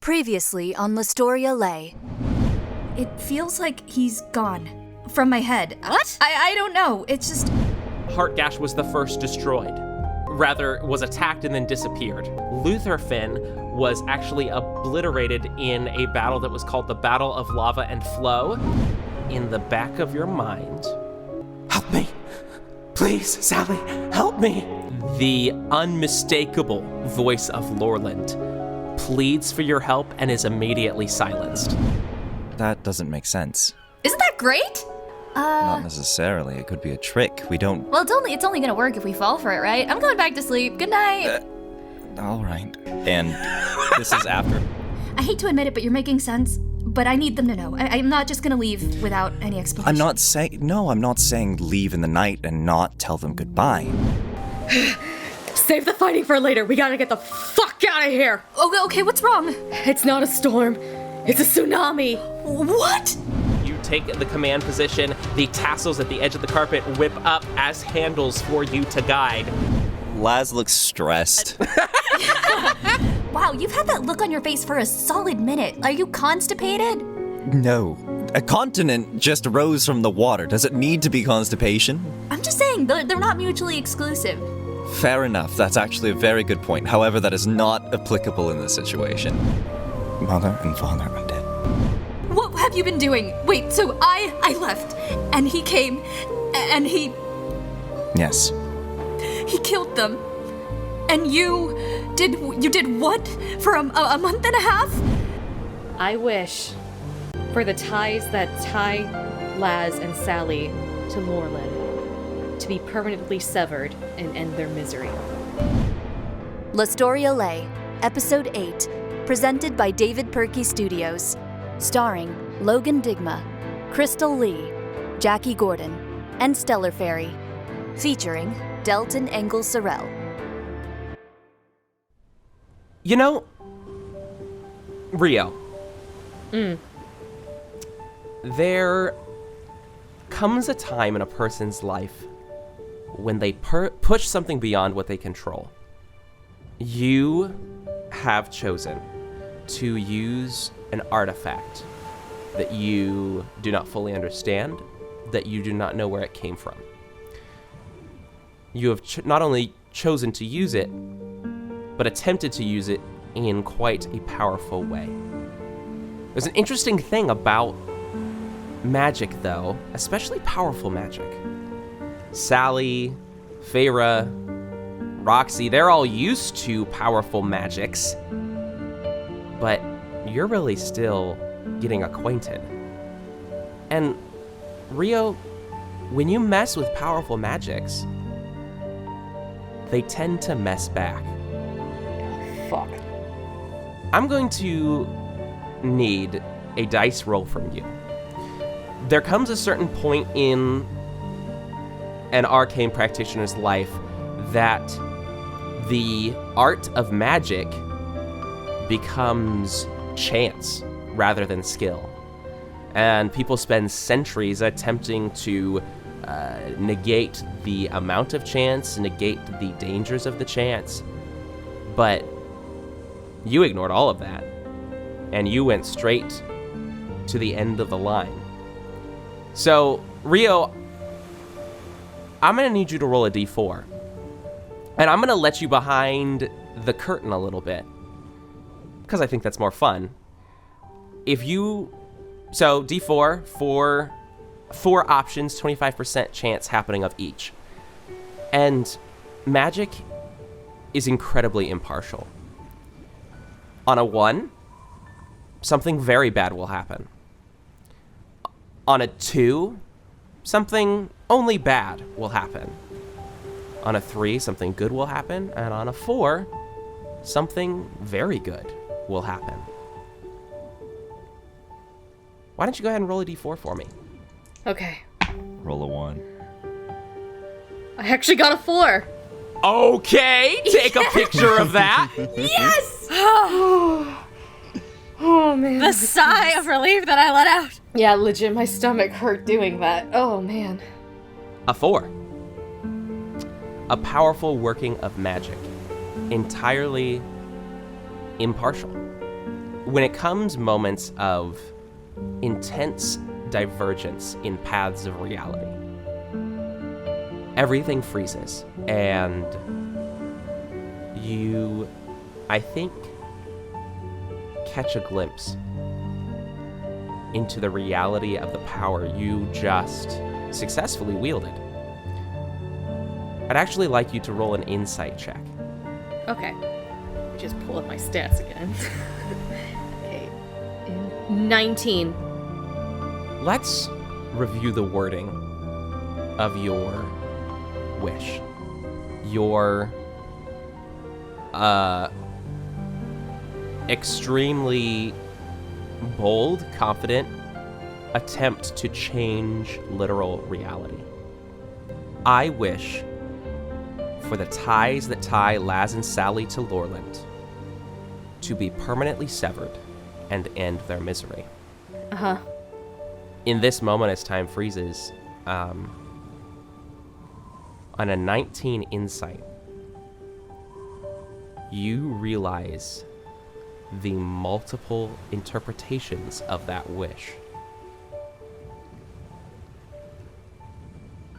Previously on Lostoria Lé. It feels like he's gone. From my head. What? I don't know. It's just... Heartgash was the first destroyed. Rather, was attacked and then disappeared. Lutherfin was actually obliterated in a battle that was called the Battle of Lava and Flow. In the back of your mind... Help me! Please, Sally, help me! The unmistakable voice of Lorland pleads for your help and is immediately silenced. That doesn't make sense. Isn't that great? Not necessarily. It could be a trick. We don't... Well, it's only gonna work if we fall for it, right? I'm going back to sleep. Good night. All right. And this is after... I hate to admit it, but you're making sense. But I need them to know. I'm not just gonna leave without any explanation. I'm not saying leave in the night and not tell them goodbye. Save the fighting for later. We gotta get the fuck out of here. Okay, what's wrong? It's not a storm. It's a tsunami. What? You take the command position, the tassels at the edge of the carpet whip up as handles for you to guide. Laz looks stressed. Wow, you've had that look on your face for a solid minute. Are you constipated? No. A continent just rose from the water. Does it need to be constipation? I'm just saying, they're not mutually exclusive. Fair enough. That's actually a very good point. However, that is not applicable in this situation. Mother and father are dead. What have you been doing? Wait, so I left, and he came, and he Yes. killed them. And you did what? For a month and a half? I wish for the ties that tie Laz and Sally to Lorland to be permanently severed and end their misery. Lostoria Lé, Episode 8, presented by David Purkey Studios. Starring Loganne Digma, Crystal Lee, Jacki Gorton, and stellarfairie. Featuring Delton Engle-Sorrell. You know, Rio. There comes a time in a person's life when they push something beyond what they control. You have chosen to use an artifact that you do not fully understand, that you do not know where it came from. You have not only chosen to use it, but attempted to use it in quite a powerful way. There's an interesting thing about magic, though, especially powerful magic. Sally, Feyre, Roxie, they're all used to powerful magics, but you're really still getting acquainted. And Rio, when you mess with powerful magics, they tend to mess back. Fuck. I'm going to need a dice roll from you. There comes a certain point in an arcane practitioner's life that the art of magic becomes chance rather than skill. And people spend centuries attempting to negate the amount of chance, negate the dangers of the chance. But you ignored all of that, and you went straight to the end of the line. So, Rio, I'm gonna need you to roll a d4. And I'm gonna let you behind the curtain a little bit, because I think that's more fun. So d4, four options, 25% chance happening of each. And magic is incredibly impartial. On a 1, something very bad will happen. On a 2, something only bad will happen. On a 3, something good will happen. And on a 4, something very good will happen. Why don't you go ahead and roll a d4 for me? Okay. Roll a 1. I actually got a 4. Okay, take a picture of that. Yes! Oh, man. The sigh of relief that I let out. Yeah, legit, my stomach hurt doing that. Oh, man. A 4. A powerful working of magic. Entirely impartial. when it comes moments of intense divergence in paths of reality, everything freezes, and you, I think, catch a glimpse into the reality of the power you just successfully wielded. I'd actually like you to roll an insight check. Okay. Just pull up my stats again. Okay. 19. Let's review the wording of your wish. Your extremely bold, confident attempt to change literal reality. I wish for the ties that tie Laz and Sally to Lorland to be permanently severed and end their misery. Uh-huh. In this moment, as time freezes, on a 19 insight, you realize the multiple interpretations of that wish.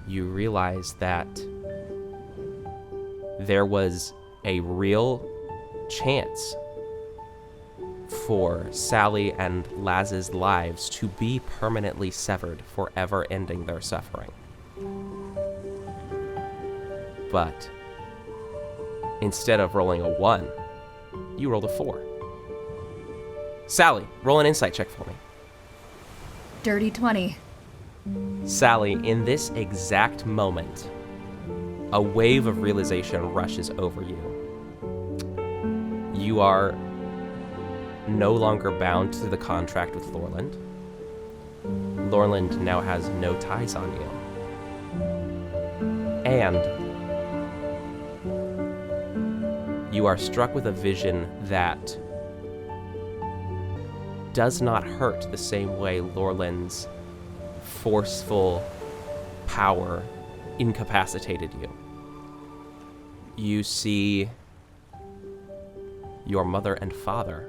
You realize that there was a real chance for Sally and Laz's lives to be permanently severed, forever ending their suffering. But instead of rolling a 1, you rolled a 4. Sally, roll an insight check for me. Dirty 20. Sally, in this exact moment, a wave of realization rushes over you. You are no longer bound to the contract with Lorland. Lorland now has no ties on you. And you are struck with a vision that does not hurt the same way Lorland's forceful power incapacitated you. You see your mother and father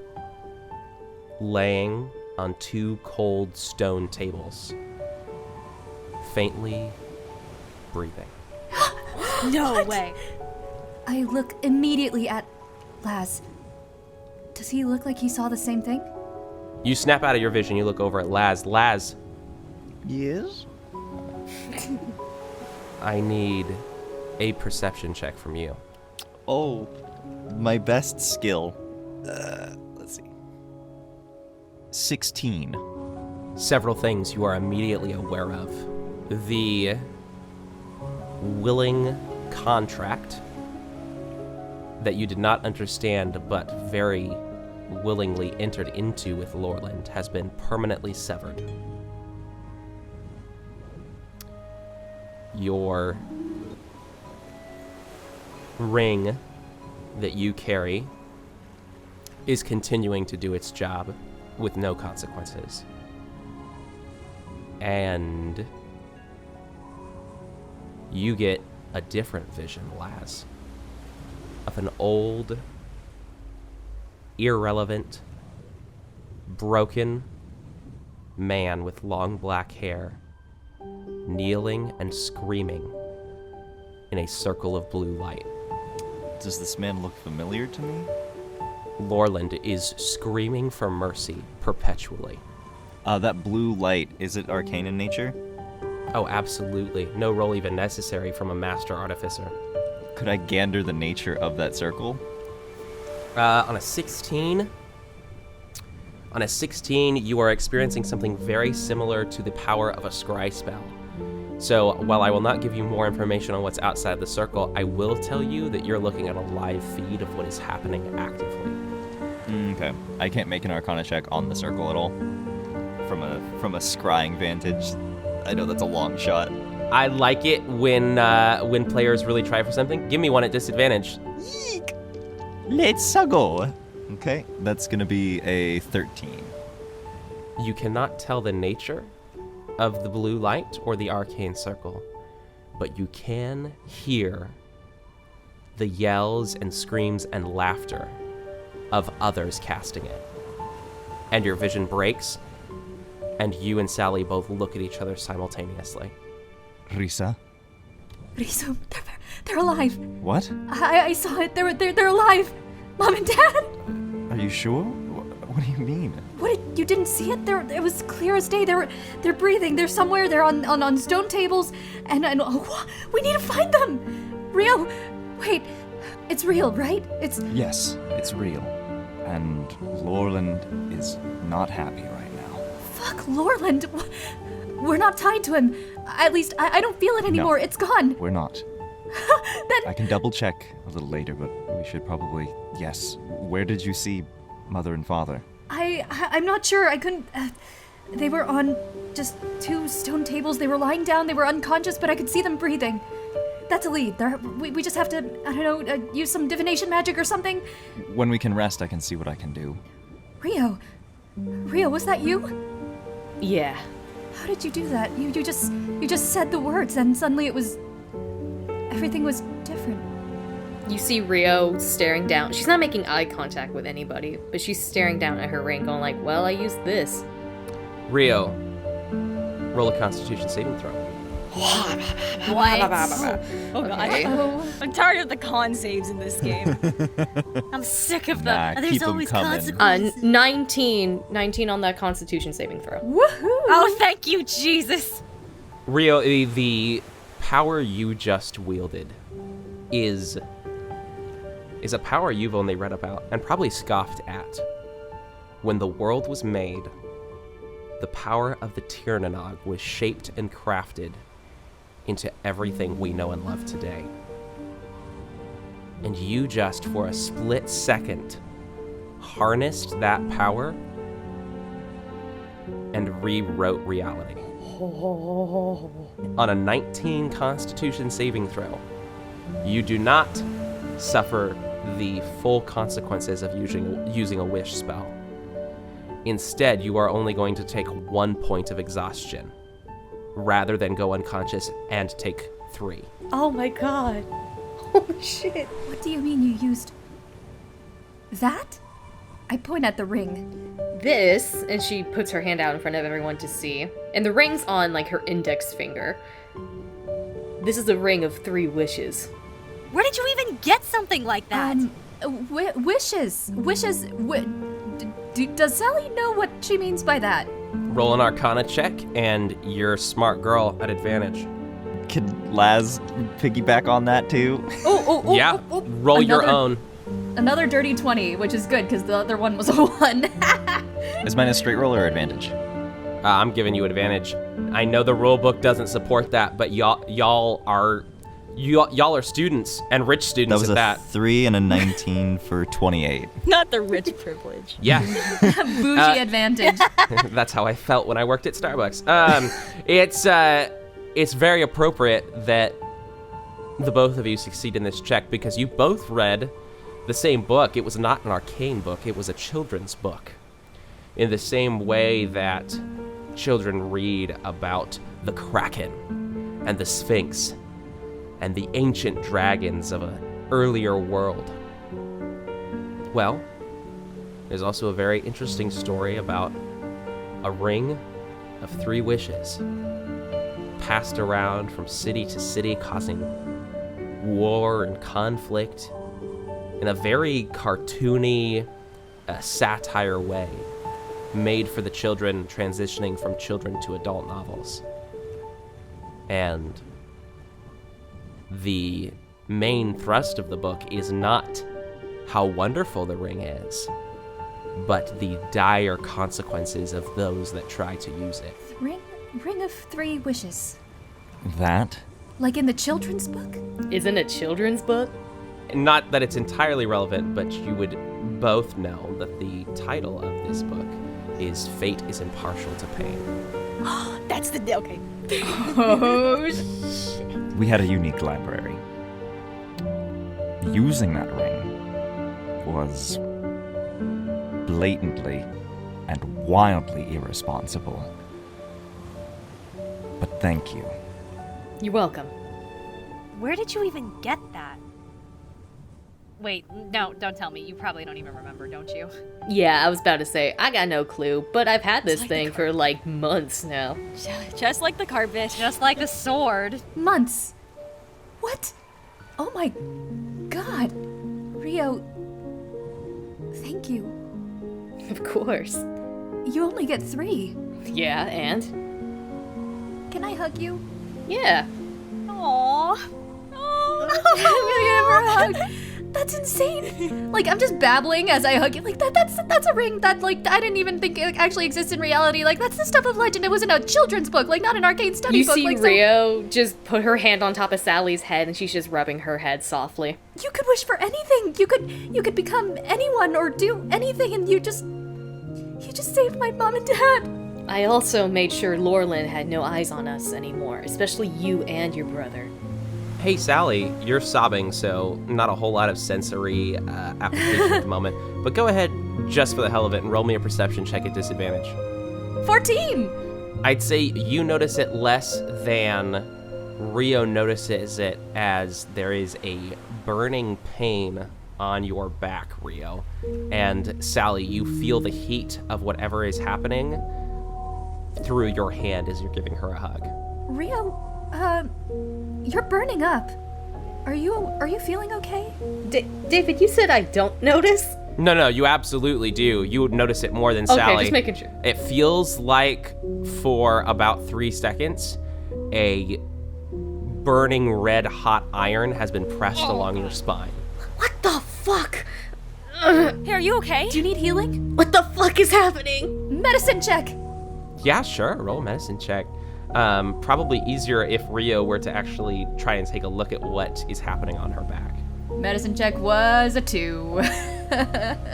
laying on 2 cold stone tables, faintly breathing. No way. I look immediately at Laz. Does he look like he saw the same thing? You snap out of your vision, you look over at Laz. Laz, Yes? I need a perception check from you. Oh, my best skill. Let's see. 16. Several things you are immediately aware of. The willing contract that you did not understand but very willingly entered into with Lorland has been permanently severed. Your ring that you carry is continuing to do its job with no consequences. And you get a different vision, Laz, of an old, irrelevant, broken man with long black hair, kneeling and screaming in a circle of blue light. Does this man look familiar to me? Lorland is screaming for mercy perpetually. That blue light, is it arcane in nature? Oh, absolutely. No roll even necessary from a master artificer. Could I gander the nature of that circle? On a 16, you are experiencing something very similar to the power of a scry spell. So while I will not give you more information on what's outside the circle, I will tell you that you're looking at a live feed of what is happening actively. Okay. I can't make an Arcana check on the circle at all. From a scrying vantage, I know that's a long shot. I like it when players really try for something. Give me one at disadvantage. Yeek! Let's go. Okay, that's gonna be a 13. You cannot tell the nature of the blue light or the arcane circle, but you can hear the yells and screams and laughter of others casting it. and your vision breaks, and you and Sally both look at each other simultaneously. Risa? Riso, they're alive. What? I saw it. They're alive. Mom and Dad. Are you sure? What do you mean? What? You didn't see it? It was clear as day. They're breathing. They're somewhere. They're on stone tables. And oh, we need to find them. Rio, wait. It's real, right? Yes, it's real. And Lorland is not happy right now. Fuck Lorland. We're not tied to him. At least I don't feel it anymore. No, it's gone. We're not. Then I can double check a little later, but we should probably... Yes. Where did you see Mother and Father? I'm not sure. I couldn't... they were on just 2 stone tables. They were lying down. They were unconscious, but I could see them breathing. That's a lead. We just have to, I don't know, use some divination magic or something. When we can rest, I can see what I can do. Rio, was that you? Yeah. How did you do that? You just said the words, and suddenly everything was different. You see Rio staring down. She's not making eye contact with anybody, but she's staring down at her ring going like, well, I used this. Rio, roll a Constitution saving throw. What? Oh god. Okay. I'm tired of the con saves in this game. I'm sick of them. Nah, There's keep 'em always coming. consequences. 19 on that Constitution saving throw. Woohoo! Oh, thank you, Jesus. Rio, the power you just wielded is a power you've only read about and probably scoffed at. When the world was made, the power of the Tirnanog was shaped and crafted into everything we know and love today. And you just, for a split second, harnessed that power and rewrote reality. On a 19 Constitution saving throw, you do not suffer the full consequences of using a wish spell. Instead, you are only going to take 1 point of exhaustion, rather than go unconscious and take 3. Oh my god. Holy shit. What do you mean you used that? I point at the ring. This, and she puts her hand out in front of everyone to see, and the ring's on like her index finger. This is a ring of 3 wishes. Where did you even get something like that? Wishes. Does Sally know what she means by that? Roll an Arcana check, and you're smart girl at advantage. Can Laz piggyback on that too? Yeah, roll your own. Another dirty 20, which is good because the other one was a 1. Is mine a straight roll or advantage? I'm giving you advantage. I know the rule book doesn't support that, but y'all are students and rich students That was at a that. 3 and a 19 for 28. Not the rich privilege. Yeah, Bougie advantage. that's how I felt when I worked at Starbucks. It's very appropriate that the both of you succeed in this check because you both read the same book. It was not an arcane book, it was a children's book. In the same way that children read about the Kraken and the Sphinx and the ancient dragons of an earlier world. Well, there's also a very interesting story about a ring of 3 wishes passed around from city to city, causing war and conflict in a very cartoony, satire way, made for the children transitioning from children to adult novels. And the main thrust of the book is not how wonderful the ring is, but the dire consequences of those that try to use it. Ring of 3 wishes. That? Like in the children's book? Isn't a children's book? Not that it's entirely relevant, but you would both know that the title of this book is Fate is Impartial to Pain. That's the... Okay. Oh, shit. We had a unique library. Using that ring was blatantly and wildly irresponsible. But thank you. You're welcome. Where did you even get that? Wait, no, don't tell me. You probably don't even remember, don't you? Yeah, I was about to say, I got no clue, but I've had this thing for like months now. Just like the carpet. Just like the sword. Months. What? Oh my god. Rio, thank you. Of course. You only get 3. Yeah, and? Can I hug you? Yeah. Aww. I'm gonna give her a hug. That's insane. Like, I'm just babbling as I hug you. Like, that's a ring that, like, I didn't even think it actually exists in reality. Like, that's the stuff of legend. It was in a children's book, like, not an arcane study You book. see like, Rio just put her hand on top of Sally's head and she's just rubbing her head softly. You could wish for anything. You could become anyone or do anything, and you just saved my mom and dad. I also made sure Lorelyn had no eyes on us anymore, especially you and your brother. Hey, Sally, you're sobbing, so not a whole lot of sensory application at the moment. But go ahead, just for the hell of it, and roll me a perception check at disadvantage. 14. I'd say you notice it less than Rio notices it, as there is a burning pain on your back, Rio. And Sally, you feel the heat of whatever is happening through your hand as you're giving her a hug. Rio, you're burning up. Are you feeling okay? David, you said I don't notice? No, you absolutely do. You would notice it more than Sally. Okay, just making sure. It feels like for about 3 seconds, a burning red hot iron has been pressed along your spine. What the fuck? Hey, are you okay? Do you need healing? What the fuck is happening? Medicine check. Yeah, sure. Roll a medicine check. Probably easier if Rio were to actually try and take a look at what is happening on her back. Medicine check was a 2. Yeah,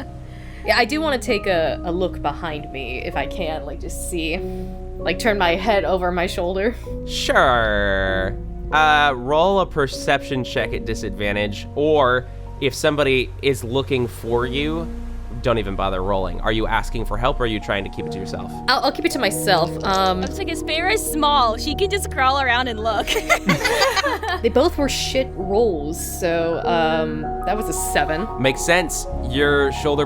I do want to take a look behind me if I can, like just see, like turn my head over my shoulder. Sure. Roll a perception check at disadvantage, or if somebody is looking for you, don't even bother rolling. Are you asking for help, or are you trying to keep it to yourself? I'll keep it to myself. I was like, his Feyre is small. She can just crawl around and look. They both were shit rolls, so that was a 7. Makes sense. Your shoulder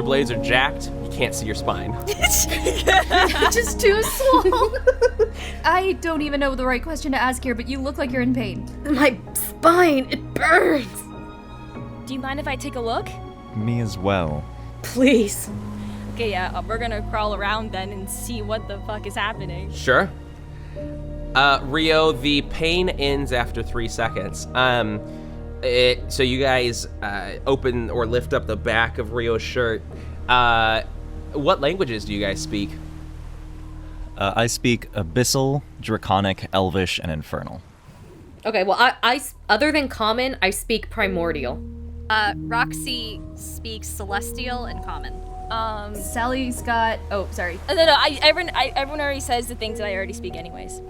blades are jacked. You can't see your spine. Just too small. I don't even know the right question to ask here, but you look like you're in pain. My spine, it burns. Do you mind if I take a look? Me as well. Please. Okay, yeah, we're gonna crawl around then and see what the fuck is happening. Sure. Rio, the pain ends after 3 seconds. So you guys open or lift up the back of Rio's shirt. What languages do you guys speak? I speak Abyssal, Draconic, Elvish, and Infernal. Okay, well, I other than Common, I speak Primordial. Roxie speaks Celestial and Common. Sally's got. Oh, sorry. No, everyone already says the things that I already speak anyways.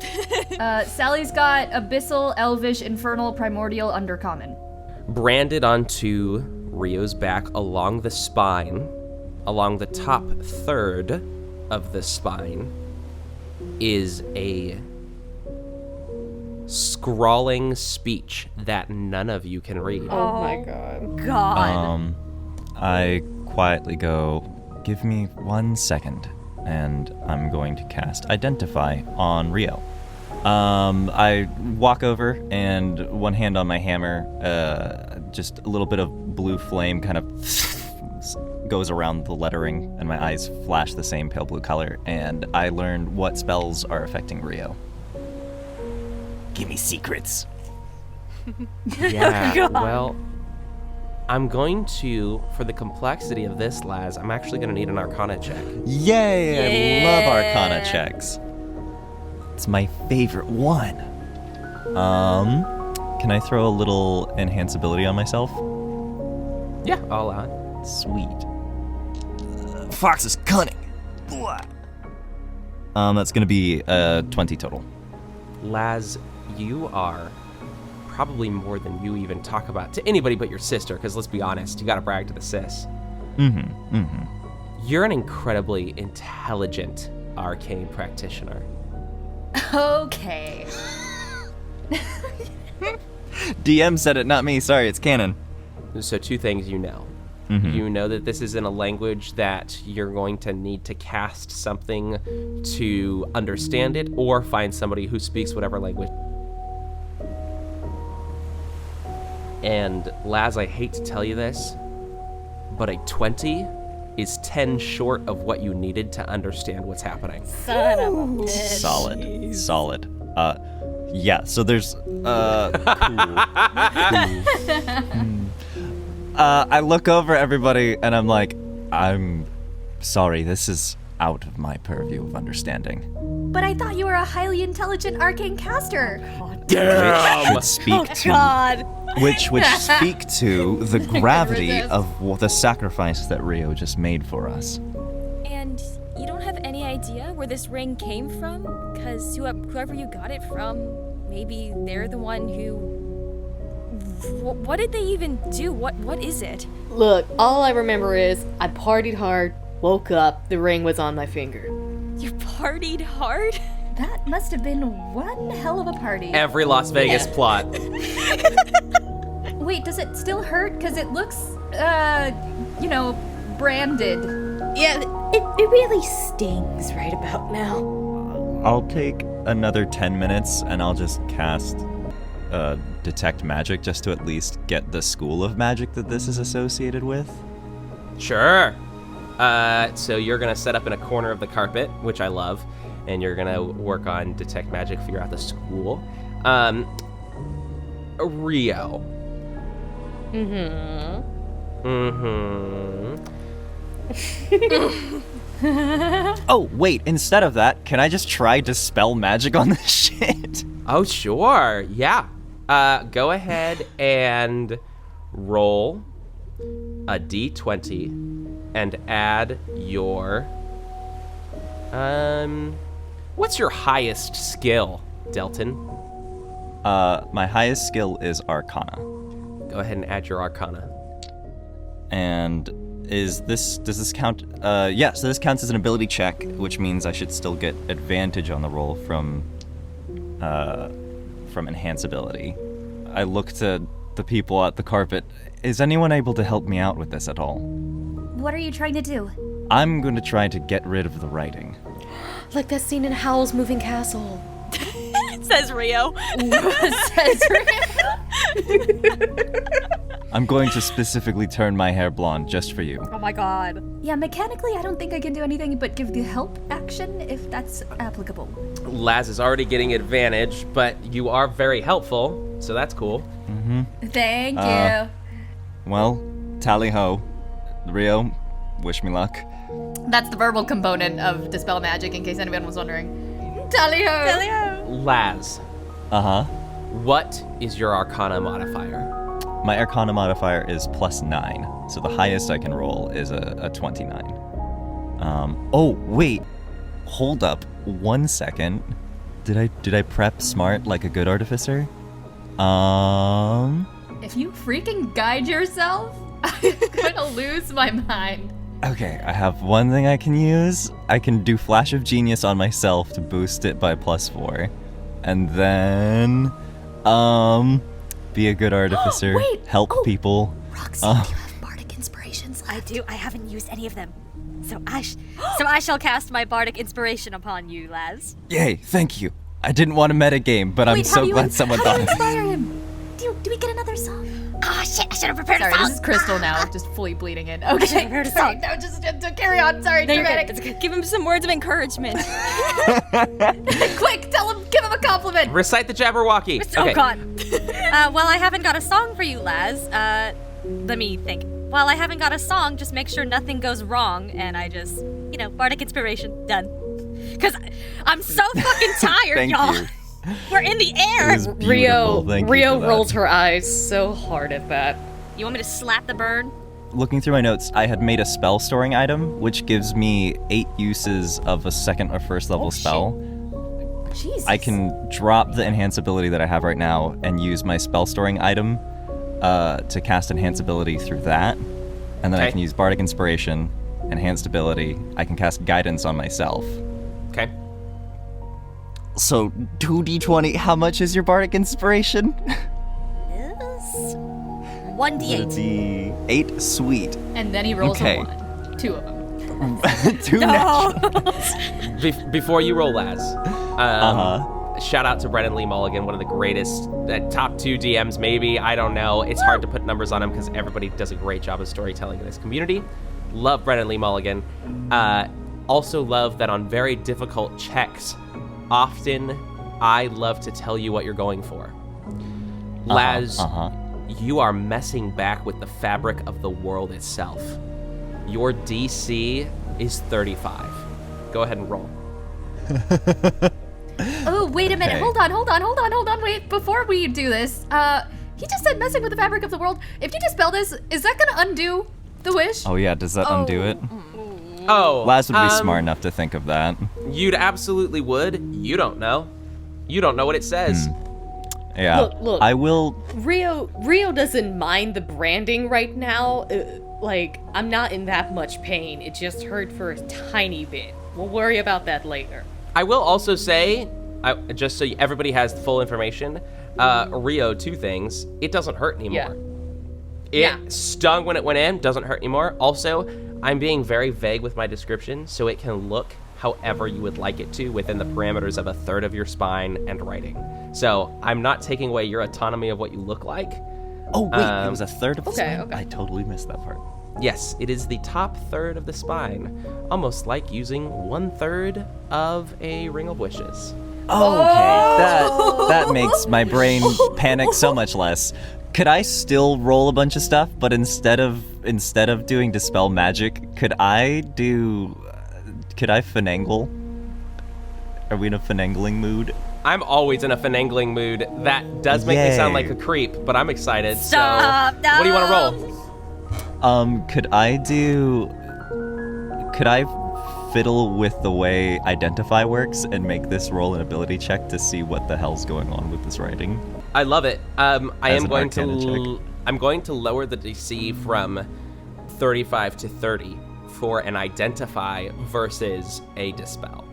Sally's got Abyssal, Elvish, Infernal, Primordial, Undercommon. Branded onto Rio's back along the spine, along the top third of the spine, is a scrawling speech that none of you can read. Oh my god. God. I quietly go, give me 1 second, and I'm going to cast Identify on Rio. I walk over, and one hand on my hammer, just a little bit of blue flame kind of goes around the lettering, and my eyes flash the same pale blue color, and I learn what spells are affecting Rio. Give me secrets. Yeah, well, I'm going to, for the complexity of this, Laz, I'm actually going to need an Arcana check. Yay! I love Arcana checks. It's my favorite one. Can I throw a little enhanceability on myself? Yeah, I'll allow it. Sweet. Fox is cunning. That's gonna be 20 total. Laz, you are probably more than you even talk about to anybody but your sister, because let's be honest, you gotta brag to the sis. You're an incredibly intelligent arcane practitioner. Okay. DM said it, not me. Sorry, it's canon. So 2 things you know. Mhm. You know that this is in a language that you're going to need to cast something to understand it, or find somebody who speaks whatever language. And Laz, I hate to tell you this, but a 20 is 10 short of what you needed to understand what's happening. Son of a bitch. Solid. Yeah, so there's, cool. I look over everybody and I'm like, I'm sorry, this is out of my purview of understanding. But I thought you were a highly intelligent arcane caster. Which should speak to God. which speak to the gravity of the sacrifice that Rio just made for us. And you don't have any idea where this ring came from? Because whoever you got it from, maybe they're the one who... What did they even do? What is it? Look, all I remember is I partied hard, woke up, the ring was on my finger. You partied hard? That must have been one hell of a party. Every Las Vegas plot. Wait, does it still hurt? Because it looks, branded. Yeah, it really stings right about now. I'll take another 10 minutes and I'll just cast Detect Magic just to at least get the school of magic that this is associated with. Sure. So you're going to set up in a corner of the carpet, which I love, and you're going to work on Detect Magic, figure out the school. Rio. Oh, wait, instead of that, can I just try Dispel Magic on this shit? Oh, sure. Yeah. Go ahead and roll a d20 and add your... What's your highest skill, Delton? My highest skill is Arcana. Go ahead and add your Arcana. And does this count? Yeah, so this counts as an ability check, which means I should still get advantage on the roll from enhance ability. I look to the people at the carpet. Is anyone able to help me out with this at all? What are you trying to do? I'm going to try to get rid of the writing. Like that scene in Howl's Moving Castle. Says Rio. I'm going to specifically turn my hair blonde just for you. Oh my god. Yeah, mechanically, I don't think I can do anything but give the help action if that's applicable. Laz is already getting advantage, but you are very helpful, so that's cool. Thank you. Well, tally ho. Rio, wish me luck. That's the verbal component of Dispel Magic, in case anyone was wondering. Tally-ho! Laz, Uh-huh. what is your Arcana modifier? My Arcana modifier is +9, so the highest I can roll is a 29. Oh, wait. Hold up 1 second. Did I prep smart like a good artificer? If you freaking guide yourself, I'm gonna lose my mind. Okay, I have one thing I can use. I can do Flash of Genius on myself to boost it by +4. And then, be a good artificer, wait, help people. Roxie, do you have bardic inspirations left? I do. I haven't used any of them. So I shall cast my bardic inspiration upon you, Laz. Yay, thank you. I didn't want a metagame, but I'm so glad someone thought How do you of it. inspire him? Do we get another song? Ah, shit! I should have prepared Sorry, a song. this is Crystal now, just fully bleeding in. I should Okay, have prepared a sorry, song. no, just carry on. Sorry, No, you're dramatic. good. It's good. Give him some words of encouragement. Quick, give him a compliment. Recite the Jabberwocky. Oh God. Well, I haven't got a song for you, Laz. Let me think. While I haven't got a song, just make sure nothing goes wrong, and I just, bardic inspiration, done. Cause I'm so fucking tired, Thank y'all. you. We're in the air. It was beautiful. Thank you Rio for that. rolls her eyes so hard at that. You want me to slap the burn? Looking through my notes, I had made a spell storing item, which gives me 8 uses of a second or first level spell. Jesus. I can drop the enhance ability that I have right now and use my spell storing item to cast enhance ability through that. And then I Okay. can use bardic inspiration, enhanced ability. I can cast guidance on myself. Okay. So 2d20, how much is your bardic inspiration? Yes. 1d8. D8, sweet. And then he rolls Okay. a 1. 2 of them. 2 naturals. Before you roll, Laz, shout out to Brennan Lee Mulligan, one of the greatest, top 2 DMs maybe, I don't know. It's hard to put numbers on him because everybody does a great job of storytelling in this community. Love Brennan Lee Mulligan. Also love that on very difficult checks, often I love to tell you what you're going for. Laz, you are messing back with the fabric of the world itself. Your DC is 35. Go ahead and roll. Oh, wait a minute. Okay. Hold on. Wait, before we do this, he just said messing with the fabric of the world. If you dispel this, is that gonna undo the wish? Oh yeah, does that undo it? Oh, Laz would be smart enough to think of that. You'd absolutely would. You don't know. You don't know what it says. Yeah. Look. I will. Rio doesn't mind the branding right now. I'm not in that much pain. It just hurt for a tiny bit. We'll worry about that later. I will also say, just so everybody has the full information, Rio, 2 things. It doesn't hurt anymore. It stung when it went in, doesn't hurt anymore. Also, I'm being very vague with my description, so it can look however you would like it to within the parameters of a third of your spine and writing. So I'm not taking away your autonomy of what you look like. Oh wait, it was a third of the spine? okay. I totally missed that part. Yes, it is the top third of the spine, almost like using 1/3 of a ring of wishes. Oh, okay. That makes my brain panic so much less. Could I still roll a bunch of stuff, but instead of doing dispel magic, could I finagle? Are we in a finagling mood? I'm always in a finagling mood. That does make me sound like a creep, but I'm excited. Stop, So, what do you want to roll? Could I fiddle with the way identify works and make this roll an ability check to see what the hell's going on with this writing? I love it. I As am an going Arcana to. check. I'm going to lower the DC from 35 to 30 for an identify versus a dispel.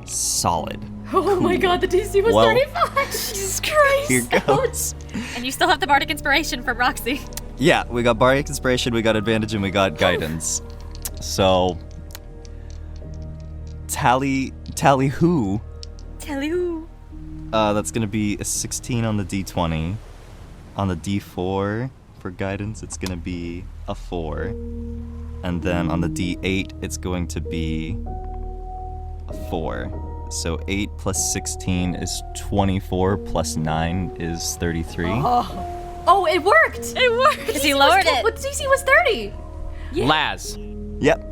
Solid. Oh my god, the DC was Well, 35! Jesus Christ! Here goes. And you still have the Bardic Inspiration from Roxie. Yeah, we got Bardic Inspiration, we got Advantage, and we got Guidance. So, tally who? Tell you. That's gonna be a 16 on the D20. On the D4 for Guidance, it's gonna be a 4. And then on the D8, it's going to be a 4. So 8 plus 16 is 24, plus 9 is 33. Oh, it worked! It worked. Because he lowered it. But DC was 30! Laz, Yep.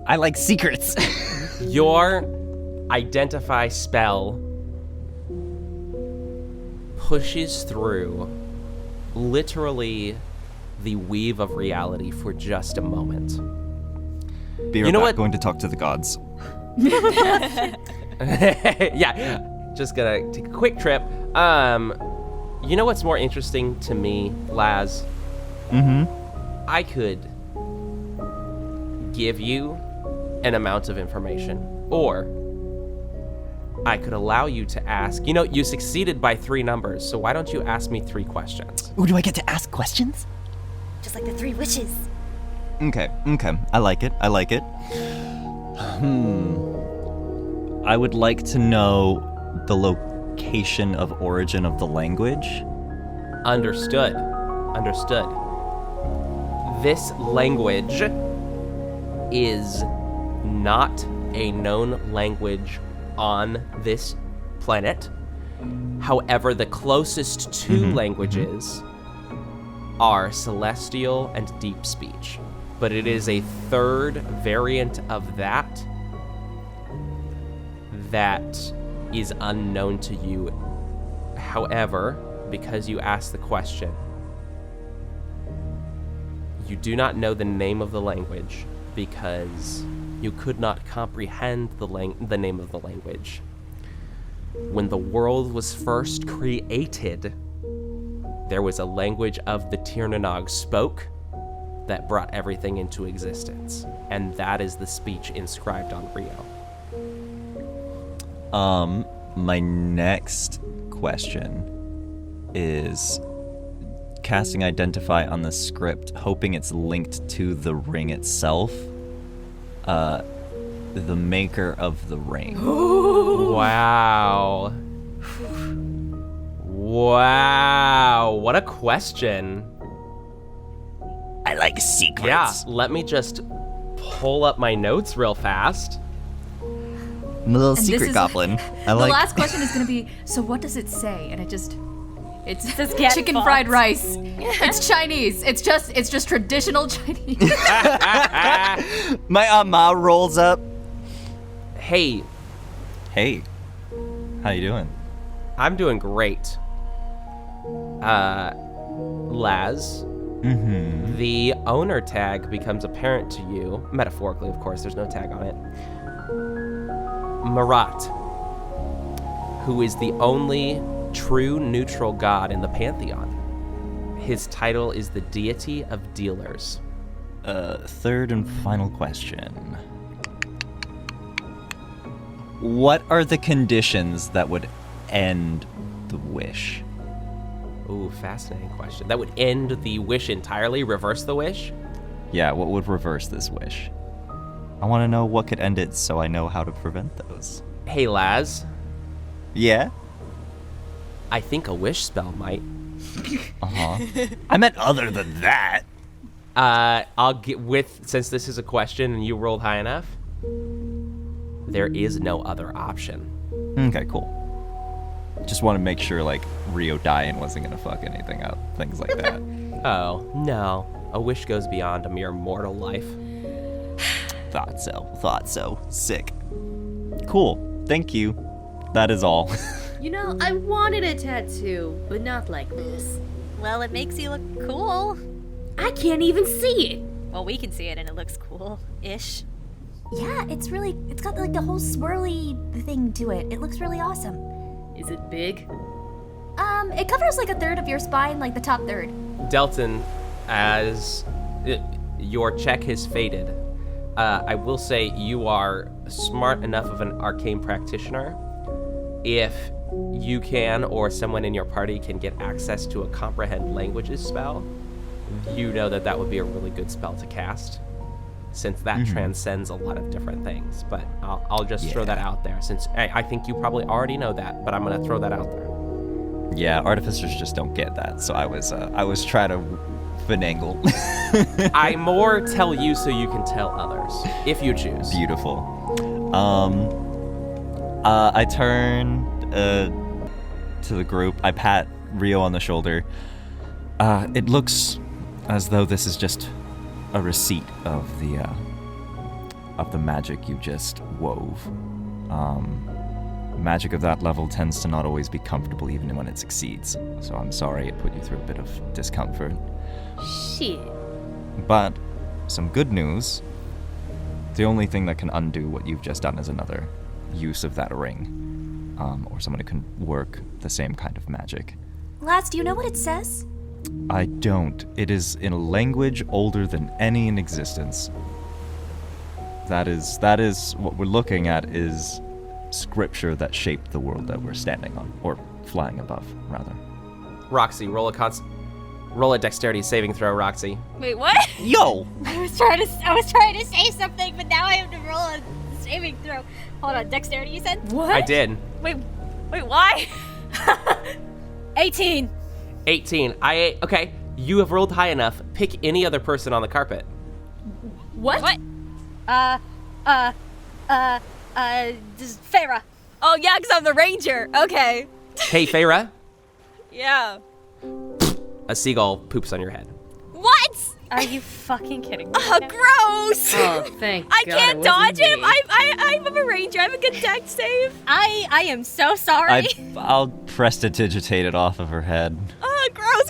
I like secrets. your identify spell pushes through literally the weave of reality for just a moment. Be right You know back, what? going to talk to the gods. Yeah, just gonna take a quick trip. You know what's more interesting to me, Laz? I could give you an amount of information, or I could allow you to ask. You know, you succeeded by 3 numbers, so why don't you ask me 3 questions? Ooh, do I get to ask questions? Just like the 3 wishes. Okay. I like it. I would like to know the location of origin of the language. Understood. This language is not a known language on this planet. However, the closest 2 languages are Celestial and Deep Speech. But it is a 3rd variant of that is unknown to you. However, because you asked the question, you do not know the name of the language because you could not comprehend the name of the language. When the world was first created, there was a language of the Tirnanog spoke that brought everything into existence. And that is the speech inscribed on Rio. My next question is, casting Identify on the script, hoping it's linked to the ring itself. The maker of the ring. Wow. Wow. What a question. I like secrets. Yeah, let me just pull up my notes real fast. I'm a little this secret is- goblin. I The like. last question is gonna be, so what does it say? And it says get chicken fucked. fried rice. It's Chinese. It's just traditional Chinese. My ama rolls up. Hey, Hey, how you doing? I'm doing great. Laz, the owner tag becomes apparent to you, metaphorically, of course, there's no tag on it. Marat, who is the only true neutral god in the Pantheon. His title is the deity of dealers. Third and final question. What are the conditions that would end the wish? Ooh, fascinating question. That would end the wish entirely, reverse the wish? Yeah, what would reverse this wish? I want to know what could end it so I know how to prevent those. Hey, Laz, Yeah? I think a wish spell might. Uh-huh. I meant other than that. I'll get with, since this is a question and you rolled high enough, there is no other option. Okay, cool. Just want to make sure, like, Rio dying wasn't gonna fuck anything up. Things like that. Oh, no. A wish goes beyond a mere mortal life. Thought so. Sick. Cool. Thank you. That is all. You know, I wanted a tattoo, but not like this. Well, it makes you look cool. I can't even see it. Well, we can see it and it looks cool-ish. Yeah, it's got like the whole swirly thing to it. It looks really awesome. Is it big? It covers like a third of your spine, like the top third. Delton, as your check has faded, I will say you are smart enough of an arcane practitioner. If you can, or someone in your party can get access to a comprehend languages spell, you know that would be a really good spell to cast, since that transcends a lot of different things. But I'll just throw that out there, since I think you probably already know that, but I'm gonna throw that out there. Yeah, artificers just don't get that, so I was trying to finagle. I more tell you so you can tell others, if you choose. Beautiful. I turn to the group. I pat Rio on the shoulder. It looks as though this is just a receipt of the magic you just wove. Magic of that level tends to not always be comfortable even when it succeeds, so I'm sorry it put you through a bit of discomfort. Shit. But some good news. The only thing that can undo what you've just done is another use of that ring, or someone who can work the same kind of magic. Laz, do you know what it says? I don't. It is in a language older than any in existence. That is what we're looking at, is scripture that shaped the world that we're standing on, or flying above, rather. Roxie, roll a dexterity saving throw, Roxie. Wait, what? Yo! I was trying to say something, but now I have to roll a saving throw. Hold on, dexterity you said? What? I did. Wait, why? 18. 18. Okay, you have rolled high enough. Pick any other person on the carpet. What? Just Feyre. Oh yeah, because I'm the ranger. Okay. Hey, Feyre. Yeah. A seagull poops on your head. What? Are you fucking kidding me? Oh, gross! Oh, thank I God can't it wasn't dodge him. me. I'm a ranger. I have a good dex save. I am so sorry. I'll prestidigitate it off of her head. Oh, gross!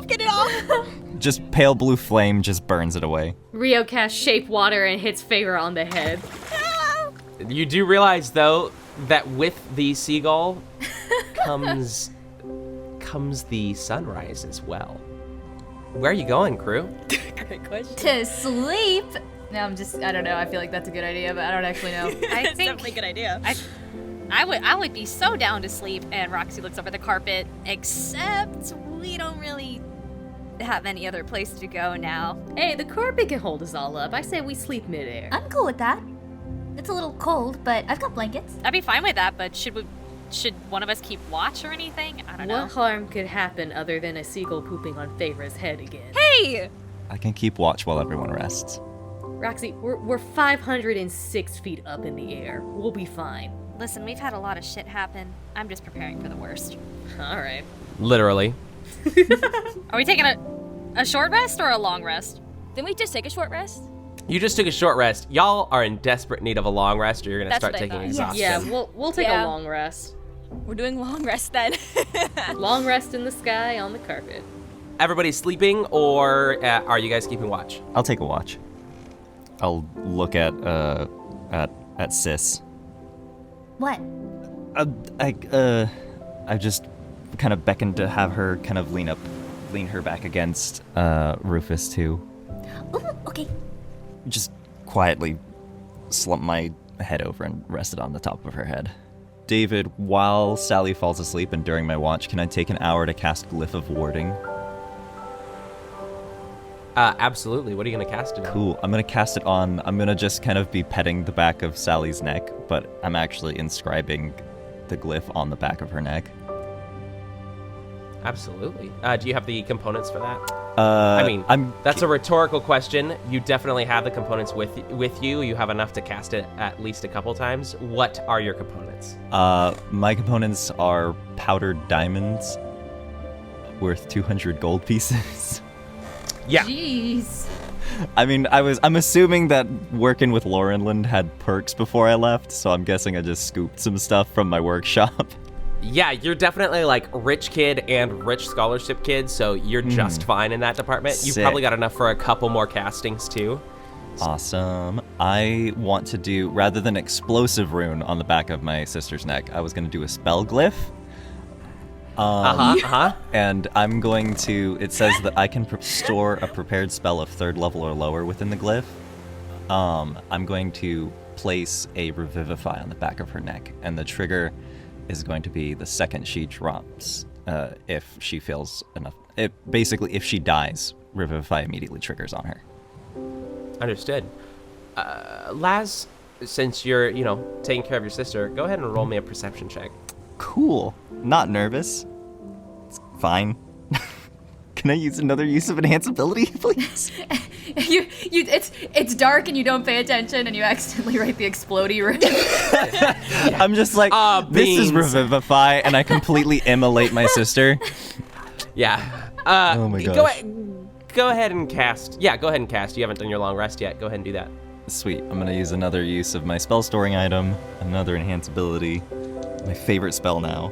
Get it off! Just pale blue flame just burns it away. Rio casts shape water and hits Feyre on the head. You do realize, though, that with the seagull comes the sunrise as well. Where are you going, crew? Great question. To sleep. No, I don't know. I feel like that's a good idea, but I don't actually know. I think definitely a good idea. I would be so down to sleep. And Roxie looks over the carpet. Except we don't really have any other place to go now. Hey, the carpet can hold us all up. I say we sleep midair. I'm cool with that. It's a little cold, but I've got blankets. I'd be fine with that, but should one of us keep watch or anything? I don't know. What harm could happen other than a seagull pooping on Feyre's head again? Hey! I can keep watch while everyone rests. Roxie, we're 506 feet up in the air. We'll be fine. Listen, we've had a lot of shit happen. I'm just preparing for the worst. All right. Literally. Are we taking a short rest or a long rest? Didn't we just take a short rest? You just took a short rest. Y'all are in desperate need of a long rest, or you're gonna That's start what I taking thought. exhaustion. Yeah, we'll take Yeah. a long rest. We're doing long rest then. Long rest in the sky on the carpet. Everybody's sleeping, or are you guys keeping watch? I'll take a watch. I'll look at Sis. What? I just kind of beckoned to have her kind of lean her back against Rufus too. Oh, okay. Just quietly slump my head over and rest it on the top of her head. David, while Sally falls asleep and during my watch, can I take an hour to cast Glyph of Warding? Absolutely. What are you gonna cast it on? Cool. I'm going to cast it on... I'm going to just kind of be petting the back of Sally's neck, but I'm actually inscribing the glyph on the back of her neck. Absolutely. Do you have the components for that? That's a rhetorical question. You definitely have the components with you. You have enough to cast it at least a couple times. What are your components? My components are powdered diamonds worth 200 gold pieces. Yeah. Jeez. I mean, I'm assuming that working with Laurenland had perks before I left, so I'm guessing I just scooped some stuff from my workshop. Yeah, you're definitely like rich kid and rich scholarship kid, so you're just fine in that department. You've Sick. probably got enough for a couple more castings too. Awesome. I want to do, rather than explosive rune on the back of my sister's neck, I was going to do a spell glyph. And I'm going to, it says that I can store a prepared spell of 3rd level or lower within the glyph. I'm going to place a Revivify on the back of her neck, and the trigger is going to be the second she drops, if she feels enough. Basically, if she dies, Revivify immediately triggers on her. Understood. Laz, since you're, taking care of your sister, go ahead and roll me a perception check. Cool. Not nervous. It's fine. Can I use another use of enhance ability, please? It's dark and you don't pay attention and you accidentally write the explodey room. I'm just like, this is Revivify, and I completely immolate my sister. Yeah. Oh my gosh. Go ahead and cast. Yeah, go ahead and cast. You haven't done your long rest yet. Go ahead and do that. Sweet. I'm going to use another use of my spell storing item, another enhance ability. My favorite spell now.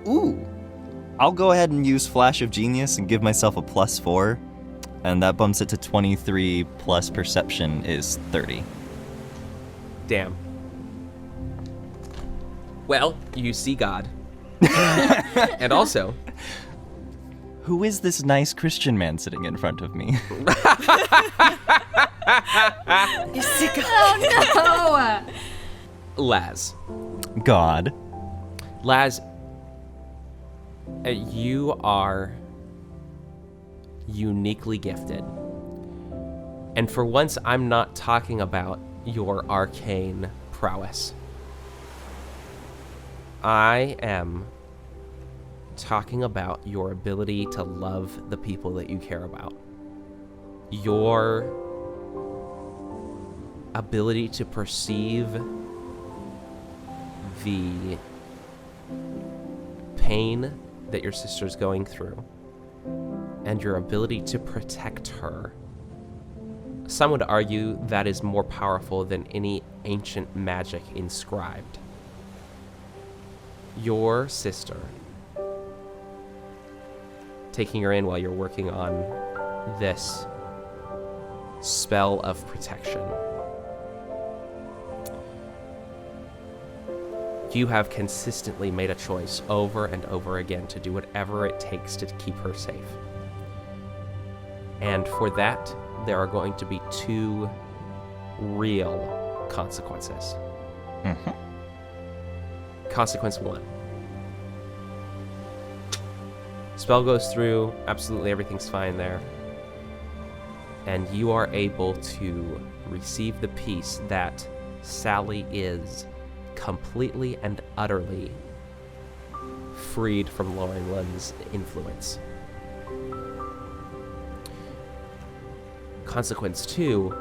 Ooh. I'll go ahead and use Flash of Genius and give myself a +4. And that bumps it to 23 plus perception is 30. Damn. Well, you see God. And also... Who is this nice Christian man sitting in front of me? Oh no! Laz. God. Laz, you are uniquely gifted. And for once, I'm not talking about your arcane prowess. I am talking about your ability to love the people that you care about. Your ability to perceive the pain that your sister's going through and your ability to protect her. Some would argue that is more powerful than any ancient magic inscribed. Your sister, taking her in while you're working on this spell of protection. You have consistently made a choice over and over again to do whatever it takes to keep her safe. And for that, there are going to be 2 real consequences. Consequence 1. Spell goes through, absolutely everything's fine there. And you are able to receive the piece that Sally is completely and utterly freed from Lauren Lund's influence. Consequence 2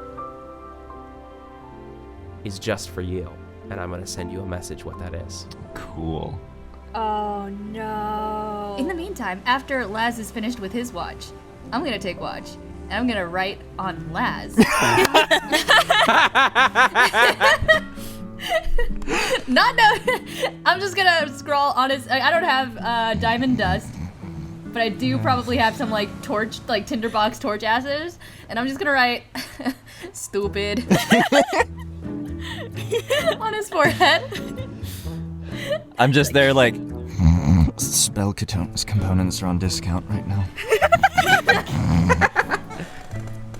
is just for you, and I'm going to send you a message what that is. Cool. Oh no. In the meantime, after Laz is finished with his watch, I'm gonna take watch, and I'm gonna write on Laz. I'm just gonna scroll on his. I don't have diamond dust, but I do probably have some like torch, like tinderbox torch ashes, and I'm just gonna write stupid on his forehead. I'm just there like, spell components are on discount right now.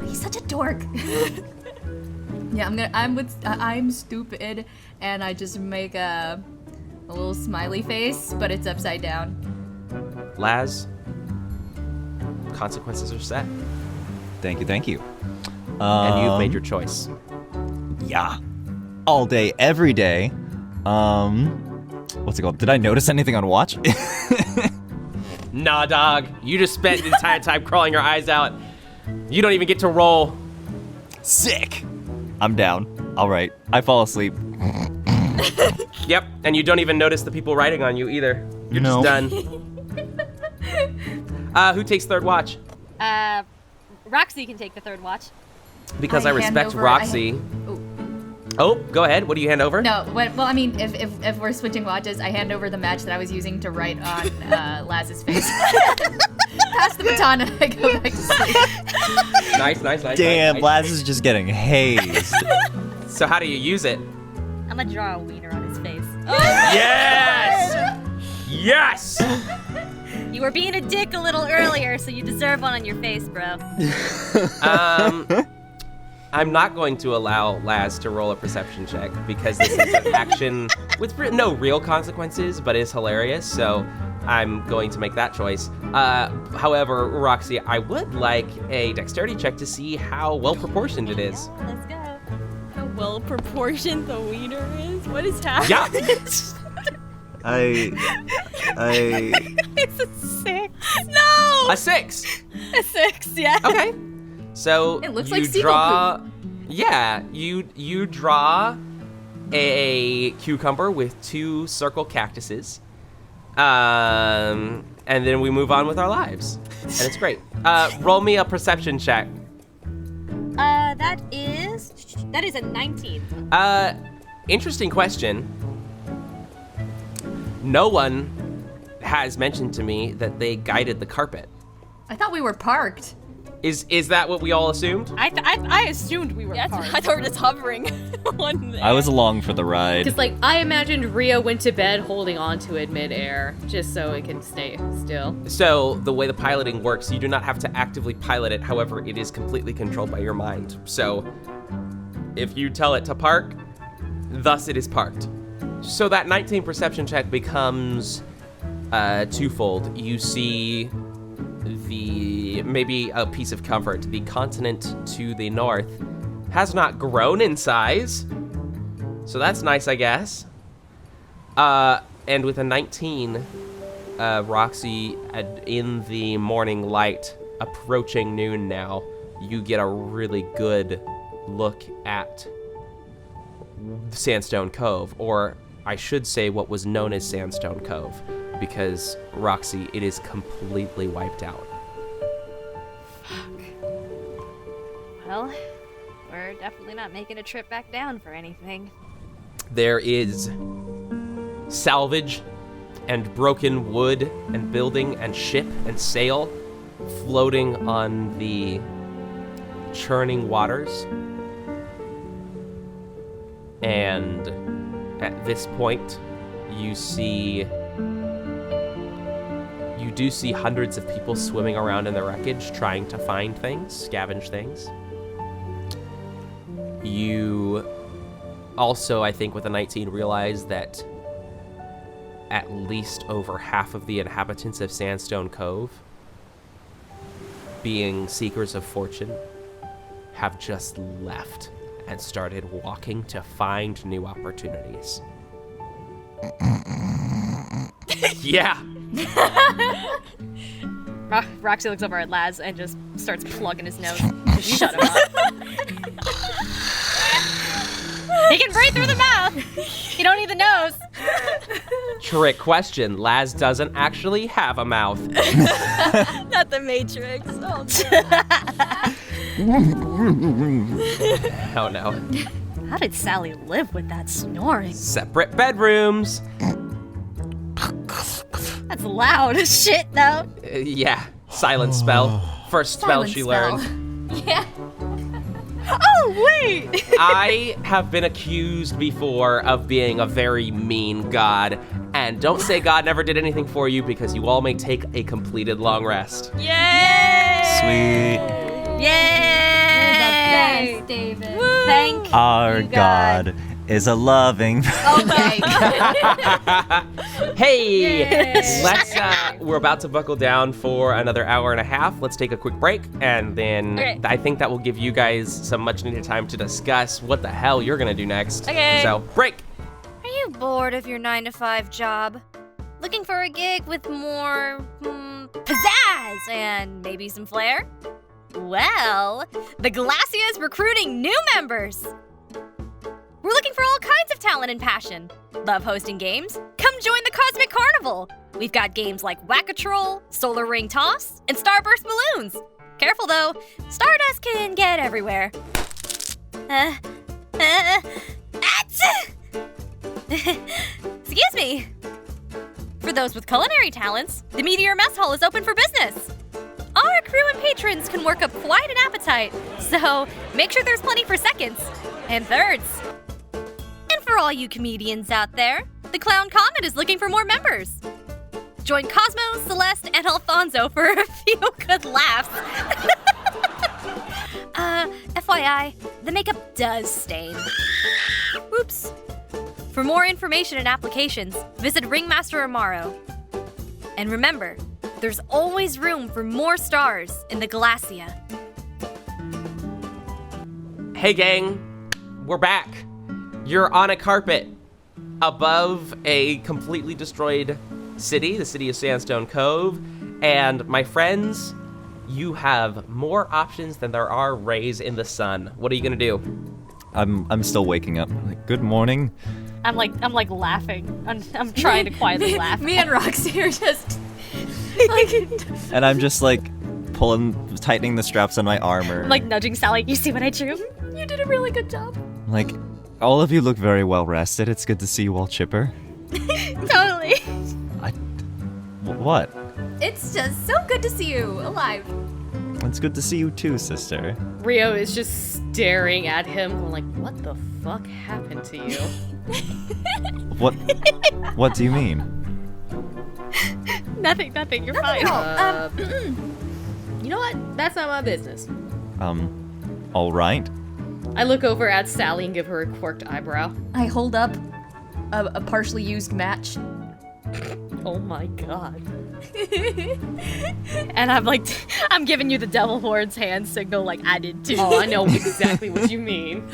He's such a dork. Yeah, I'm stupid, and I just make a little smiley face, but it's upside down. Laz, consequences are set, Thank you. and you've made your choice. Yeah. All day, every day. What's it called? Did I notice anything on watch? Nah, dog. You just spent the entire time crawling your eyes out. You don't even get to roll. Sick. I'm down. All right. I fall asleep. Yep, and you don't even notice the people writing on you either. You're No. just done. Who takes third watch? Roxie can take the third watch. Because I hand respect over- Roxie. Oh, go ahead. What do you hand over? No, well, I mean, if we're switching watches, I hand over the match that I was using to write on Laz's face. Pass the baton and I go back to sleep. Nice. Damn, nice. Laz is just getting hazed. So how do you use it? I'm gonna draw a wiener on his face. Yes! Yes! You were being a dick a little earlier, so you deserve one on your face, bro. I'm not going to allow Laz to roll a perception check because this is an action with no real consequences, but is hilarious, so I'm going to make that choice. However, Roxie, I would like a dexterity check to see how well-proportioned it is. Let's go. How well proportioned the wiener is? What is happening? Yeah! It's a 6. No! A 6! A 6, yeah. Okay. So It looks you like seagull draw. Yeah, you draw a cucumber with 2 circle cactuses, and then we move on with our lives, and it's great. Roll me a perception check. That is a 19. Interesting question. No one has mentioned to me that they guided the carpet. I thought we were parked. Is that what we all assumed? I assumed we were parked. I thought we were just hovering on there. I was along for the ride. Because, like, I imagined Rio went to bed holding onto it midair, just so it can stay still. So the way the piloting works, you do not have to actively pilot it. However, it is completely controlled by your mind. So if you tell it to park, thus it is parked. So that 19 perception check becomes twofold. You see maybe a piece of comfort. The continent to the north has not grown in size. So that's nice, I guess. And with a 19, Roxie, in the morning light, approaching noon now, you get a really good look at Sandstone Cove, or I should say what was known as Sandstone Cove, because, Roxie, it is completely wiped out. Well, we're definitely not making a trip back down for anything. There is salvage and broken wood and building and ship and sail floating on the churning waters. And at this point, you do see hundreds of people swimming around in the wreckage trying to find things, scavenge things. You also, I think with a 19, realize that at least over half of the inhabitants of Sandstone Cove, being seekers of fortune, have just left and started walking to find new opportunities. Yeah. Roxie looks over at Laz and just starts plugging his nose. Just shut him up. He can breathe through the mouth. You don't need the nose. Trick question. Laz doesn't actually have a mouth. Not the Matrix. Oh no. How did Sally live with that snoring? Separate bedrooms. That's loud as shit, though. Yeah. Silent spell. First spell Silent she spell. learned. Yeah. Oh, wait! I have been accused before of being a very mean god, and don't say God never did anything for you because you all may take a completed long rest. Yay! Sweet. Yay! Yes, David. Woo! Thank Our you, God. is a loving. Okay. Hey, we're about to buckle down for another hour and a half. Let's take a quick break, and then Okay. I think that will give you guys some much needed time to discuss what the hell you're gonna do next. Okay. So, break. Are you bored of your 9-to-5 job? Looking for a gig with more pizzazz and maybe some flair? Well, the Glacia is recruiting new members. We're looking for all kinds of talent and passion. Love hosting games? Come join the Cosmic Carnival. We've got games like Whack-A-Troll, Solar Ring Toss, and Starburst Balloons. Careful though, Stardust can get everywhere. Excuse me. For those with culinary talents, the Meteor Mess Hall is open for business. Our crew and patrons can work up quite an appetite, so make sure there's plenty for seconds and thirds. And for all you comedians out there, the Clown Comet is looking for more members. Join Cosmo, Celeste, and Alfonso for a few good laughs. FYI, the makeup does stain. Oops. For more information and applications, visit Ringmaster Amaro. And remember, there's always room for more stars in the Glacia. Hey gang, we're back. You're on a carpet above a completely destroyed city, the city of Sandstone Cove, and my friends, you have more options than there are rays in the sun. What are you gonna do? I'm still waking up. Like, good morning. I'm like laughing. I'm trying to quietly laugh. Me and Roxie are just And I'm just like tightening the straps on my armor. I'm like nudging Sally. You see what I drew? You did a really good job. Like, all of you look very well rested. It's good to see you all chipper. Totally. What? It's just so good to see you alive. It's good to see you too, sister. Rio is just staring at him, going like, what the fuck happened to you? What do you mean? Nothing. You're fine. You know what? That's not my business. All right. I look over at Sally and give her a quirked eyebrow. I hold up a partially used match. Oh my god. And I'm like, I'm giving you the devil horns hand signal like I did too. Oh, I know exactly what you mean.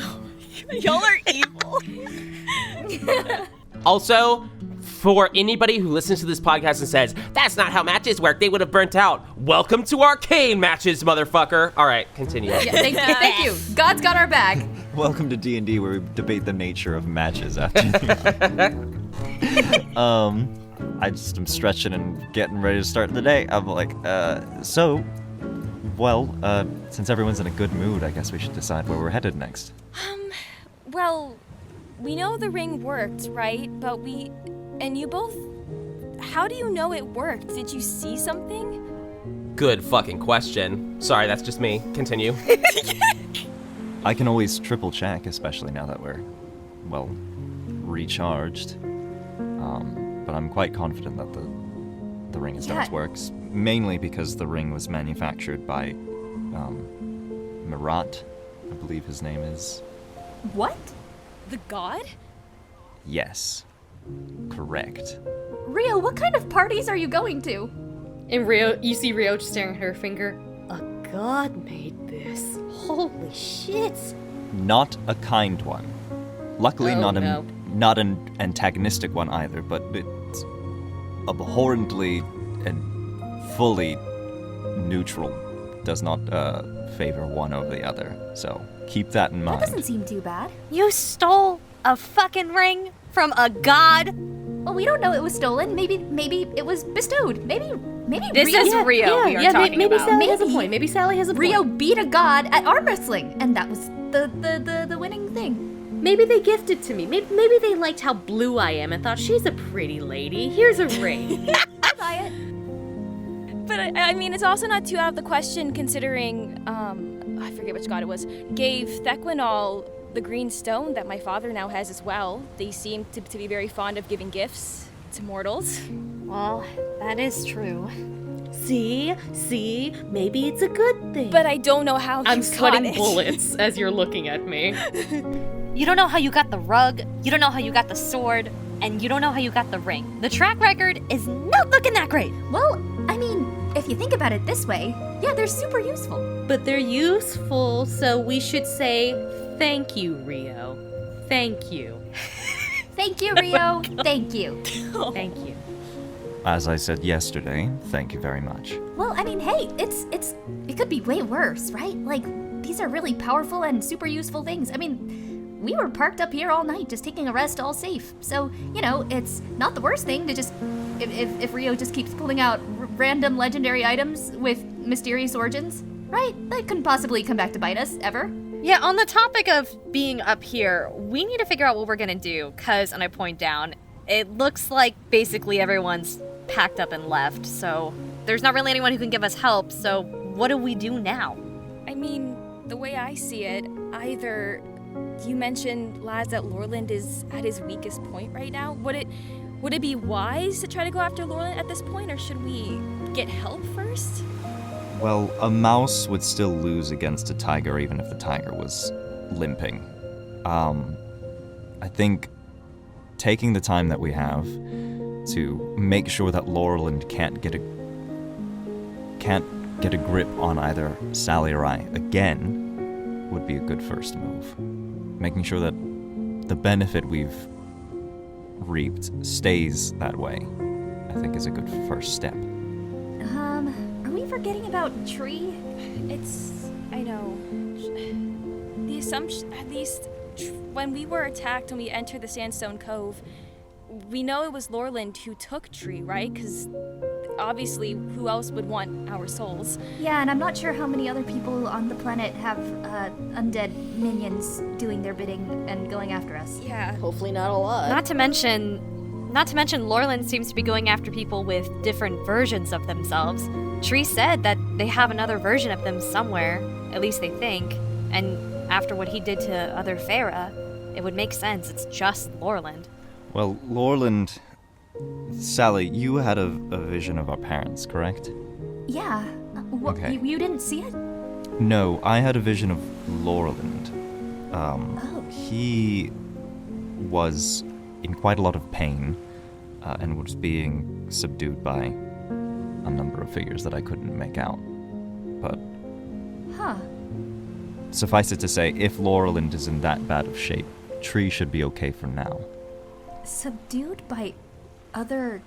Y'all are evil. Also, for anybody who listens to this podcast and says, that's not how matches work, they would have burnt out. Welcome to arcane matches, motherfucker. All right, continue. Yeah, thank you. God's got our back. Welcome to D&D, where we debate the nature of matches after. I'm stretching and getting ready to start the day. I'm like, since everyone's in a good mood, I guess we should decide where we're headed next. Well, we know the ring worked, right? But and you both, how do you know it worked? Did you see something? Good fucking question. Sorry, that's just me. Continue. I can always triple check, especially now that we're, recharged. But I'm quite confident that the ring has done its works, mainly because the ring was manufactured by Marat, I believe his name is. What? The god? Yes. correct. Rio, what kind of parties are you going to? And Rio, you see Rio just staring at her finger. A god made this. Holy shit. Not a kind one. Luckily, Oh, not no. not an antagonistic one either, but it's abhorrently and fully neutral. Does not favor one over the other. So keep that in mind. That doesn't seem too bad. You stole a fucking ring from a god? Well, we don't know it was stolen. Maybe it was bestowed. Maybe This Rio, is Rio we are talking maybe about. Sally has a Maybe point. Maybe Sally has a point. Rio beat a god at arm wrestling, and that was the winning thing. Maybe they gifted to me. Maybe they liked how blue I am and thought she's a pretty lady. Here's a ring. Buy it. But I mean, it's also not too out of the question considering, I forget which god it was, gave Thequinol the green stone that my father now has as well. They seem to be very fond of giving gifts to mortals. Well, that is true. See, maybe it's a good thing. But I don't know how I'm you sweating got it. bullets as you're looking at me. You don't know how you got the rug, you don't know how you got the sword, and you don't know how you got the ring. The track record is not looking that great. Well, I mean, if you think about it this way, yeah, they're super useful. But they're useful, so we should say thank you, Rio. Thank you. Thank you, Rio. Thank you. Thank you. As I said yesterday, thank you very much. Well, I mean, hey, it could be way worse, right? Like, these are really powerful and super useful things. I mean, we were parked up here all night just taking a rest all safe. So, you know, it's not the worst thing to just, if Rio just keeps pulling out random legendary items with mysterious origins, right? That couldn't possibly come back to bite us, ever. Yeah, on the topic of being up here, we need to figure out what we're gonna do, cause, and I point down, it looks like basically everyone's packed up and left, so there's not really anyone who can give us help, so what do we do now? I mean, the way I see it, either you mentioned, Laz, that Lorland is at his weakest point right now. Would it be wise to try to go after Lorland at this point, or should we get help first? Well, a mouse would still lose against a tiger even if the tiger was limping. I think taking the time that we have to make sure that Lorland can't get a grip on either Sally or I again would be a good first move. Making sure that the benefit we've reaped stays that way, I think, is a good first step. Are we forgetting about Tree? I know. The assumption, at least when we were attacked and we entered the Sandstone Cove, we know it was Lorland who took Tree, right? Because obviously, who else would want our souls? Yeah, and I'm not sure how many other people on the planet have undead minions doing their bidding and going after us. Yeah. Hopefully not a lot. Not to mention, Lorland seems to be going after people with different versions of themselves. Tree said that they have another version of them somewhere, at least they think, and after what he did to other Feyre, it would make sense. It's just Lorland. Well, Lorland... Sally, you had a vision of our parents, correct? Yeah. Okay. You didn't see it? No, I had a vision of Lorland. He was in quite a lot of pain and was being subdued by a number of figures that I couldn't make out. But Huh. suffice it to say, if Lorland is in that bad of shape, Tree should be okay for now. Subdued by other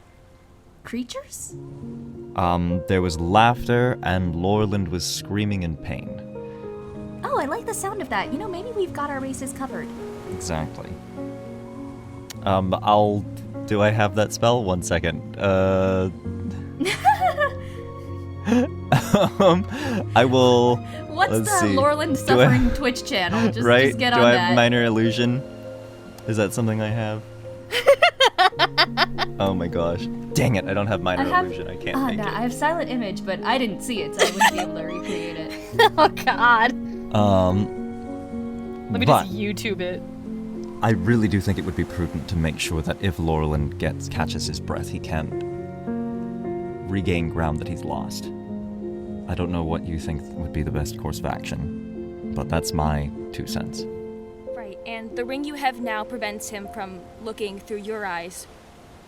creatures? There was laughter, and Lorland was screaming in pain. Oh, I like the sound of that. You know, maybe we've got our bases covered. Exactly. Do I have that spell? 1 second. I will... What's let's the see. Lorland Do I- Suffering Twitch channel? Just, right? just get Do on I that. have Minor Illusion? Is that something I have? Oh my gosh. Dang it, I don't have Minor Illusion. I can't make no, it. I have Silent Image, but I didn't see it, so I wouldn't be able to recreate it. Oh god. Let me but just YouTube it. I really do think it would be prudent to make sure that if Lorland catches his breath, he can regain ground that he's lost. I don't know what you think would be the best course of action, but that's my 2 cents. Right. Right, and the ring you have now prevents him from looking through your eyes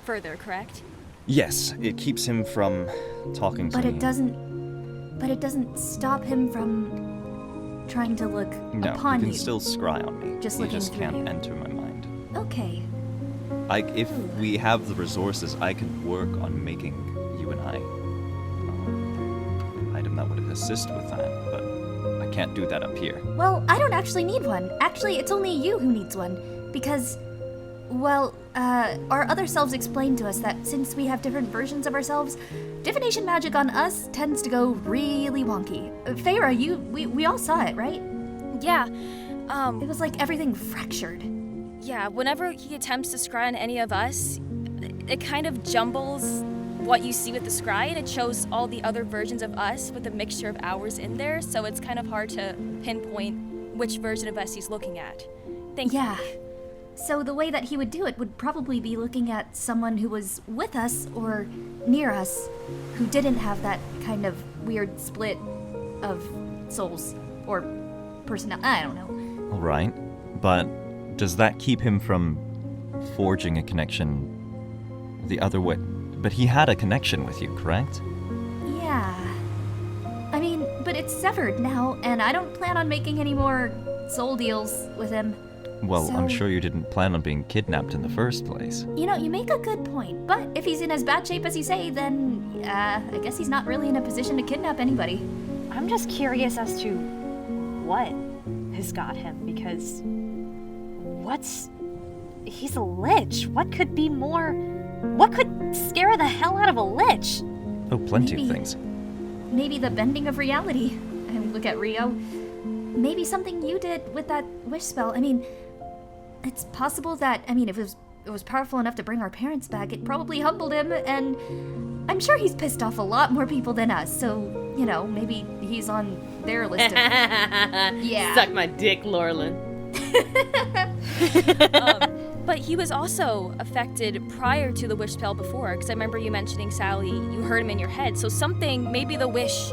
further, correct? Yes, it keeps him from talking to But me. it doesn't stop him from trying to look No, upon he can you. still scry on me. Just he looking just through can't you. enter my mind. Okay. If we have the resources, I can work on making you and I an item that would assist with that, but I can't do that up here. Well, I don't actually need one. Actually, it's only you who needs one. Because, well, our other selves explained to us that since we have different versions of ourselves, divination magic on us tends to go really wonky. Feyre, we all saw it, right? Yeah. It was like everything fractured. Yeah, whenever he attempts to scry on any of us, it kind of jumbles what you see with the scry, and it shows all the other versions of us with a mixture of ours in there, so it's kind of hard to pinpoint which version of us he's looking at. Yeah. So the way that he would do it would probably be looking at someone who was with us or near us, who didn't have that kind of weird split of souls or personality. I don't know. All right, but does that keep him from forging a connection the other way? But he had a connection with you, correct? Yeah. I mean, but it's severed now, and I don't plan on making any more soul deals with him. Well, I'm So- sure you didn't plan on being kidnapped in the first place. You know, you make a good point, but if he's in as bad shape as you say, then I guess he's not really in a position to kidnap anybody. I'm just curious as to what has got him, because he's a lich. What could scare the hell out of a lich? Oh, plenty Maybe- of things. Maybe the bending of reality. I look at Rio. Maybe something you did with that wish spell. I mean, it's possible that, if it was powerful enough to bring our parents back, it probably humbled him, and I'm sure he's pissed off a lot more people than us, so, maybe he's on their list of... Yeah. Suck my dick, Lorelyn. But he was also affected prior to the wish spell before, because I remember you mentioning, Sally, you heard him in your head, so something, maybe the wish,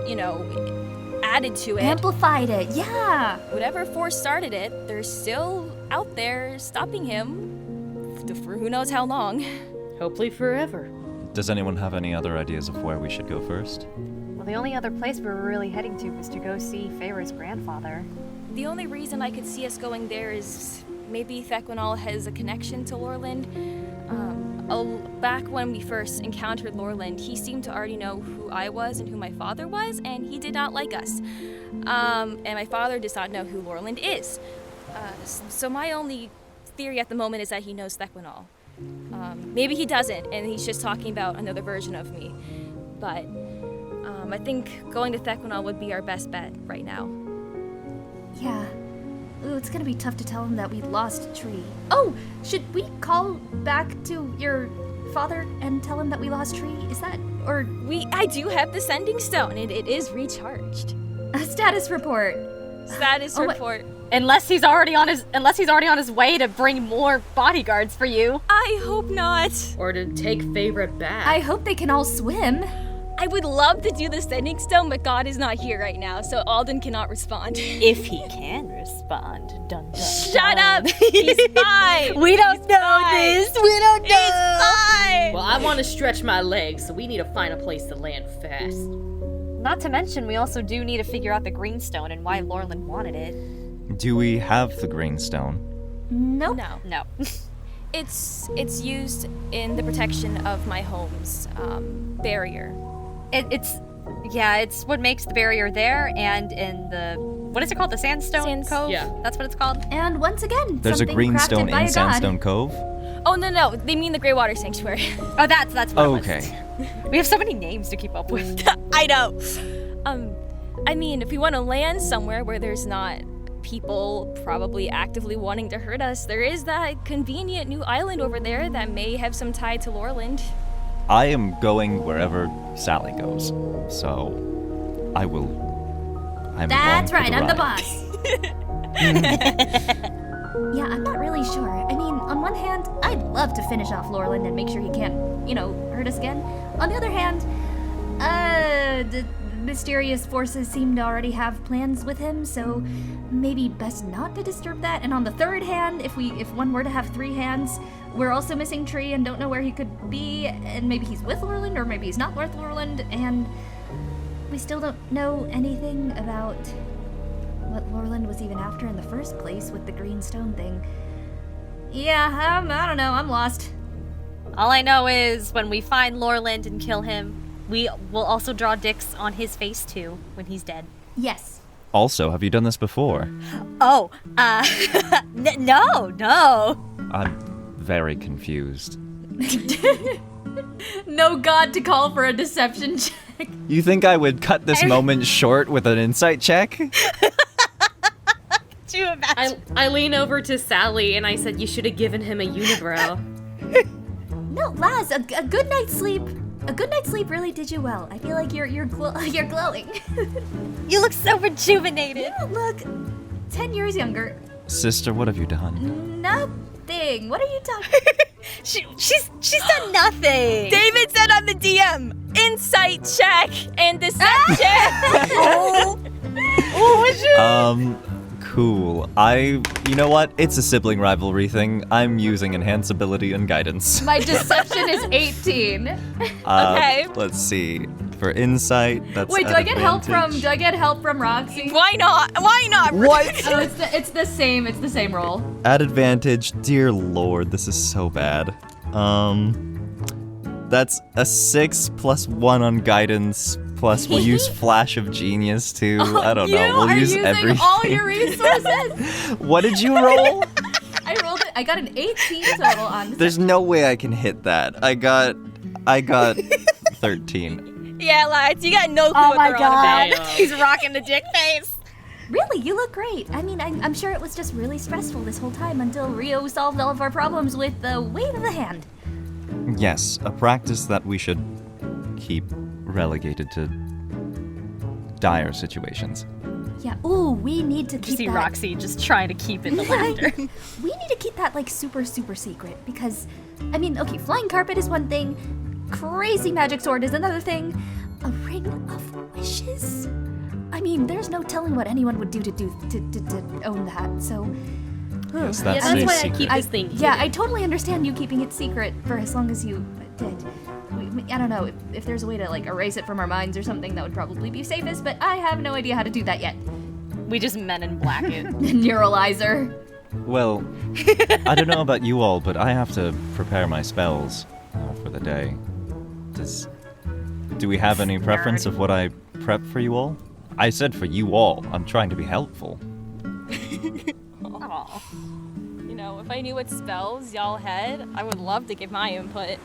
added to it. Amplified it, yeah! Whatever force started it, they're still out there stopping him for who knows how long. Hopefully forever. Does anyone have any other ideas of where we should go first? Well, the only other place we were really heading to was to go see Feyre's grandfather. The only reason I could see us going there is maybe Thekwenal has a connection to Lorland. Back when we first encountered Lorland, he seemed to already know who I was and who my father was, and he did not like us. And my father does not know who Lorland is. So my only theory at the moment is that he knows Thekwenal. Maybe he doesn't, and he's just talking about another version of me. But I think going to Thekwenal would be our best bet right now. Yeah. Ooh, it's gonna be tough to tell him that we lost Tree. Oh, should we call back to your father and tell him that we lost Tree? Is that, or... I do have the sending stone, and it is recharged. A status report. Status report. Unless he's already on his way to bring more bodyguards for you. I hope not. Or to take Feyre back. I hope they can all swim. I would love to do the sending stone, but God is not here right now, so Alden cannot respond. If he can respond, dun dun. Shut up! He's fine! We don't know this! We don't know! He's fine! Well, I want to stretch my legs, so we need to find a place to land fast. Not to mention, we also do need to figure out the greenstone and why Lorland wanted it. Do we have the green stone? Nope. No. It's used in the protection of my home's barrier. It's what makes the barrier there, and in the, what is it called, the Sandstone Cove? Yeah. That's what it's called. And once again, There's a something green crafted stone by in a Sandstone god. Cove? Oh, no, they mean the Greywater Sanctuary. Oh, that's what it was. Okay. We have so many names to keep up with. I know. If we want to land somewhere where there's not people probably actively wanting to hurt us, there is that convenient new island over there that may have some tie to Lorland. I am going wherever Sally goes, so I'm That's along for right, I'm the ride. boss. Yeah, I'm not really sure. On one hand, I'd love to finish off Lorland and make sure he can't, hurt us again. On the other hand, mysterious forces seem to already have plans with him, so maybe best not to disturb that. And on the third hand, if one were to have 3 hands, we're also missing Tree and don't know where he could be, and maybe he's with Lorland, or maybe he's not with Lorland, and we still don't know anything about what Lorland was even after in the first place with the green stone thing. Yeah, I don't know, I'm lost. All I know is when we find Lorland and kill him, we will also draw dicks on his face too when he's dead. Yes. Also, have you done this before? Oh, no. I'm very confused. No god to call for a deception check. You think I would cut this moment short with an insight check? Could you imagine? I lean over to Sally and I said, you should have given him a unibrow. No, Laz, a good night's sleep. A good night's sleep really did you well. I feel like you're glowing. You look so rejuvenated. You look 10 years younger. Sister, what have you done? Nothing. What are you talking? She's done nothing. David said on the DM, insight check and deception. Cool. You know what? It's a sibling rivalry thing. I'm using enhance ability and guidance. My deception is 18. Okay. Let's see. For insight, that's Wait, do I get help from Roxie? Why not? What? Oh, it's the same roll. At advantage, dear lord, this is so bad. That's a 6 plus 1 on guidance, plus we'll use Flash of Genius too. I don't know. We'll use everything. All your resources. What did you roll? I rolled it. I got an 18 total on. There's no way I can hit that. I got 13. Yeah, lads, you got no clue Oh what my they're on God. about. He's rocking the dick face. Really, you look great. I mean, I'm sure it was just really stressful this whole time until Rio solved all of our problems with the wave of the hand. Yes, a practice that we should keep relegated to dire situations. Yeah, ooh, we need to You keep see that. Roxy just trying to keep in the laughter. We need to keep that like super secret because, I mean, okay, flying carpet is one thing, crazy magic sword is another thing, a ring of wishes. I mean, there's no telling what anyone would do to own that. So, Yes, that's that's a why I secret. keep this thing yeah, hidden. I totally understand you keeping it secret for as long as you did. I don't know if there's a way to like erase it from our minds or something. That would probably be safest, but I have no idea how to do that yet. We just men in black it. Neuralizer. Well, I don't know about you all, but I have to prepare my spells for the day. Do we have any preference of what I prep for you all? I said for you all. I'm trying to be helpful. Aw. You know, if I knew what spells y'all had, I would love to give my input.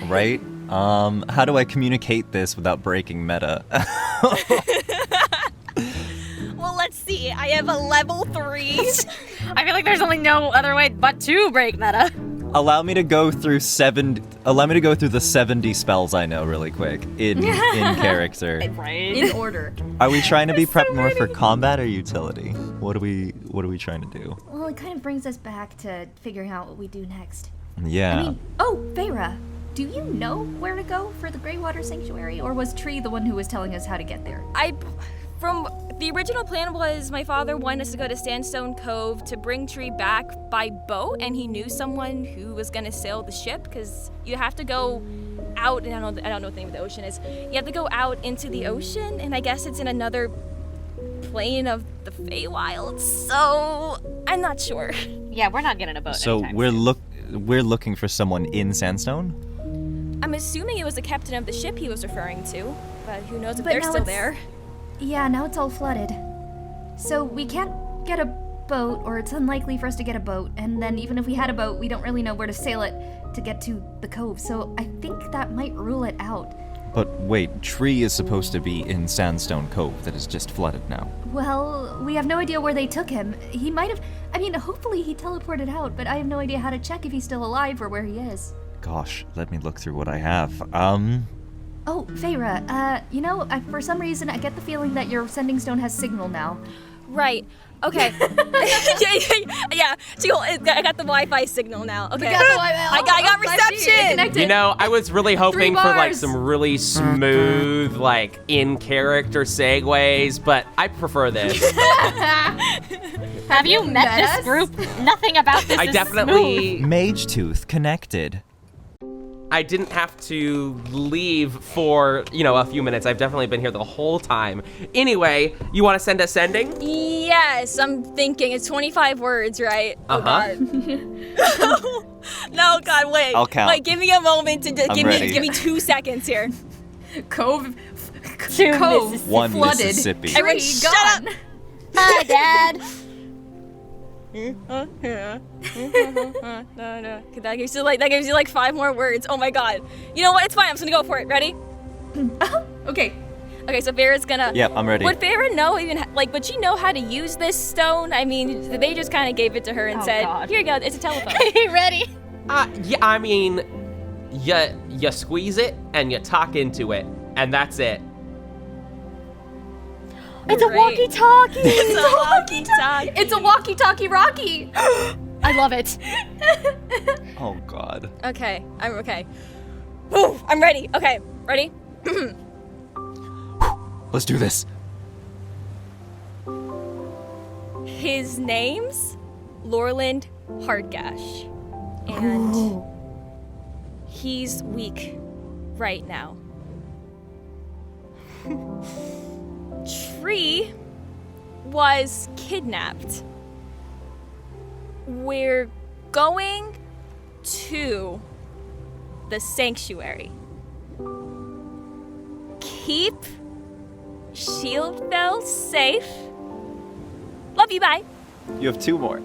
Right? How do I communicate this without breaking meta? Well, let's see. I have a level 3. I feel like there's only no other way but to break meta. Allow me to go through the 70 spells I know really quick in character. Right. In order. Are we trying to be prepped more for combat or utility? What are we trying to do? Well, it kind of brings us back to figuring out what we do next. Yeah. I mean, oh, Feyre, do you know where to go for the Greywater Sanctuary, or was Tree the one who was telling us how to get there? From the original plan was my father wanted us to go to Sandstone Cove to bring Tree back by boat, and he knew someone who was gonna sail the ship because you have to go out. And I don't know what the name of the ocean is. You have to go out into the ocean, and I guess it's in another plane of the Feywild. So I'm not sure. Yeah, we're not getting a boat. So anytime we're soon. we're looking for someone in Sandstone? I'm assuming it was the captain of the ship he was referring to, but who knows if But they're now still it's- there. Yeah, now it's all flooded. So we can't get a boat, or it's unlikely for us to get a boat, and then even if we had a boat, we don't really know where to sail it to get to the cove, so I think that might rule it out. But wait, Tree is supposed to be in Sandstone Cove that is just flooded now. Well, we have no idea where they took him. He might have, hopefully he teleported out, but I have no idea how to check if he's still alive or where he is. Gosh, let me look through what I have. Oh, Feyre, for some reason I get the feeling that your sending stone has signal now. Right. Okay. yeah. I got the Wi-Fi signal now. Okay. I got reception. You know, I was really hoping for like bars. some really smooth, like in-character segues, but I prefer this. Have you met this group? Nothing about this I is definitely, Mage Tooth connected. I didn't have to leave for, a few minutes. I've definitely been here the whole time. Anyway, you want to send us sending? Yes, I'm thinking it's 25 words, right? Uh-huh. Oh, God. No, God, wait. I'll count. Wait, give me a moment to give me 2 seconds here. Cove. Two Cove. Mississippi. One Flooded. Mississippi. Everyone, Tree shut gone. up. Hi, Dad. No. That gives you like 5 more words. Oh my God. You know what? It's fine. I'm just gonna go for it. Ready? Okay. Okay, so Feyre's gonna. Yep, I'm ready. Would Feyre know would she know how to use this stone? I mean, they just kind of gave it to her and said, God. "Here you go. It's a telephone." Are you ready? Yeah, I mean, you squeeze it and you talk into it, and that's it. It's a Great. walkie-talkie. It's a walkie-talkie. It's a walkie-talkie Rocky. I love it. Oh, God. Okay, I'm okay. Woo, I'm ready. Okay, ready? Let's do this. His name's Lorland Hardgash, and he's weak right now. Tree was kidnapped. We're going to the sanctuary. Keep Shieldfell safe. Love you, bye. You have 2 more.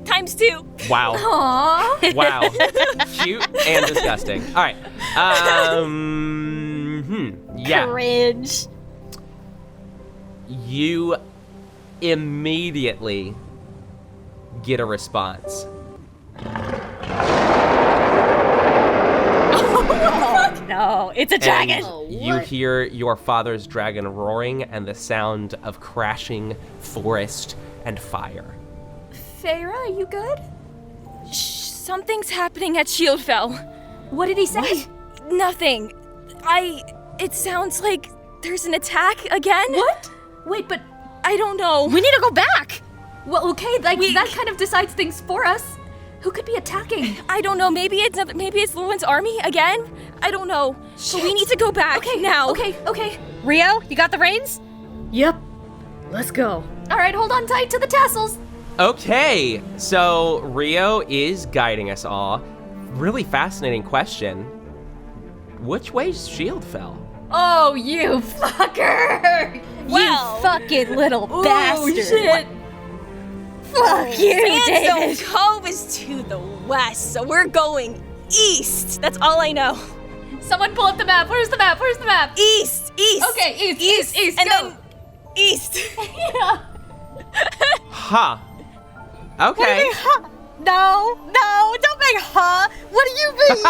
Times 2. Wow. Aww. Wow. Cute and disgusting. All right. Yeah. Cringe. You immediately get a response. No, it's a dragon. And you hear your father's dragon roaring and the sound of crashing forest and fire. Feyre, are you good? Something's happening at Shieldfell. What did he say? Nothing. It sounds like there's an attack again. What? Wait, but I don't know. We need to go back. well, okay, that kind of decides things for us. Who could be attacking? I don't know. Maybe it's Llewellyn's army again. I don't know. So we need to go back now. Okay. Rio, you got the reins? Yep. Let's go. All right, hold on tight to the tassels. Okay, so Rio is guiding us all. Really fascinating question. Which way's Shieldfell? Oh, you fucker! Well, You fucking little bastard. Shit. Fuck you, Sandstone David. Cove is to the west, so we're going east. That's all I know. Someone pull up the map. Where's the map? East. Okay, east. And go. then east. Yeah. Huh. Okay. No, don't make What do you mean?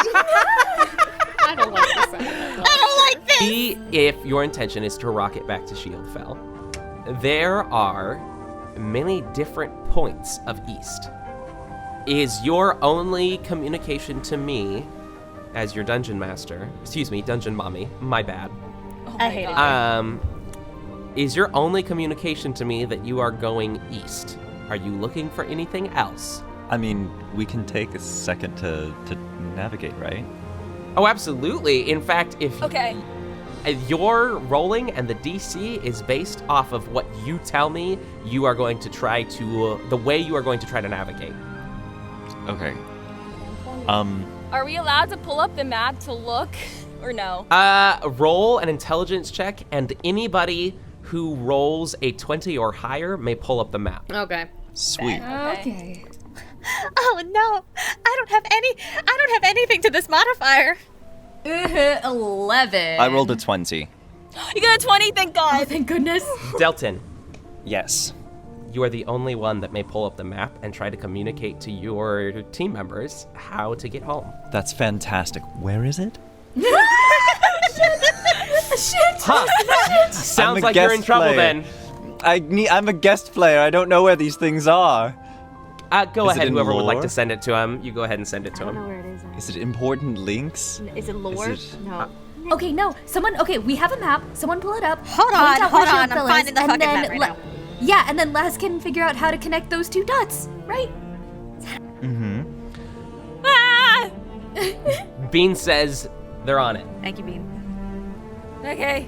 I don't like this. I don't like this. See if your intention is to rocket back to Shieldfell. There are many different points of east. Is your only communication to me as your dungeon master, dungeon mommy, my bad. I hate it. Is your only communication to me that you are going east? Are you looking for anything else? I mean, we can take a second to navigate, right? Oh, absolutely. In fact, if Okay. your rolling and the DC is based off of what you tell me you are going to try to, the way you are going to try to navigate. Okay. Are we allowed to pull up the map to look, or no? Roll an intelligence check, and anybody who rolls a 20 or higher may pull up the map. Okay. Sweet. Okay. Oh no, I don't have anything to this modifier. 11. I rolled a 20. You got a 20, thank God. Oh, thank goodness. Delton, Yes. you are the only one that may pull up the map and try to communicate to your team members how to get home. That's fantastic. Where is it? Shit! Huh. Sounds like you're in trouble then. I'm a guest player. I don't know where these things are. Go Is it ahead, in whoever would like lore? to send it to him. You go ahead and send it to I don't know him. where it is. Is it important links? Is it lore? Is it- No. Okay, no. Someone. Okay, we have a map. Someone pull it up. Hold point on, out hold where on. Shieldfell I'm is, finding the and fucking then map right now. Yeah, and then Laz can figure out how to connect those two dots, right? Mm-hmm. Ah! Bean says they're on it. Thank you, Bean. Okay.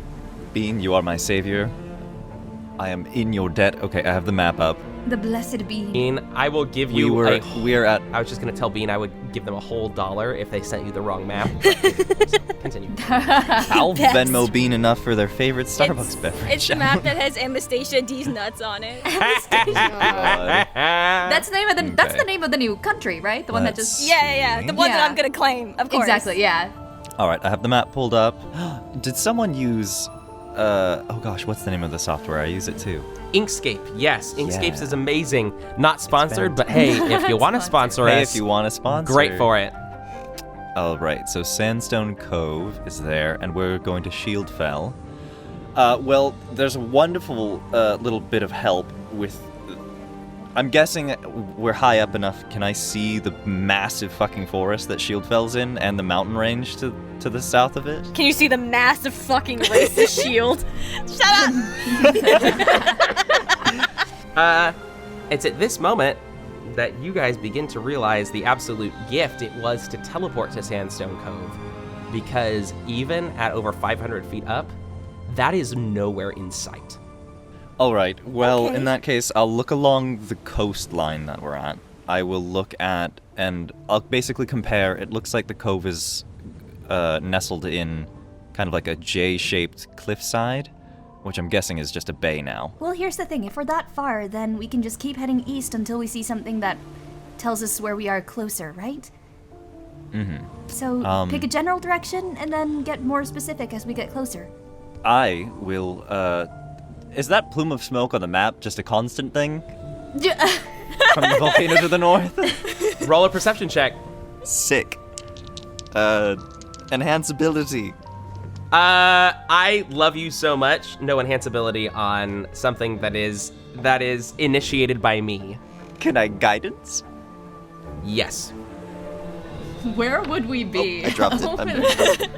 Bean, you are my savior. I am in your debt. Okay, I have the map up. The blessed bean. Bean, I will give you We're at. I was just going to tell Bean I would give them a whole $1 if they sent you the wrong map. Continue. I'll Venmo Bean enough for their favorite Starbucks beverage. It's the map that has Amastascia D's nuts on it. That's the name of the. That's Okay. the name of the new country, right? The one that just. Yeah. The one that Yeah. I'm gonna claim, of course. Exactly. Yeah. All right, I have the map pulled up. Did someone use? Oh gosh, what's the name of the software? I use it too. Inkscape, yes. Inkscapes Yeah. is amazing. Not sponsored, but hey, if you want to sponsor Hey, us, if you want to sponsor. great for it. All right, so Sandstone Cove is there, and we're going to Shieldfell. Well, there's a wonderful little bit of help with. I'm guessing we're high up enough. Can I see the massive fucking forest that Shieldfell's in, and the mountain range to the south of it? Can you see the massive fucking racist shield? Shut up! It's at this moment that you guys begin to realize the absolute gift it was to teleport to Sandstone Cove. Because even at over 500 feet up, that is nowhere in sight. All right. Well, in that case, I'll look along the coastline that we're at. I will look at, and I'll basically compare. It looks like the cove is nestled in kind of like a J-shaped cliffside, which I'm guessing is just a bay now. Well, here's the thing. If we're that far, then we can just keep heading east until we see something that tells us where we are closer, right? Mm-hmm. So pick a general direction and then get more specific as we get closer. I will. Is that plume of smoke on the map just a constant thing from the volcano to the north? Roll a perception check. Sick. Enhanceability. I love you so much. No enhanceability on something that is initiated by me. Can I guidance? Yes. Where would we be? I dropped it.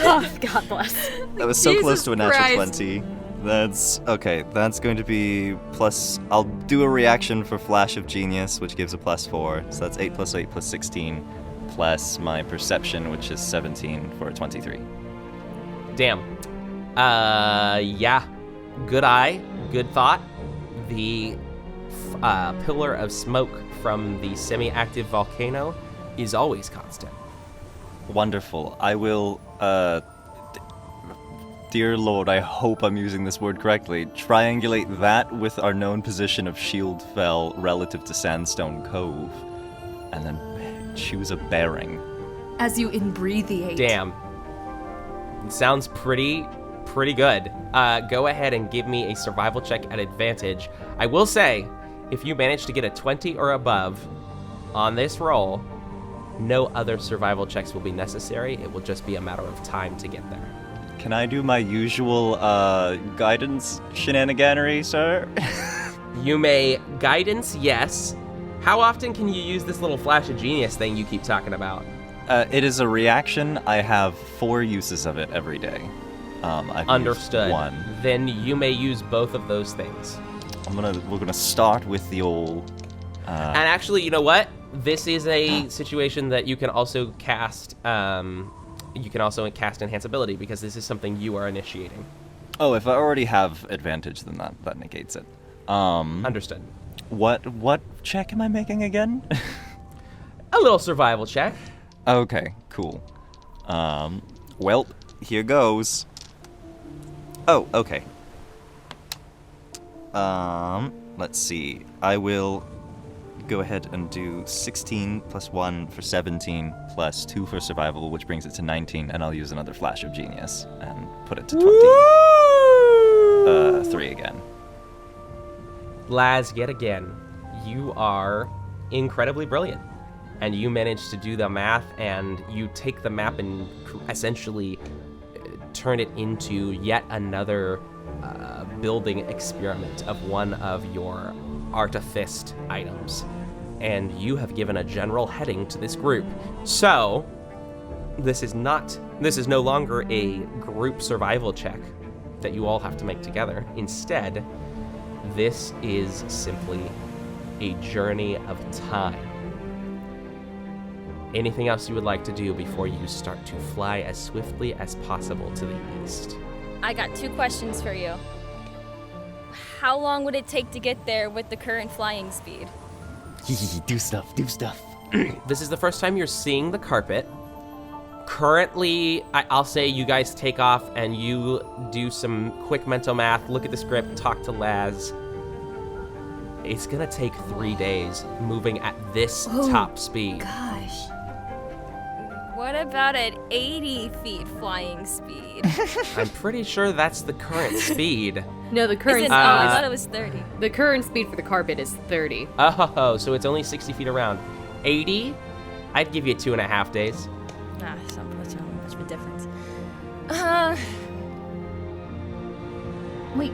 Oh, God bless. That was so close Jesus to a natural Christ. 20. That's okay. That's going to be plus. I'll do a reaction for Flash of Genius, which gives a +4. So that's 8 + 8 + 16, plus my perception, which is 17 for a 23. Damn. Yeah. Good eye. Good thought. The pillar of smoke from the semi-active volcano is always constant. Wonderful. I will. Dear Lord, I hope I'm using this word correctly. Triangulate that with our known position of Shieldfell relative to Sandstone Cove, and then choose a bearing. As you inbreathiate. Damn. Sounds pretty good. Go ahead and give me a survival check at advantage. I will say, if you manage to get a 20 or above on this roll, no other survival checks will be necessary. It will just be a matter of time to get there. Can I do my usual guidance shenaniganery, sir? You may guidance, yes. How often can you use this little flash of genius thing you keep talking about? It is a reaction. I have 4 uses of it every day. I've Understood. used 1. Then you may use both of those things. We're gonna start with the old. And actually, you know what? This is a situation that you can also cast. You can also cast enhanceability because this is something you are initiating. Oh, if I already have advantage, then that negates it. Understood. What check am I making again? A little survival check. Okay, cool. Well, here goes. Oh, okay. Let's see. I will go ahead and do 16 plus 1 for 17 plus 2 for survival, which brings it to 19, and I'll use another flash of genius and put it to 3 again. Laz, yet again, you are incredibly brilliant. And you manage to do the math, and you take the map and essentially turn it into yet another building experiment of one of your artifice items. And you have given a general heading to this group. So, this is no longer a group survival check that you all have to make together. Instead, this is simply a journey of time. Anything else you would like to do before you start to fly as swiftly as possible to the east? I got 2 questions for you. How long would it take to get there with the current flying speed? Do stuff. This is the first time you're seeing the carpet. Currently, I'll say you guys take off and you do some quick mental math, look at the script, talk to Laz. It's gonna take 3 days moving at this top speed. Gosh. What about at 80 feet flying speed? I'm pretty sure that's the current speed. No, the current I thought it was 30. the current speed for the carpet is 30. Oh, so it's only 60 feet around. 80? I'd give you 2.5 days. That's not much of a difference. Wait,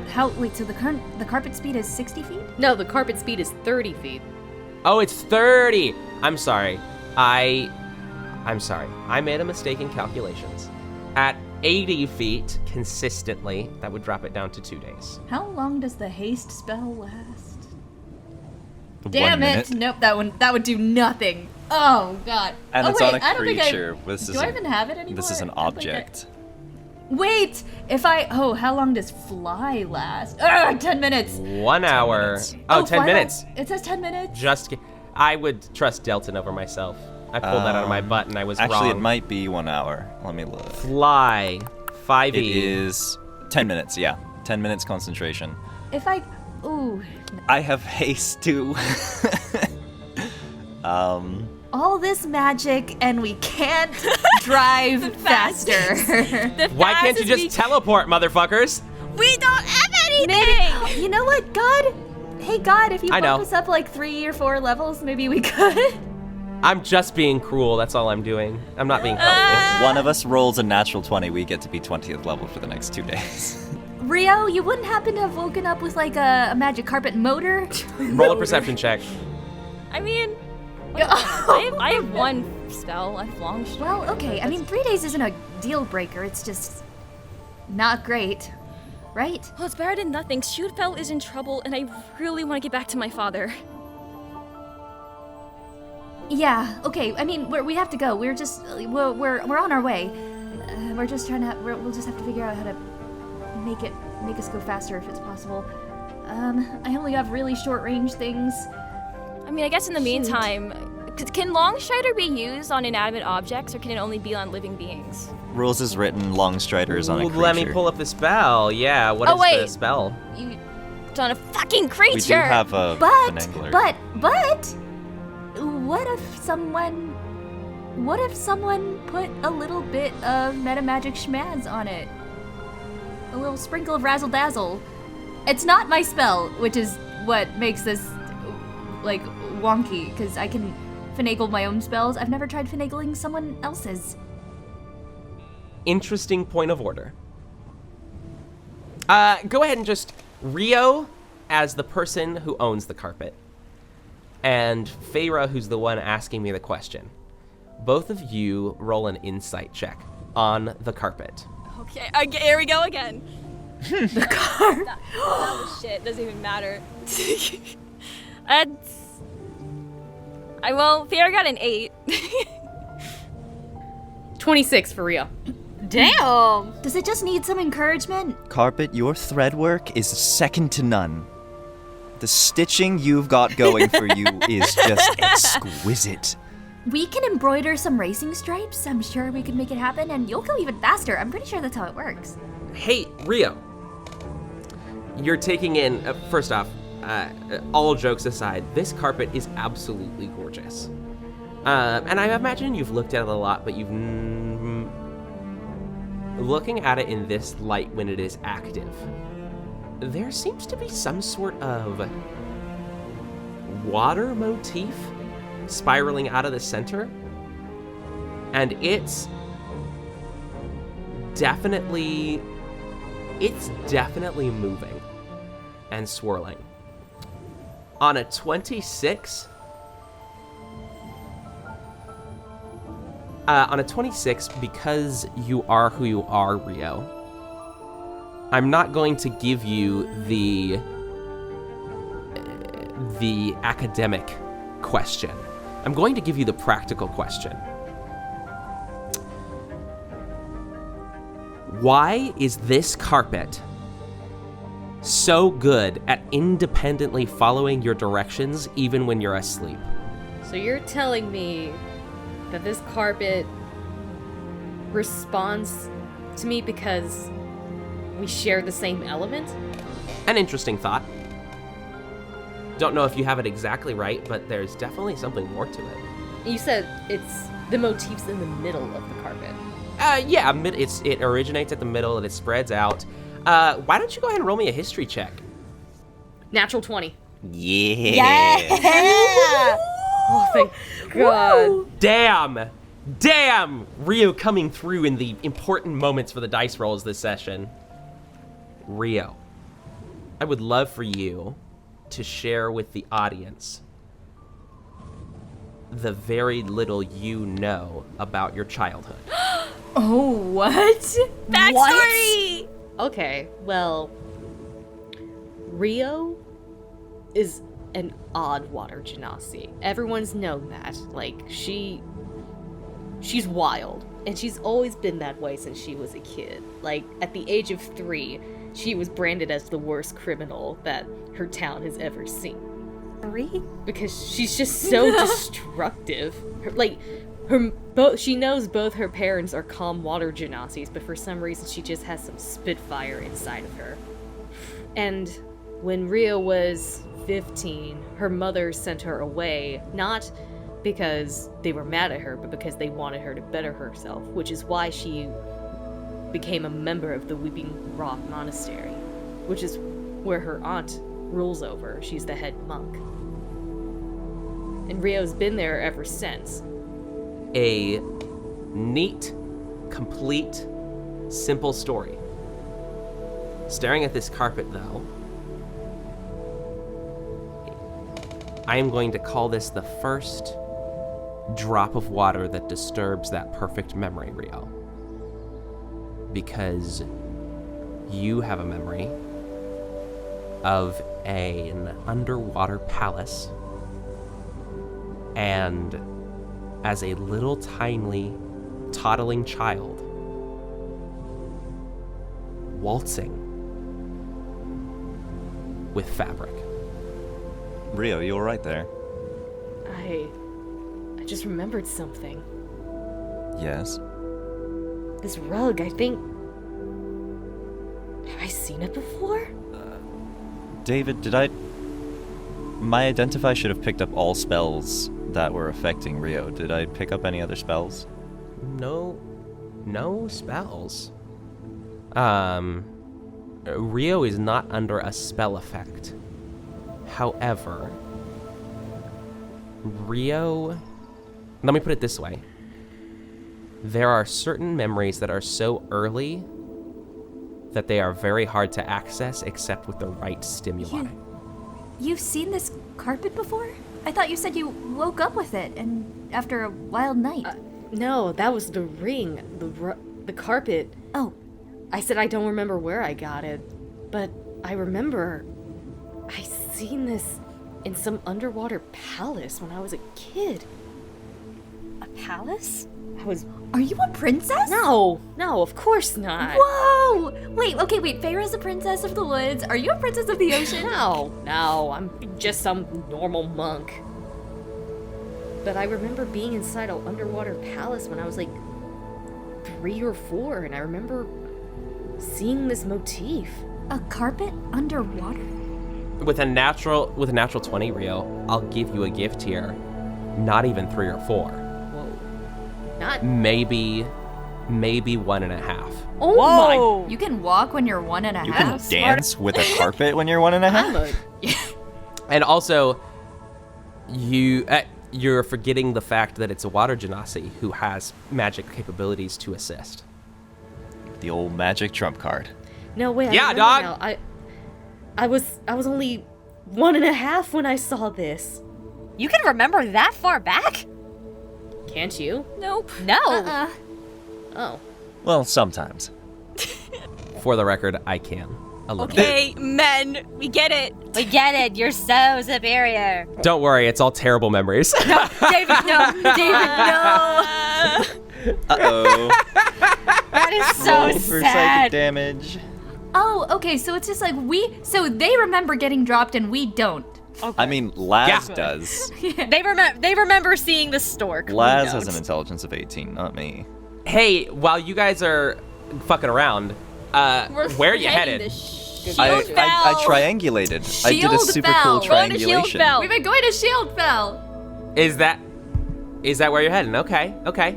so the carpet speed is 60 feet? No, the carpet speed is 30 feet. Oh, it's 30. I'm sorry. I'm sorry. I made a mistake in calculations. At 80 feet consistently, that would drop it down to 2 days. How long does the haste spell last? 1 Damn minute. it! Nope, that would do nothing. Oh god. And oh, it's wait, on a I don't think creature. do I even have it anymore? This is an I'd like object. Wait! How long does fly last? 10 minutes! 1 hour. minutes. Oh, 10 fly minutes. last- It says 10 minutes? I would trust Delton over myself. I pulled that out of my butt and I was Actually, wrong. it might be 1 hour. Let me look. Fly. 5e. It is 10 minutes, yeah. 10 minutes concentration. Ooh. I have haste too. All this magic and we can't drive faster. Why can't you just teleport, motherfuckers? We don't have anything! You know what, God? Hey, God, if you I know. bump us up like 3 or 4 levels, maybe we could. I'm just being cruel. That's all I'm doing. I'm not being helpful. One of us rolls a natural 20, we get to be 20th level for the next 2 days. Rio, you wouldn't happen to have woken up with like a magic carpet motor? Roll a perception check. I mean, I have 1 spell. I have long strike. Well, okay. I mean, 3 days isn't a deal breaker. It's just not great, right? Well, it's better than nothing. Shootfell is in trouble, and I really want to get back to my father. Yeah. Okay. I mean, we have to go. We're on our way. We're just trying to. We'll just have to figure out how to make us go faster if it's possible. I only have really short range things. I mean, I guess in the meantime, can Longstrider be used on inanimate objects, or can it only be on living beings? Rules is written, Longstrider is on a creature. Let me pull up the spell. Yeah, what is the spell? It's on a fucking creature! We do have a finangler. But what if someone put a little bit of metamagic schmaz on it? A little sprinkle of razzle dazzle. It's not my spell, which is what makes this like wonky, because I can finagle my own spells. I've never tried finagling someone else's. Interesting point of order. Go ahead and just Rio as the person who owns the carpet, and Feyre, who's the one asking me the question. Both of you roll an insight check on the carpet. Okay, here we go again. The car. Oh shit, doesn't even matter. Feyre got an 8. 26 for Rio. Damn! Does it just need some encouragement? Carpet, your thread work is second to none. The stitching you've got going for you is just exquisite. We can embroider some racing stripes. I'm sure we can make it happen, and you'll go even faster. I'm pretty sure that's how it works. Hey, Rio. You're taking in, first off, all jokes aside, this carpet is absolutely gorgeous. And I imagine you've looked at it a lot, but you've... looking at it in this light when it is active, there seems to be some sort of water motif spiraling out of the center, and it's definitely moving and swirling. On a 26, because you are who you are, Rio, I'm not going to give you the academic question. I'm going to give you the practical question. Why is this carpet so good at independently following your directions even when you're asleep? So you're telling me that this carpet responds to me because we share the same element? An interesting thought. Don't know if you have it exactly right, but there's definitely something more to it. You said it's the motif's in the middle of the carpet. Yeah, it originates at the middle and it spreads out. Why don't you go ahead and roll me a history check? Natural 20. Yeah! Oh, thank God. Damn! Rio coming through in the important moments for the dice rolls this session. Rio, I would love for you to share with the audience the very little you know about your childhood. Oh, what? Backstory! Okay, well, Rio is an odd water genasi. Everyone's known that. Like, she's wild, and she's always been that way since she was a kid. Like, at the age of 3, she was branded as the worst criminal that her town has ever seen. 3? Because she's just so destructive. She knows both her parents are calm water genasis, but for some reason she just has some spitfire inside of her. And when Rio was 15, her mother sent her away, not because they were mad at her, but because they wanted her to better herself, which is why she became a member of the Weeping Rock Monastery, which is where her aunt rules over. She's the head monk. And Rio's been there ever since. A neat, complete, simple story. Staring at this carpet, though, I am going to call this the first drop of water that disturbs that perfect memory, Rio. Because you have a memory of an underwater palace, and as a little tiny toddling child, waltzing with fabric. Rio, you were right there. I just remembered something. Yes? This rug, I think... Have I seen it before? David, my Identify should have picked up all spells that were affecting Rio. Did I pick up any other spells? No spells. Rio is not under a spell effect. However, Rio... Let me put it this way. There are certain memories that are so early that they are very hard to access except with the right stimuli. You've seen this carpet before? I thought you said you woke up with it, and after a wild night. No, that was the ring. The carpet. Oh. I said I don't remember where I got it, but I remember I seen this in some underwater palace when I was a kid. A palace? Are you a princess? No, of course not. Whoa! Wait, Feyre's a princess of the woods. Are you a princess of the ocean? No, I'm just some normal monk. But I remember being inside an underwater palace when I was like 3 or 4, and I remember seeing this motif. A carpet underwater? With a natural 20, Rio, I'll give you a gift here. Not even 3 or 4. Not maybe 1.5. Oh Whoa. my! You can walk when you're 1.5. You can dance with a carpet when you're 1.5? And also, you're forgetting the fact that it's a water genasi who has magic capabilities to assist. The old magic trump card. No, wait. Yeah, I remember dog. now. I was only 1.5 when I saw this. You can remember that far back? Can't you? Nope. No. Oh. Well, sometimes. For the record, I can. A little bit. Okay, men, we get it. We get it. You're so superior. Don't worry, it's all terrible memories. David, no. David, no. Uh-oh. That is so Roll for psychic sad. damage. Oh, okay, so it's just like so they remember getting dropped and we don't. I mean, Laz Yeah. does. They remember seeing the stork. We Laz has don't. an intelligence of 18, not me. Hey, while you guys are fucking around, where are you headed? I triangulated. I did a super cool triangulation. We've been going to Shieldfell. Is that where you're heading? Okay.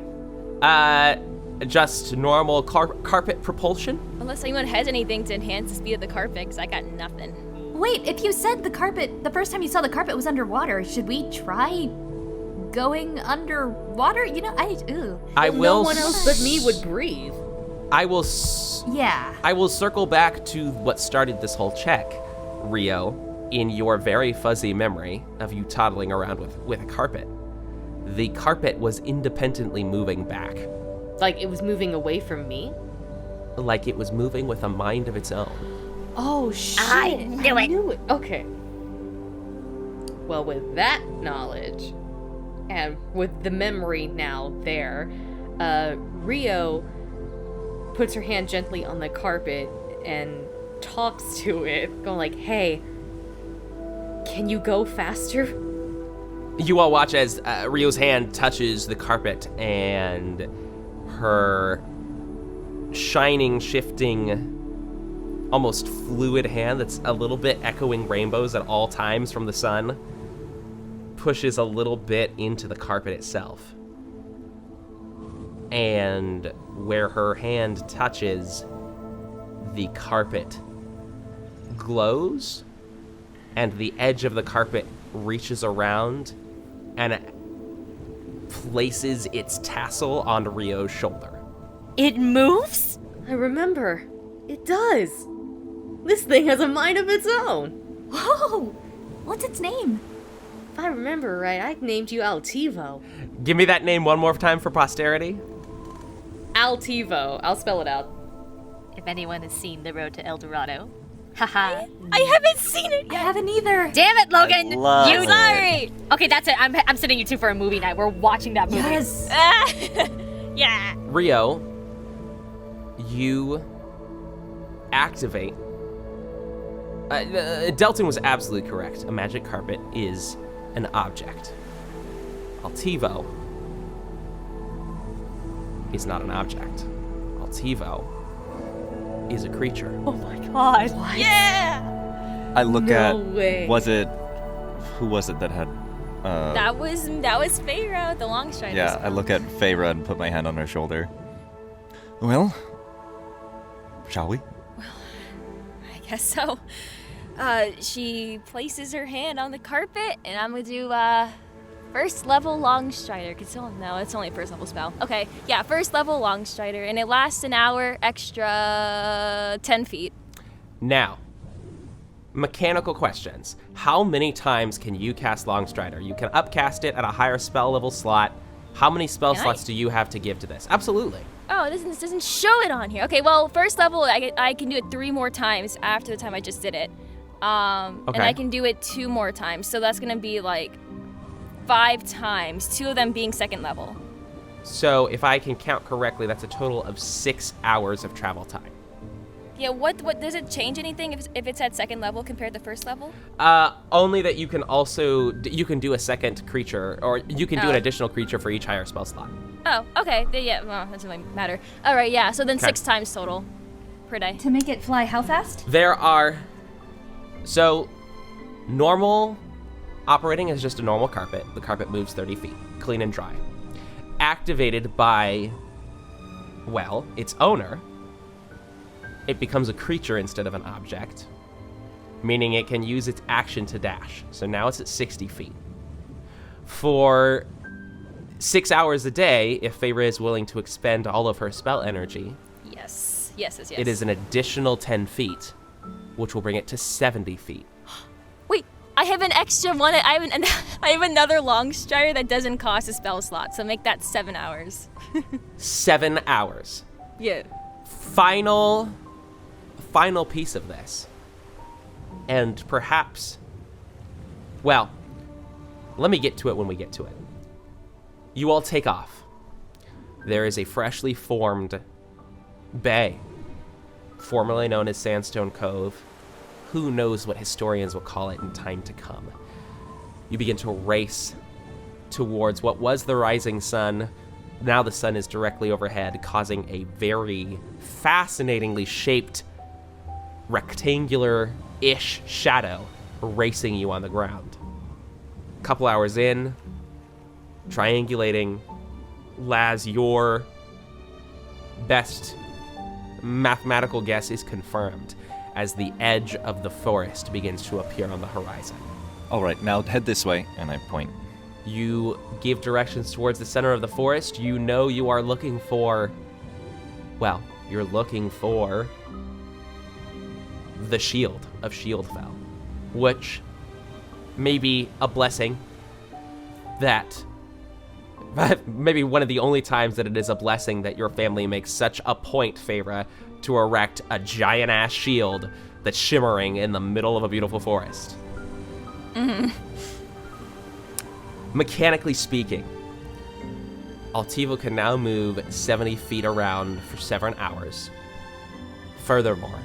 Just normal carpet propulsion? Unless anyone has anything to enhance the speed of the carpet, because I got nothing. Wait, if you said the first time you saw the carpet was underwater, should we try going underwater? You know, I will. No one else but me would breathe. I will. Yeah. I will circle back to what started this whole check, Rio, in your very fuzzy memory of you toddling around with a carpet. The carpet was independently moving back. Like it was moving away from me? Like it was moving with a mind of its own. Oh, shit. I knew it. Okay. Well, with that knowledge, and with the memory now there, Rio puts her hand gently on the carpet and talks to it, going like, hey, can you go faster? You all watch as Rio's hand touches the carpet and her shining, shifting, almost fluid hand that's a little bit echoing rainbows at all times from the sun pushes a little bit into the carpet itself. And where her hand touches, the carpet glows, and the edge of the carpet reaches around and places its tassel on Rio's shoulder. It moves? I remember. It does. This thing has a mind of its own. Whoa! What's its name? If I remember right, I named you Altivo. Give me that name one more time for posterity. Altivo. I'll spell it out. If anyone has seen The Road to El Dorado. Haha. I haven't seen it I yet. haven't either. Damn it, Logan! I love You it. sorry! Okay, that's it. I'm sending you two for a movie night. We're watching that movie. Yes. Yeah. Rio, you activate. Delton was absolutely correct. A magic carpet is an object. Altivo is not an object. Altivo is a creature. Oh my god. What? Yeah. I look No at. way. Who was it that had? That was Feyre, the long strider. Yeah, I look at Feyre and put my hand on her shoulder. Well, shall we? I guess so. She places her hand on the carpet, and I'm gonna do first level long strider. No, it's only a first level spell. Okay, yeah, first level long strider, and it lasts an hour, extra 10 feet. Now, mechanical questions. How many times can you cast Longstrider? You can upcast it at a higher spell level slot. How many spell Can I? slots do you have to give to this? Absolutely. Oh, this doesn't show it on here. Okay, well, first level, I can do it 3 more times after the time I just did it. And Okay. I can do it 2 more times, so that's gonna be like 5 times, 2 of them being second level. So if I can count correctly, that's a total of 6 hours of travel time. Yeah, what does it change anything if it's at second level compared to first level? Only that you can also, you can do a second creature, or you can do an Oh. additional creature for each higher spell slot. Oh, okay. Yeah, well, that doesn't really matter. All right, yeah, so then Okay. 6 times total per day. To make it fly how fast? There are, so normal operating is just a normal carpet. The carpet moves 30 feet, clean and dry. Activated by, well, its owner, it becomes a creature instead of an object, meaning it can use its action to dash. So now it's at 60 feet. For 6 hours a day, if Feyre is willing to expend all of her spell energy, Yes. Yes. It is an additional 10 feet, which will bring it to 70 feet. Wait, I have an extra one. I have another long strider that doesn't cost a spell slot, so make that 7 hours. 7 hours. Yeah. Final piece of this. And perhaps, well, let me get to it when we get to it. You all take off. There is a freshly formed bay, formerly known as Sandstone Cove. Who knows what historians will call it in time to come. You begin to race towards what was the rising sun. Now the sun is directly overhead, causing a very fascinatingly shaped rectangular-ish shadow racing you on the ground. A couple hours in, triangulating, Laz, your best mathematical guess is confirmed as the edge of the forest begins to appear on the horizon. All right, now head this way, and I point. You give directions towards the center of the forest. You know you are looking for, well, you're looking for the shield of Shieldfell, which may be a blessing that, maybe one of the only times that it is a blessing that your family makes such a point, Feyre, to erect a giant-ass shield that's shimmering in the middle of a beautiful forest. Mm-hmm. Mechanically speaking, Altivo can now move 70 feet around for 7 hours. Furthermore,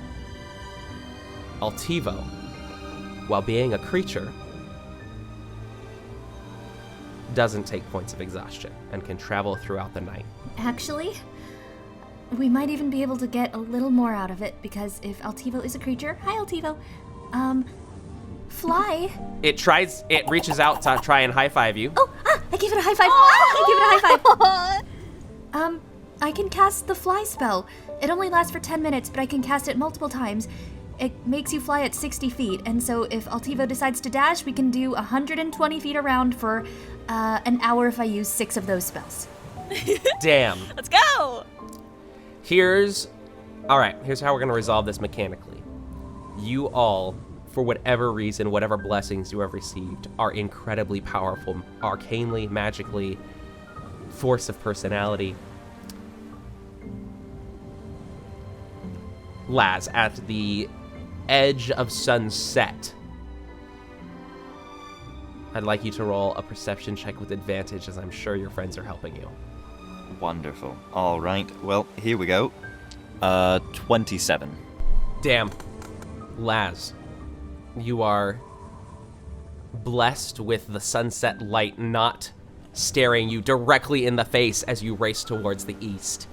Altivo, while being a creature, doesn't take points of exhaustion and can travel throughout the night. Actually, we might even be able to get a little more out of it, because if Altivo is a creature, hi Altivo, fly. It reaches out to try and high-five you. I gave it a high five. I gave it a high five. I can cast the fly spell. It only lasts for 10 minutes, but I can cast it multiple times. It makes you fly at 60 feet, and so if Altivo decides to dash, we can do 120 feet around for an hour if I use 6 of those spells. Damn. Let's go! Here's how we're going to resolve this mechanically. You all, for whatever reason, whatever blessings you have received, are incredibly powerful, arcanely, magically, force of personality. Laz, at the edge of sunset, I'd like you to roll a perception check with advantage, as I'm sure your friends are helping you. Wonderful. All right, well, here we go. 27. Damn. Laz, you are blessed with the sunset light not staring you directly in the face as you race towards the east.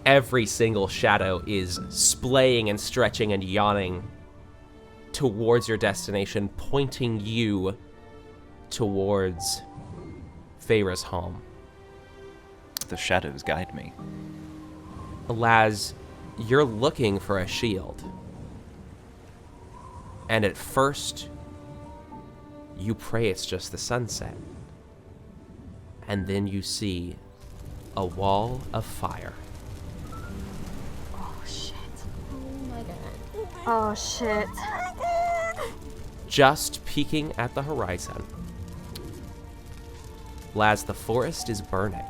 Every single shadow is splaying and stretching and yawning towards your destination, pointing you towards Feyre's home. The shadows guide me. Laz, you're looking for a shield. And at first, you pray it's just the sunset. And then you see a wall of fire. Oh shit. Just peeking at the horizon. Laz, the forest is burning.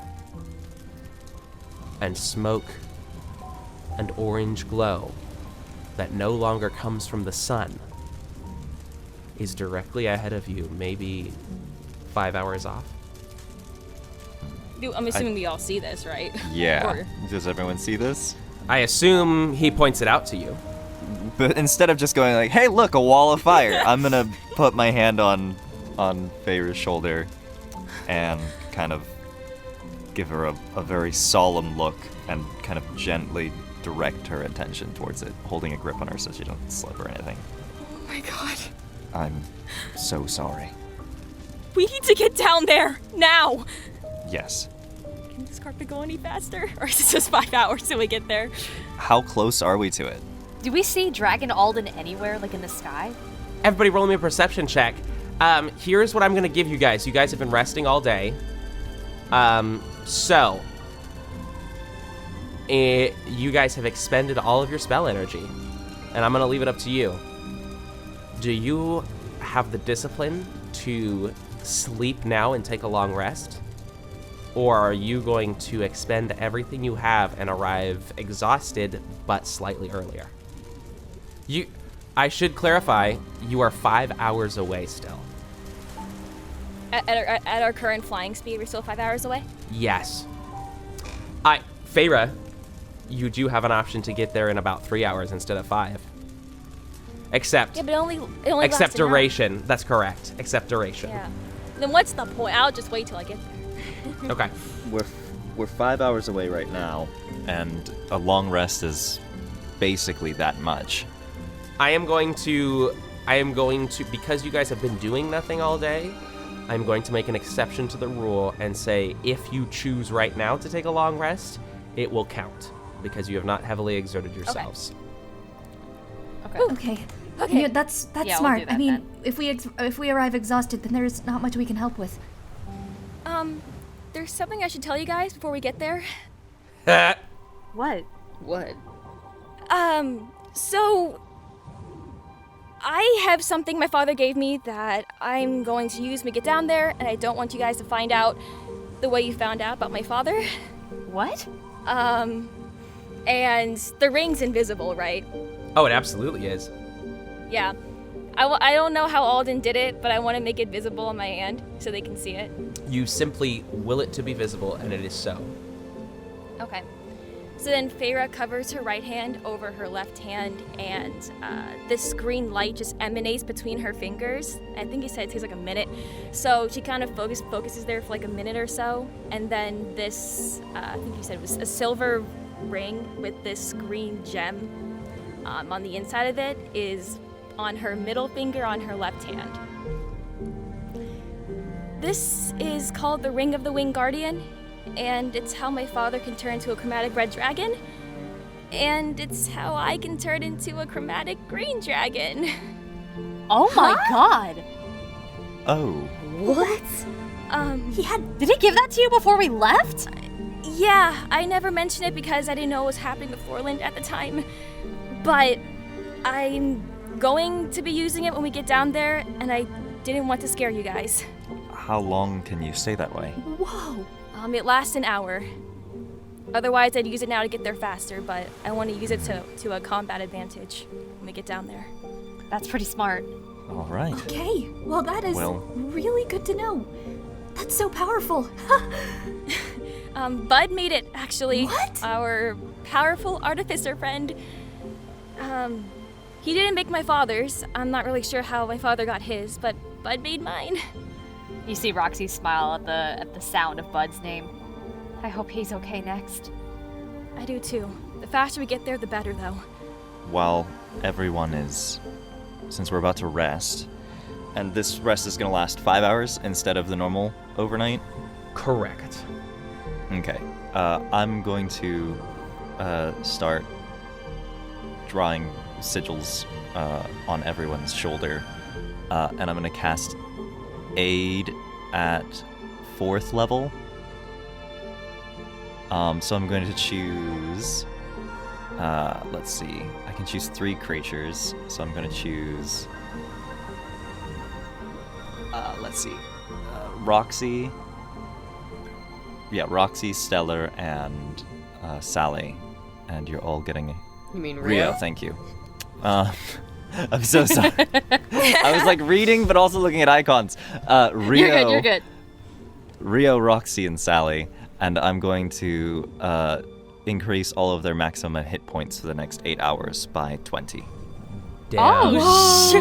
And smoke and orange glow that no longer comes from the sun is directly ahead of you, maybe 5 hours off. I'm assuming we all see this, right? Yeah. Or- Does everyone see this? I assume he points it out to you. But instead of just going like, hey, look, a wall of fire, I'm going to put my hand on Feyre's shoulder and kind of give her a very solemn look and kind of gently direct her attention towards it, holding a grip on her so she doesn't slip or anything. Oh my god. I'm so sorry. We need to get down there, now! Yes. Can this carpet go any faster? Or is it just 5 hours till we get there? How close are we to it? Do we see Dragon Alden anywhere, like in the sky? Everybody roll me a perception check. Here's what I'm going to give you guys. You guys have been resting all day. So, you guys have expended all of your spell energy, and I'm going to leave it up to you. Do you have the discipline to sleep now and take a long rest? Or are you going to expend everything you have and arrive exhausted but slightly earlier? I should clarify, you are 5 hours away still. At our current flying speed, we're still 5 hours away? Yes. Feyre, you do have an option to get there in about 3 hours instead of 5. Except... Yeah, but it only except lasts an hour. duration. That's correct. Except duration. Yeah. Then what's the point? I'll just wait till I get there. Okay. We're 5 hours away right now, and a long rest is basically that much. I am going to, because you guys have been doing nothing all day, I'm going to make an exception to the rule and say if you choose right now to take a long rest, it will count because you have not heavily exerted yourselves. Okay. Okay. Yeah, that's Yeah, we'll smart. do that I mean, then. if we arrive exhausted, then there's not much we can help with. There's something I should tell you guys before we get there. What? What? So I have something my father gave me that I'm going to use when we get down there, and I don't want you guys to find out the way you found out about my father. What? And the ring's invisible, right? Oh, it absolutely is. Yeah. I don't know how Alden did it, but I want to make it visible on my hand so they can see it. You simply will it to be visible, and it is so. Okay. So then Feyre covers her right hand over her left hand, and this green light just emanates between her fingers. I think he said it takes like a minute. So she kind of focuses there for like a minute or so, and then this, I think you said it was a silver ring with this green gem on the inside of it is on her middle finger on her left hand. This is called the Ring of the Winged Guardian, and it's how my father can turn into a chromatic red dragon, and it's how I can turn into a chromatic green dragon. Oh my god! Oh. What? Did he give that to you before we left? Yeah, I never mentioned it because I didn't know what was happening with Forland at the time, but I'm going to be using it when we get down there, and I didn't want to scare you guys. How long can you stay that way? Whoa! It lasts an hour. Otherwise, I'd use it now to get there faster, but I want to use it to a combat advantage when we get down there. That's pretty smart. All right. Okay. Well, that is really good to know. That's so powerful. Bud made it, actually. What? Our powerful artificer friend. He didn't make my father's. I'm not really sure how my father got his, but Bud made mine. You see Roxie smile at the sound of Bud's name. I hope he's okay next. I do too. The faster we get there, the better, though. While everyone is, since we're about to rest, and this rest is going to last 5 hours instead of the normal overnight? Correct. Okay. I'm going to start drawing sigils on everyone's shoulder, and I'm going to cast Aid at 4th level. So I'm going to choose, let's see, I can choose 3 creatures, so I'm going to choose, let's see, Roxie, Stellar, and Sally, and you're all getting You mean Rio, thank you. I'm so sorry. I was like reading, but also looking at icons. Rio, You're good. Rio, Roxie, and Sally, and I'm going to increase all of their maximum hit points for the next 8 hours by 20. Damn. Oh,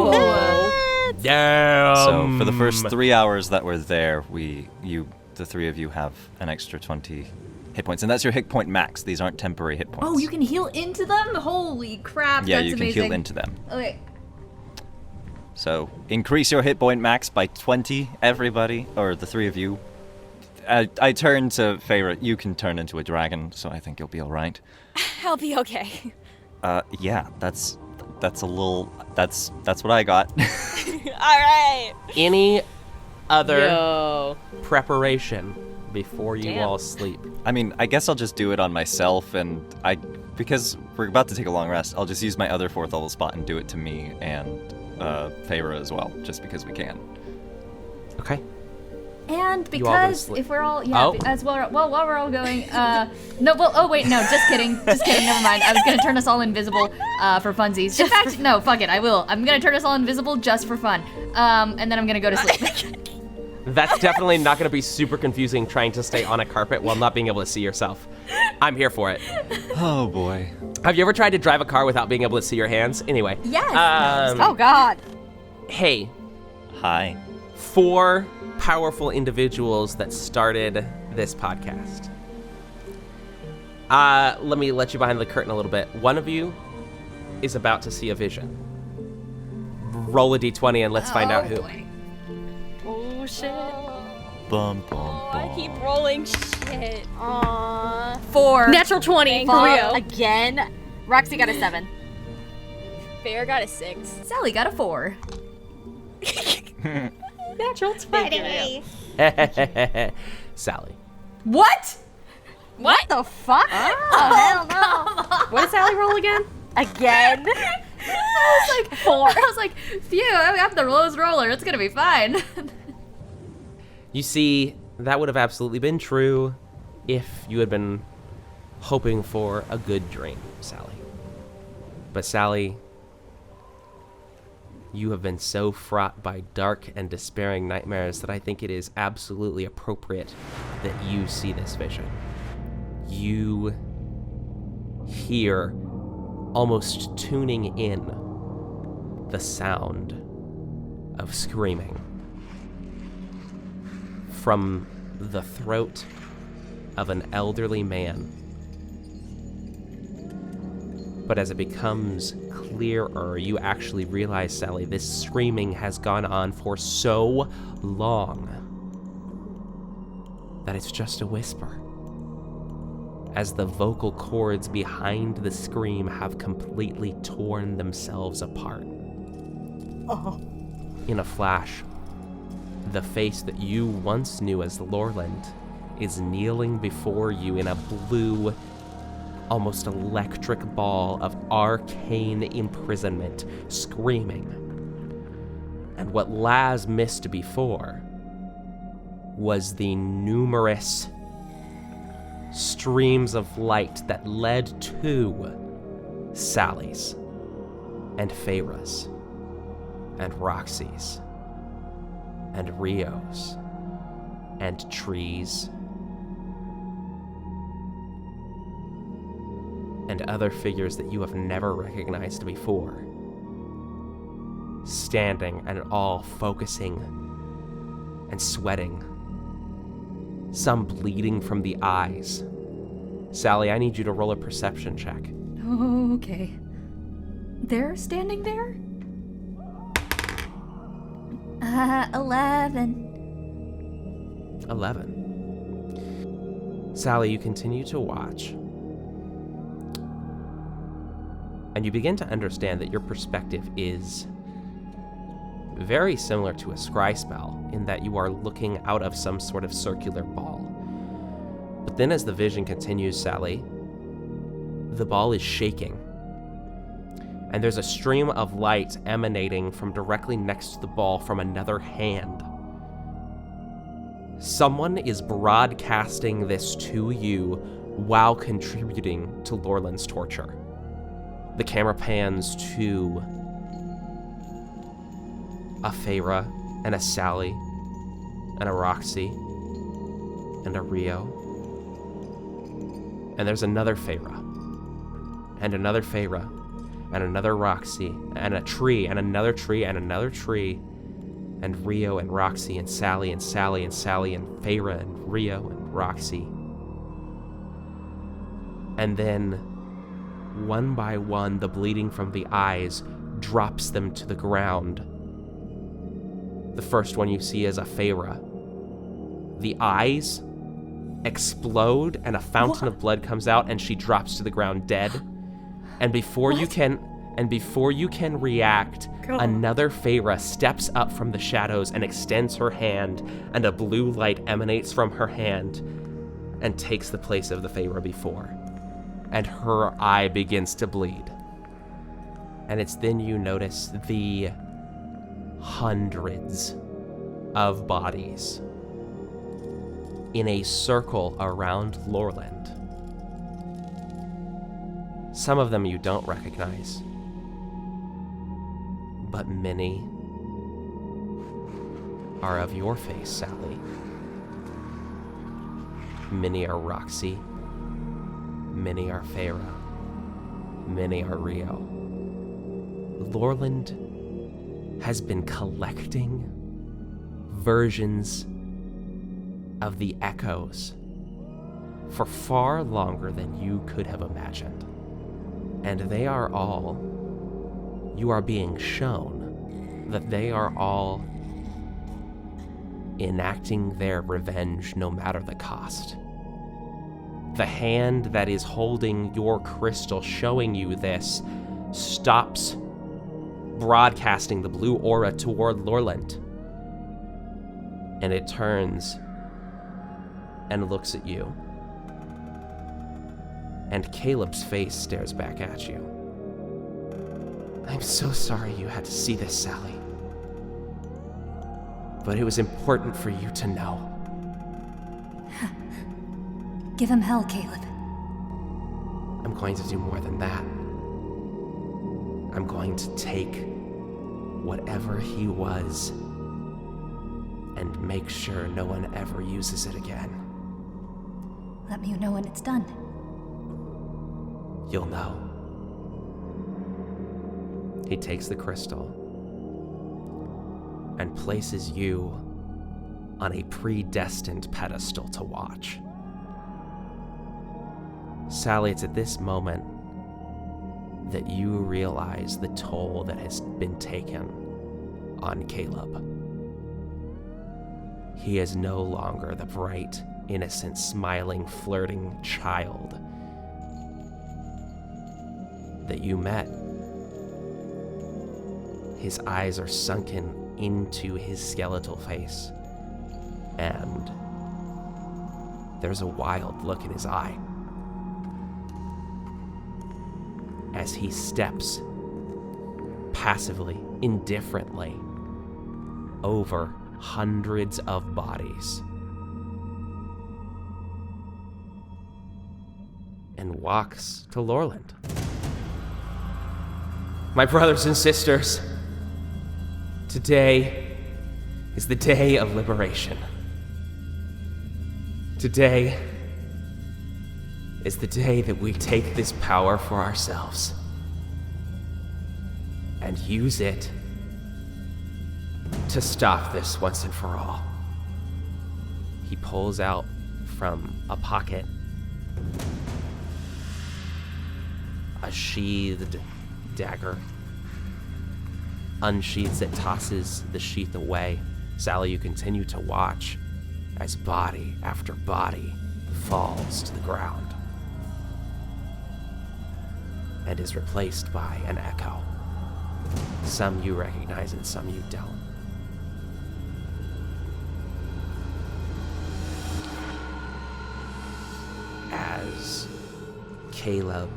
shit! Damn. So for the first 3 hours that we're there, the 3 of you have an extra 20 hit points, and that's your hit point max. These aren't temporary hit points. Oh, you can heal into them? Holy crap, Yeah, that's you can amazing. heal into them. Okay. So increase your hit point max by 20, everybody, or the 3 of you. I turn to Feyre. You can turn into a dragon, so I think you'll be all right. I'll be okay. Yeah, that's what I got. All right. Any other Yo. preparation before you Damn. all sleep. I mean, I guess I'll just do it on myself, and because we're about to take a long rest, I'll just use my other 4th level spot and do it to me and Feyre as well, just because we can. Okay. And You all gonna because sleep. if we're all Oh. as well while we're all going just kidding never mind, I was gonna turn us all invisible for funsies. In fact, no, fuck it, I'm gonna turn us all invisible just for fun, and then I'm gonna go to sleep. That's definitely not going to be super confusing trying to stay on a carpet while not being able to see yourself. I'm here for it. Oh boy. Have you ever tried to drive a car without being able to see your hands? Anyway. Yes. Oh God. Hey, Hi. 4 powerful individuals that started this podcast. Let me let you behind the curtain a little bit. One of you is about to see a vision. Roll a d20 and let's find out who. Boy. Oh shit. Bum, bum, I keep bum. rolling shit. Aww. 4. Natural 20 for Rio. Again. Roxie got a 7. Feyre got a 6. Sally got a 4. Natural 20. Sally. What? What the fuck? Oh, hell no. What did Sally roll again? Again? I was like 4. I was like, phew, I'm the lowest roller. It's gonna be fine. You see, that would have absolutely been true if you had been hoping for a good dream, Sally. But Sally, you have been so fraught by dark and despairing nightmares that I think it is absolutely appropriate that you see this vision. You hear, almost tuning in, the sound of screaming from the throat of an elderly man. But as it becomes clearer, you actually realize, Sally, this screaming has gone on for so long that it's just a whisper. As the vocal cords behind the scream have completely torn themselves apart. In a flash, the face that you once knew as Lorland is kneeling before you in a blue, almost electric ball of arcane imprisonment, screaming. And what Laz missed before was the numerous streams of light that led to Sally's and Feyre's and Roxie's and Rio's and Tree's and other figures that you have never recognized before, standing and all focusing and sweating, some bleeding from the eyes. Sally, I need you to roll a perception check. Okay. They're standing there? 11. 11. Sally, you continue to watch. And you begin to understand that your perspective is very similar to a scry spell in that you are looking out of some sort of circular ball. But then as the vision continues, Sally, the ball is shaking. And there's a stream of light emanating from directly next to the ball from another hand. Someone is broadcasting this to you while contributing to Lorland's torture. The camera pans to a Feyre and a Sally and a Roxie and a Rio. And there's another Feyre and another Feyre and another Roxie and a tree and another tree and another tree and Rio and Roxie and Sally and Sally and Sally and Feyre and Rio and Roxie. And then, one by one, the bleeding from the eyes drops them to the ground. The first one you see is a Feyre. The eyes explode and a fountain of blood comes out and she drops to the ground dead. And before you can And before you can react, another Feyre steps up from the shadows and extends her hand, and a blue light emanates from her hand and takes the place of the Feyre before. And her eye begins to bleed. And it's then you notice the hundreds of bodies in a circle around Lorland. Some of them you don't recognize, but many are of your face, Sally. Many are Roxie, many are Feyre, many are Rio. Lorland has been collecting versions of the echoes for far longer than you could have imagined. And they are all, you are being shown that they are all enacting their revenge no matter the cost. The hand that is holding your crystal showing you this stops broadcasting the blue aura toward Lorland. And it turns and looks at you. And Caleb's face stares back at you. I'm so sorry you had to see this, Sally. But it was important for you to know. Give him hell, Caleb. I'm going to do more than that. I'm going to take whatever he was and make sure no one ever uses it again. Let me know when it's done. You'll know. He takes the crystal and places you on a predestined pedestal to watch. Sally, it's at this moment that you realize the toll that has been taken on Caleb. He is no longer the bright, innocent, smiling, flirting child that you met. His eyes are sunken into his skeletal face, and there's a wild look in his eye as he steps passively, indifferently, over hundreds of bodies and walks to Lorland. My brothers and sisters, today is the day of liberation. Today is the day that we take this power for ourselves and use it to stop this once and for all. He pulls out from a pocket a sheathed dagger, unsheathes it, tosses the sheath away. Sally, you continue to watch as body after body falls to the ground and is replaced by an echo. Some you recognize and some you don't. As Caleb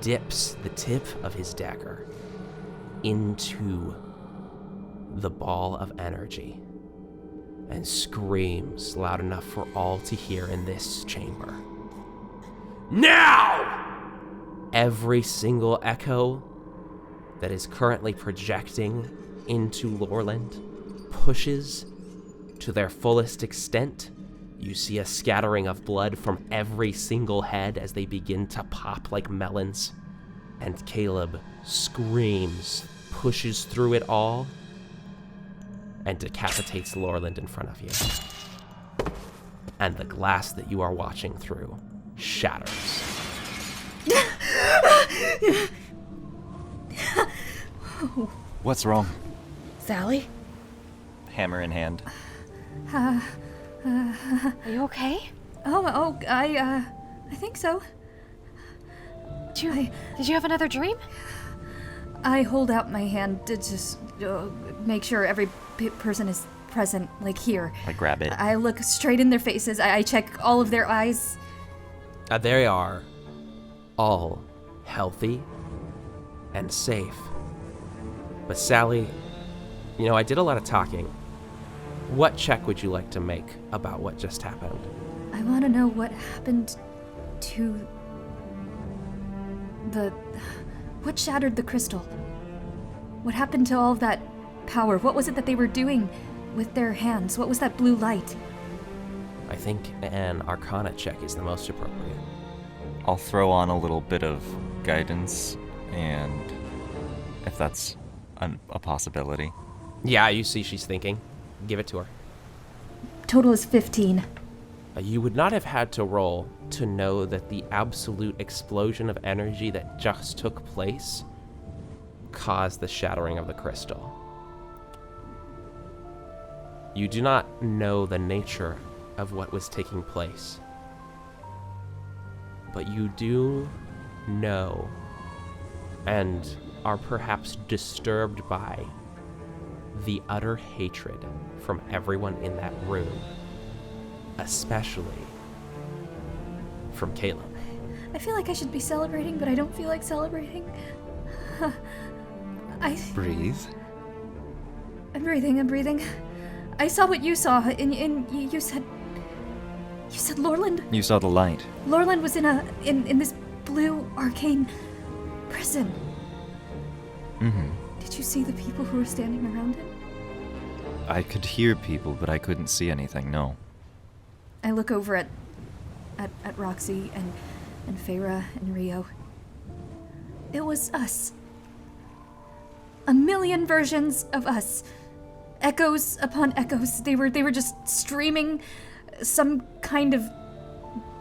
dips the tip of his dagger into the ball of energy and screams loud enough for all to hear in this chamber. Now! Every single echo that is currently projecting into Lorland pushes to their fullest extent. You see a scattering of blood from every single head as they begin to pop like melons. And Caleb screams, pushes through it all, and decapitates Lorland in front of you. And the glass that you are watching through shatters. What's wrong? Sally? Hammer in hand. Are you okay? I think so. Did you have another dream? I hold out my hand to just make sure every person is present, like here. I grab it. I look straight in their faces. I check all of their eyes. They are all healthy and safe. But Sally, I did a lot of talking. What check would you like to make about what just happened? I want to know what happened to what shattered the crystal? What happened to all of that power? What was it that they were doing with their hands? What was that blue light? I think an Arcana check is the most appropriate. I'll throw on a little bit of guidance, and if that's a possibility. Yeah, you see she's thinking. Give it to her. Total is 15. You would not have had to roll to know that the absolute explosion of energy that just took place caused the shattering of the crystal. You do not know the nature of what was taking place, but you do know and are perhaps disturbed by the utter hatred from everyone in that room, especially from Caleb. I feel like I should be celebrating, but I don't feel like celebrating. Breathe. I'm breathing. I saw what you saw, and you said Lorland? You saw the light. Lorland was in this blue arcane prison. Mm-hmm. Did you see the people who were standing around it? I could hear people, but I couldn't see anything, no. I look over at Roxie and Feyre and Rio. It was us. A million versions of us. Echoes upon echoes. They were just streaming some kind of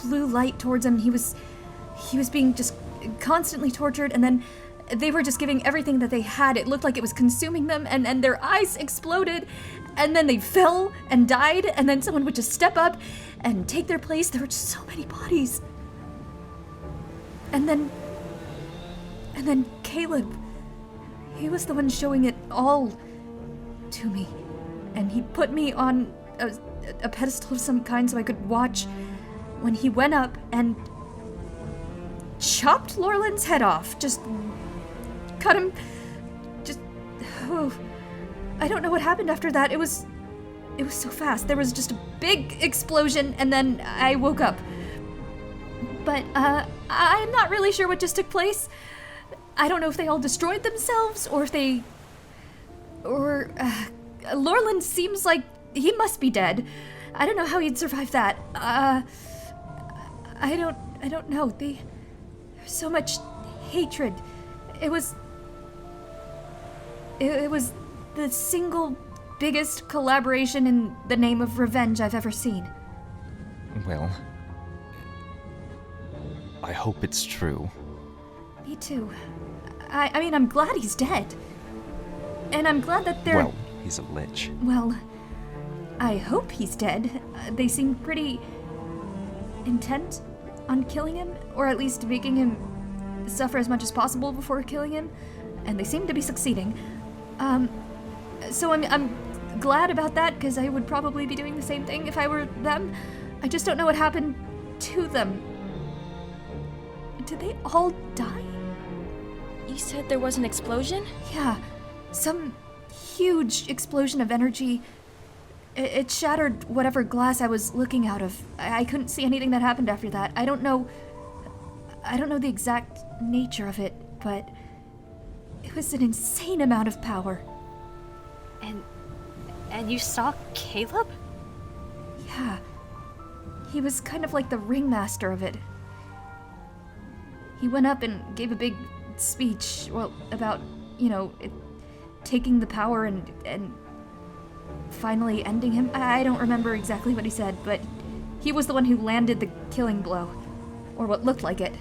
blue light towards him. He was being just constantly tortured, and then they were just giving everything that they had. It looked like it was consuming them, and their eyes exploded, and then they fell and died, and then someone would just step up and take their place. There were just so many bodies. And then Caleb, he was the one showing it all to me, and he put me on a pedestal of some kind so I could watch when he went up and chopped Lorland's head off. Just cut him. I don't know what happened after that. It was so fast. There was just a big explosion, and then I woke up. But I'm not really sure what just took place. I don't know if they all destroyed themselves, or if Lorland seems like he must be dead. I don't know how he'd survive that. I don't know. There's so much hatred. It was the single biggest collaboration in the name of revenge I've ever seen. Well, I hope it's true. Me too. I mean, I'm glad he's dead. And I'm glad that they're... Well, he's a lich. Well, I hope he's dead. They seem pretty intent on killing him, or at least making him suffer as much as possible before killing him, and they seem to be succeeding. So I'm glad about that, because I would probably be doing the same thing if I were them. I just don't know what happened to them. Did they all die? You said there was an explosion? Yeah, some huge explosion of energy. It shattered whatever glass I was looking out of. I couldn't see anything that happened after that. I don't know the exact nature of it, but it was an insane amount of power. And you saw Caleb? Yeah. He was kind of like the ringmaster of it. He went up and gave a big speech, about, taking the power and finally ending him. I don't remember exactly what he said, but he was the one who landed the killing blow, or what looked like it.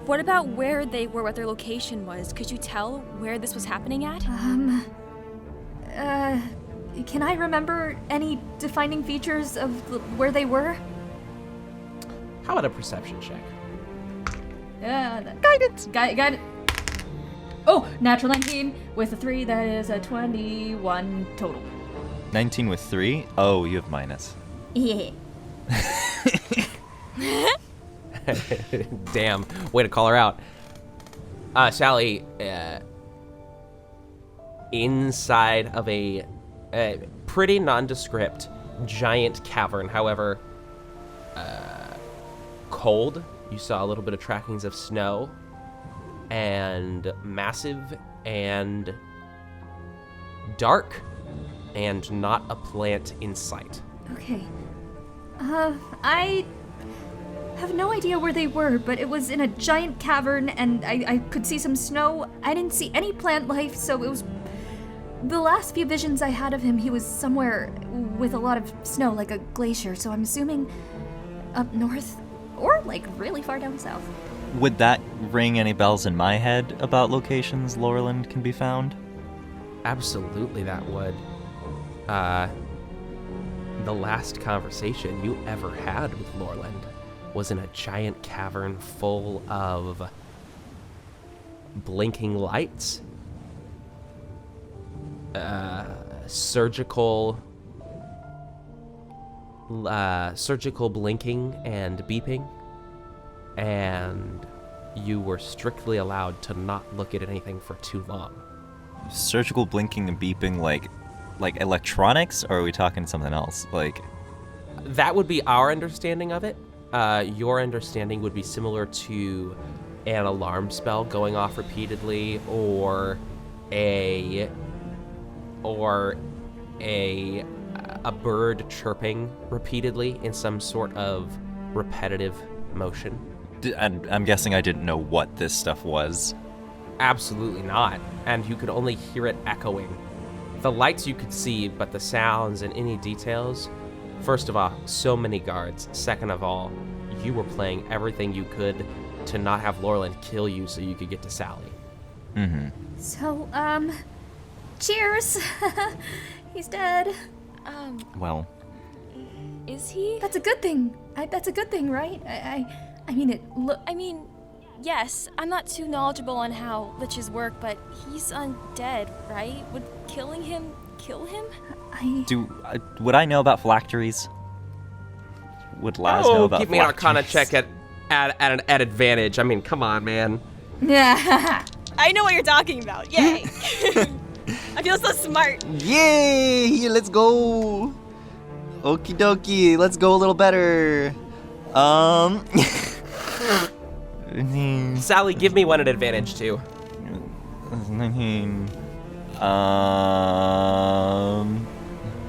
What about where they were, what their location was? Could you tell where this was happening at? Can I remember any defining features of where they were? How about a perception check? Guidance! Guidance! Oh, natural 19 with a 3. That is a 21 total. 19 with 3? Oh, you have minus. Yeah. Damn, way to call her out. Sally, inside of a pretty nondescript giant cavern, however, cold. You saw a little bit of trackings of snow, and massive and dark, and not a plant in sight. Okay. I have no idea where they were, but it was in a giant cavern, and I could see some snow. I didn't see any plant life, so it was... The last few visions I had of him, he was somewhere with a lot of snow, like a glacier, so I'm assuming up north, or like really far down south. Would that ring any bells in my head about locations Laurelland can be found? Absolutely that would. The last conversation you ever had with Laurelland was in a giant cavern full of blinking lights, surgical blinking and beeping, and you were strictly allowed to not look at anything for too long. Surgical blinking and beeping, like electronics, or are we talking something else? Like, that would be our understanding of it. Your understanding would be similar to an alarm spell going off repeatedly, or a bird chirping repeatedly in some sort of repetitive motion. I'm guessing I didn't know what this stuff was. Absolutely not. And you could only hear it echoing. The lights you could see, but the sounds and any details. First of all, so many guards. Second of all, you were playing everything you could to not have Laurelland kill you so you could get to Sally. Mm-hmm. So, cheers. He's dead. Well, Is he? That's a good thing. That's a good thing, right? I mean, Yes, I'm not too knowledgeable on how liches work, but he's undead, right? Would killing him kill him? Would I know about phylacteries? Would Laz know about keep me an Arcana phylacteries? check at advantage. I mean, come on, man. Yeah. I know what you're talking about. Yay! I feel so smart. Yay! Let's go! Okie dokie, let's go a little better. Sally, give me one at advantage, too.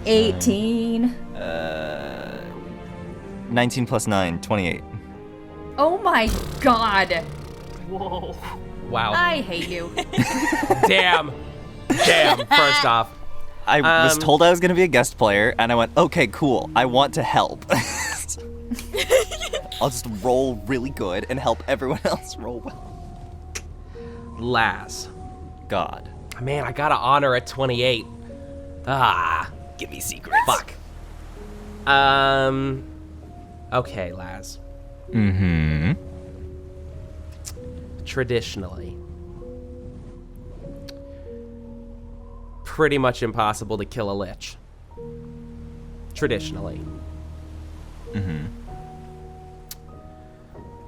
18. 19 plus 9, 28. Oh my god. Whoa. Wow. I hate you. Damn, first off. I was told I was going to be a guest player, and I went, okay, cool, I want to help. I'll just roll really good and help everyone else roll well. Laz. God. Man, I gotta honor at 28. Give me secrets. Fuck. Okay, Laz. Mm-hmm. Traditionally, pretty much impossible to kill a lich. Traditionally. Mm-hmm.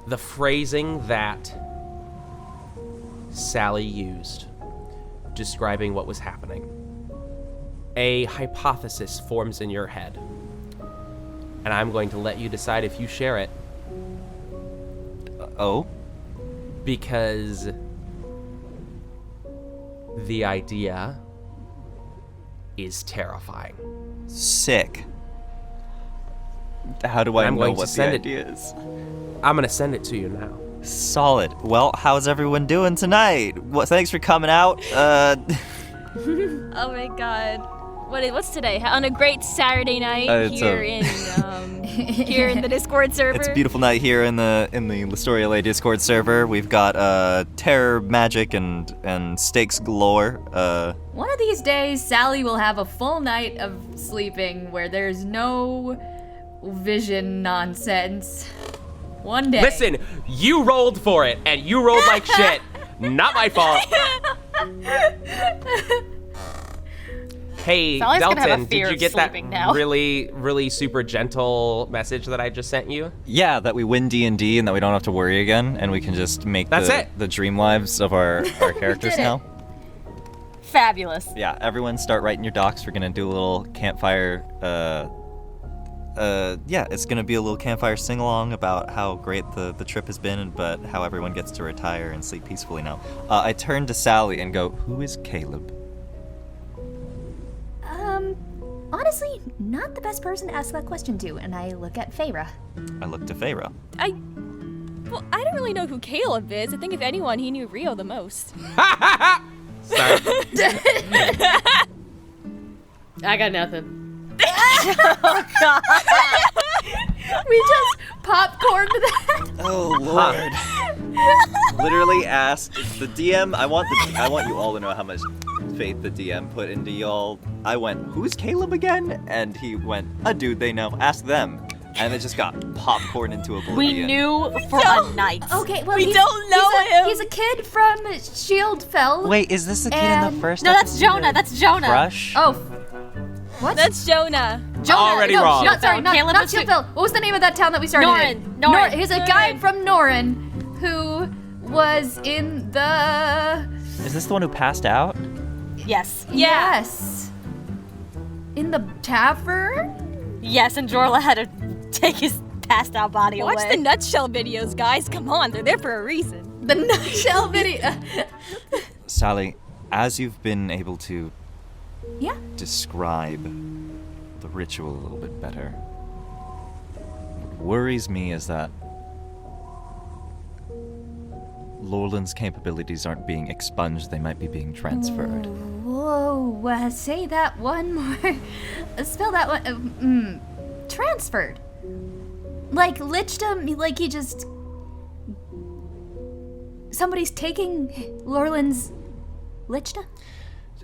The phrasing that Sally used, describing what was happening. A hypothesis forms in your head, and I'm going to let you decide if you share it. Oh? Because the idea is terrifying. Sick. How do I know what the idea is? I'm going to send it to you now. Solid. Well, how's everyone doing tonight? Thanks for coming out. Oh my god. What's today? On a great Saturday night here in the Discord server. It's a beautiful night here in the Lostoria Lé Discord server. We've got terror, magic, and stakes galore. One of these days, Sally will have a full night of sleeping where there's no vision nonsense. One day. Listen, you rolled for it, and you rolled like shit. Not my fault. Hey, Sally's gonna have a Delton, fear did you of get that sleeping now. really, really super gentle message that I just sent you? Yeah, that we win D&D and that we don't have to worry again, and we can just make the dream lives of our characters now. Fabulous. Yeah, everyone start writing your docs. We're gonna do a little campfire. It's gonna be a little campfire sing-along about how great the trip has been, but how everyone gets to retire and sleep peacefully now. I turn to Sally and go, "Who is Caleb?" Honestly, not the best person to ask that question to, and I look at Feyre. I look to Feyre. Well, I don't really know who Caleb is. I think if anyone, he knew Rio the most. Sorry. I got nothing. Oh, God. We just popcorned that. Oh Lord! Literally asked the DM. I want you all to know how much faith the DM put into y'all. I went, "Who's Caleb again?" And he went, "A dude they know. Ask them." And it just got popcorn into oblivion. We knew for a night. Okay, well, We don't know him. He's a kid from Shieldfell. Wait, is this the kid in the first? No, that's episode? Jonah. That's Jonah. Crush? Oh, what? That's Jonah. Jonah. Already no, wrong. Not, sorry, not, Caleb not is Shieldfell. What was the name of that town that we started in? Norrin. He's a guy from Norrin who was in the... Is this the one who passed out? Yes. Yeah. Yes. In the tavern? Yes, and Jorla had to take his passed out body Watch away. the nutshell videos, guys. Come on, they're there for a reason. The nutshell video. Sally, as you've been able to Yeah? describe the ritual a little bit better, what worries me is that Lorland's capabilities aren't being expunged, they might be being transferred. Whoa, say that one more. Spell that one. Transferred. Like, liched him, like he just... Somebody's taking Lorland's lichdom?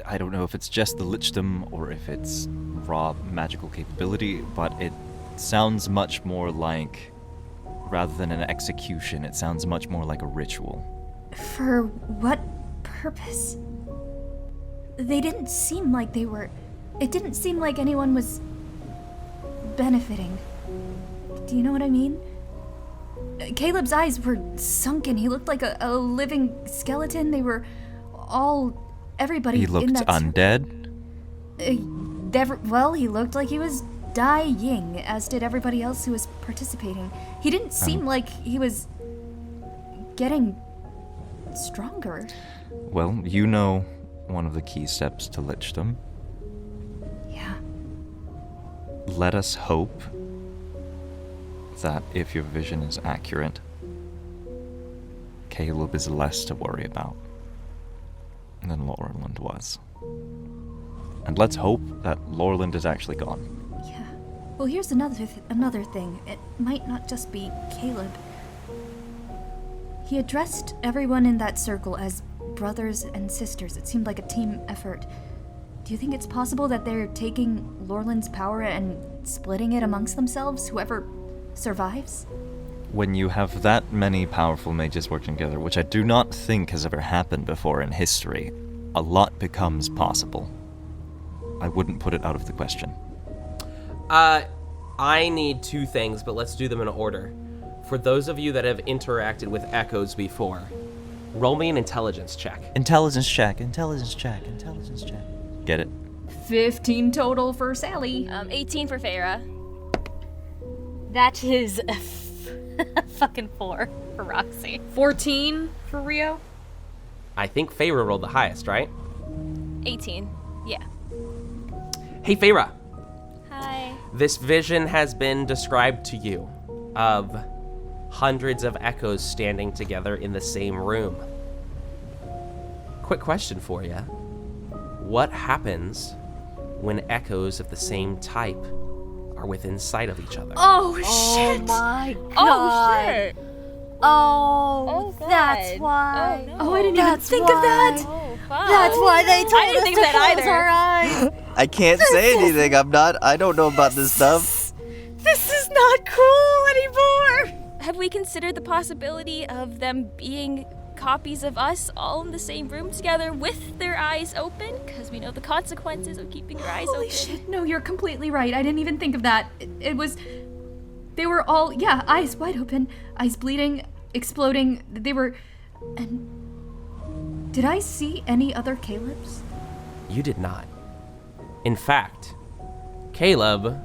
I don't know if it's just the lichdom or if it's raw magical capability, but it sounds much more like, rather than an execution, it sounds much more like a ritual. For what purpose? They didn't seem like they were... It didn't seem like anyone was benefiting. Do you know what I mean? Caleb's eyes were sunken. He looked like a living skeleton. They were all... Everybody He in looked that... undead? Well, he looked like he was dying, as did everybody else who was participating. He didn't seem like he was getting stronger. Well, you know one of the key steps to lichdom. Yeah. Let us hope that if your vision is accurate, Caleb is less to worry about than Lorland was. And let's hope that Lorland is actually gone. Yeah. Well, here's another thing. It might not just be Caleb. He addressed everyone in that circle as brothers and sisters. It seemed like a team effort. Do you think it's possible that they're taking Lorland's power and splitting it amongst themselves, whoever survives? When you have that many powerful mages working together, which I do not think has ever happened before in history, a lot becomes possible. I wouldn't put it out of the question. I need two things, but let's do them in order. For those of you that have interacted with echoes before, roll me an intelligence check. Intelligence check, intelligence check, intelligence check. Get it? 15 total for Sally. 18 for Feyre. That is a fucking 4 for Roxie. 14 for Rio. I think Feyre rolled the highest, right? 18. Yeah. Hey, Feyre. Hi. This vision has been described to you of hundreds of echoes standing together in the same room. Quick question for you. What happens when echoes of the same type are within sight of each other? Oh, shit! My God. Oh, shit. Oh, God. that's why. Oh, no. Oh, I didn't even think of that! Oh, fuck. That's why they told I didn't us think to of that close either. our eyes. I can't say anything. I don't know about this stuff. This is not cool anymore. Have we considered the possibility of them being copies of us all in the same room together with their eyes open, because we know the consequences of keeping your eyes Holy open. shit, no, you're completely right. I didn't even think of that. It was... They were all, yeah, eyes wide open, eyes bleeding, exploding. They were... And... Did I see any other Calebs? You did not. In fact, Caleb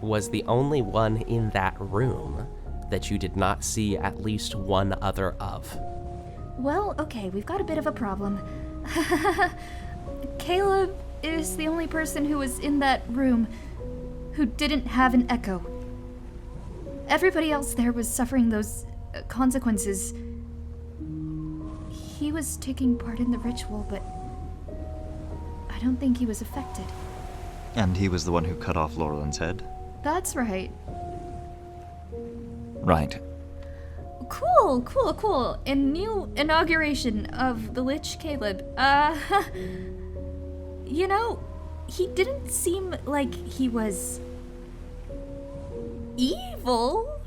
was the only one in that room that you did not see at least one other of. Well, okay, we've got a bit of a problem. Caleb is the only person who was in that room who didn't have an echo. Everybody else there was suffering those consequences. He was taking part in the ritual, but I don't think he was affected. And he was the one who cut off Laurelyn's head? That's right. Right. Cool. A new inauguration of the Lich Caleb. You know, he didn't seem like he was evil.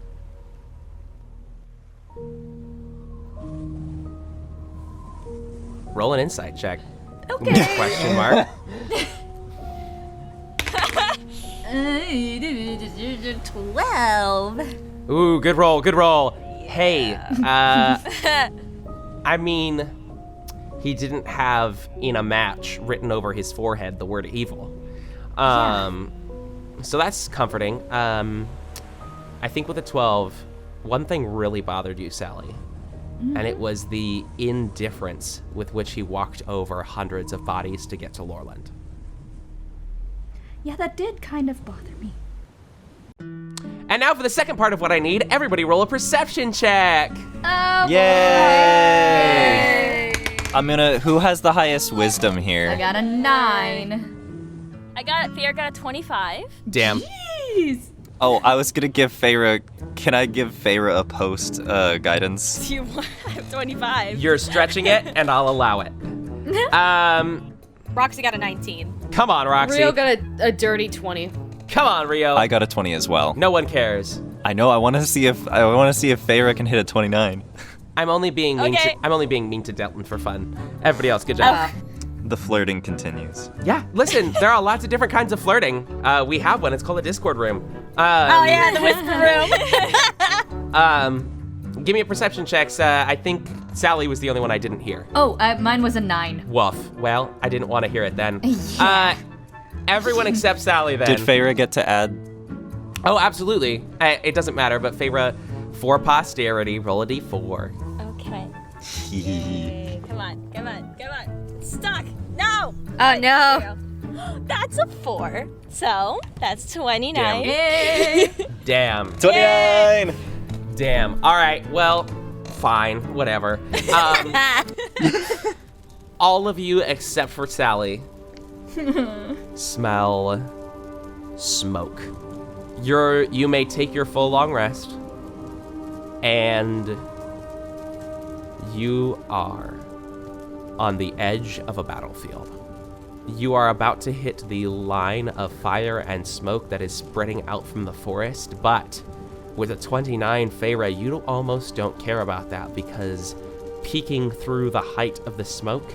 Roll an insight check. Okay. Question mark. 12. Ooh, good roll. Hey, I mean, he didn't have in a match written over his forehead the word evil. So that's comforting. I think with a 12, one thing really bothered you, Sally, and it was the indifference with which he walked over hundreds of bodies to get to Lorland. Yeah, that did kind of bother me. And now for the second part of what I need, everybody roll a perception check. Oh, Yay! Who has the highest wisdom here? I got a 9. Feyre got a 25. Damn. Jeez. Oh, I was gonna give Feyre. Can I give Feyre a post guidance? You have 25. You're stretching it, and I'll allow it. Roxie got a 19. Come on, Roxie. Rio got a dirty 20. Come on, Rio. I got a 20 as well. No one cares. I know. I want to see if Feyre can hit a 29. I'm only being mean. Okay. I'm only being mean to Delton for fun. Everybody else, good job. The flirting continues. Yeah. Listen, there are lots of different kinds of flirting. We have one. It's called a Discord room. Oh yeah, the whisper room. Give me a perception checks. I think Sally was the only one I didn't hear. Oh, mine was a 9. Woof. Well, I didn't want to hear it then. Everyone except Sally then. Did Feyre get to add? Oh, absolutely. It doesn't matter, but Feyre, for posterity, roll a d4. Okay. Come on. It's stuck. No. Oh no. There we go. That's a 4. So that's 29. Damn. 29! Damn. All right, well, fine, whatever. All of you except for Sally smell smoke. You may take your full long rest, and you are on the edge of a battlefield. You are about to hit the line of fire and smoke that is spreading out from the forest, but with a 29, Feyre, you almost don't care about that, because peeking through the height of the smoke,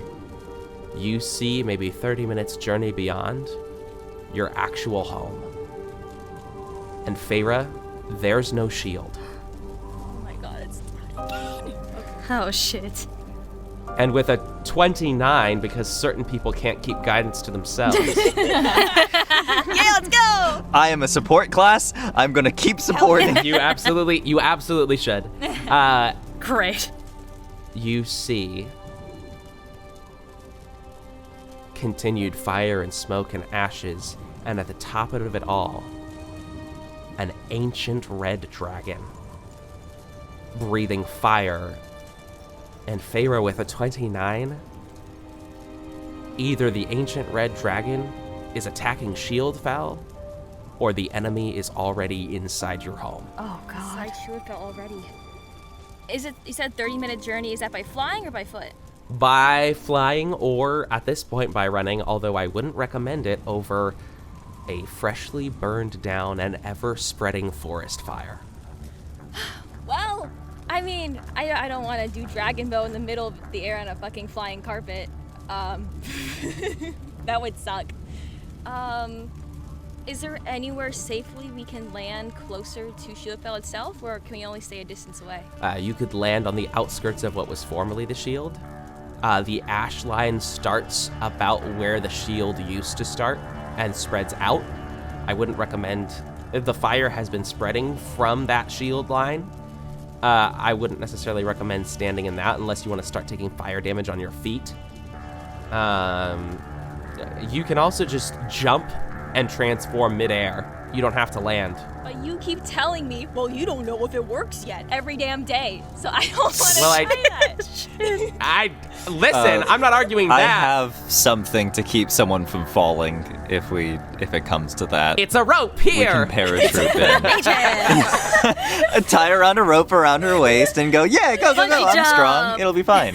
you see maybe 30 minutes journey beyond your actual home. And Feyre, there's no shield. Oh my god, it's Oh shit. And with a 29, because certain people can't keep guidance to themselves, Yeah, let's go! I am a support class. I'm gonna keep supporting. you absolutely should. Great. You see continued fire and smoke and ashes, and at the top of it all, an ancient red dragon breathing fire. And Feyre with a 29, either the ancient red dragon is attacking Shieldfell, or the enemy is already inside your home. Oh god. Shieldfell already. Is it? You said 30-minute journey. Is that by flying or by foot? By flying, or at this point by running, although I wouldn't recommend it over a freshly burned down and ever-spreading forest fire. Well, I mean, I don't want to do dragon bow in the middle of the air on a fucking flying carpet. That would suck. Is there anywhere safely we can land closer to Shieldfell itself, or can we only stay a distance away? You could land on the outskirts of what was formerly the shield. The ash line starts about where the shield used to start and spreads out. I wouldn't recommend... The fire has been spreading from that shield line. I wouldn't necessarily recommend standing in that unless you want to start taking fire damage on your feet. You can also just jump and transform midair. You don't have to land. But you keep telling me, well, you don't know if it works yet every damn day. So I don't want to try that. Listen, I'm not arguing I that. have something to keep someone from falling if it comes to that. It's a rope here. We can paratroop in. Tie her on a rope around her waist and go, yeah, go, I'm strong. It'll be fine.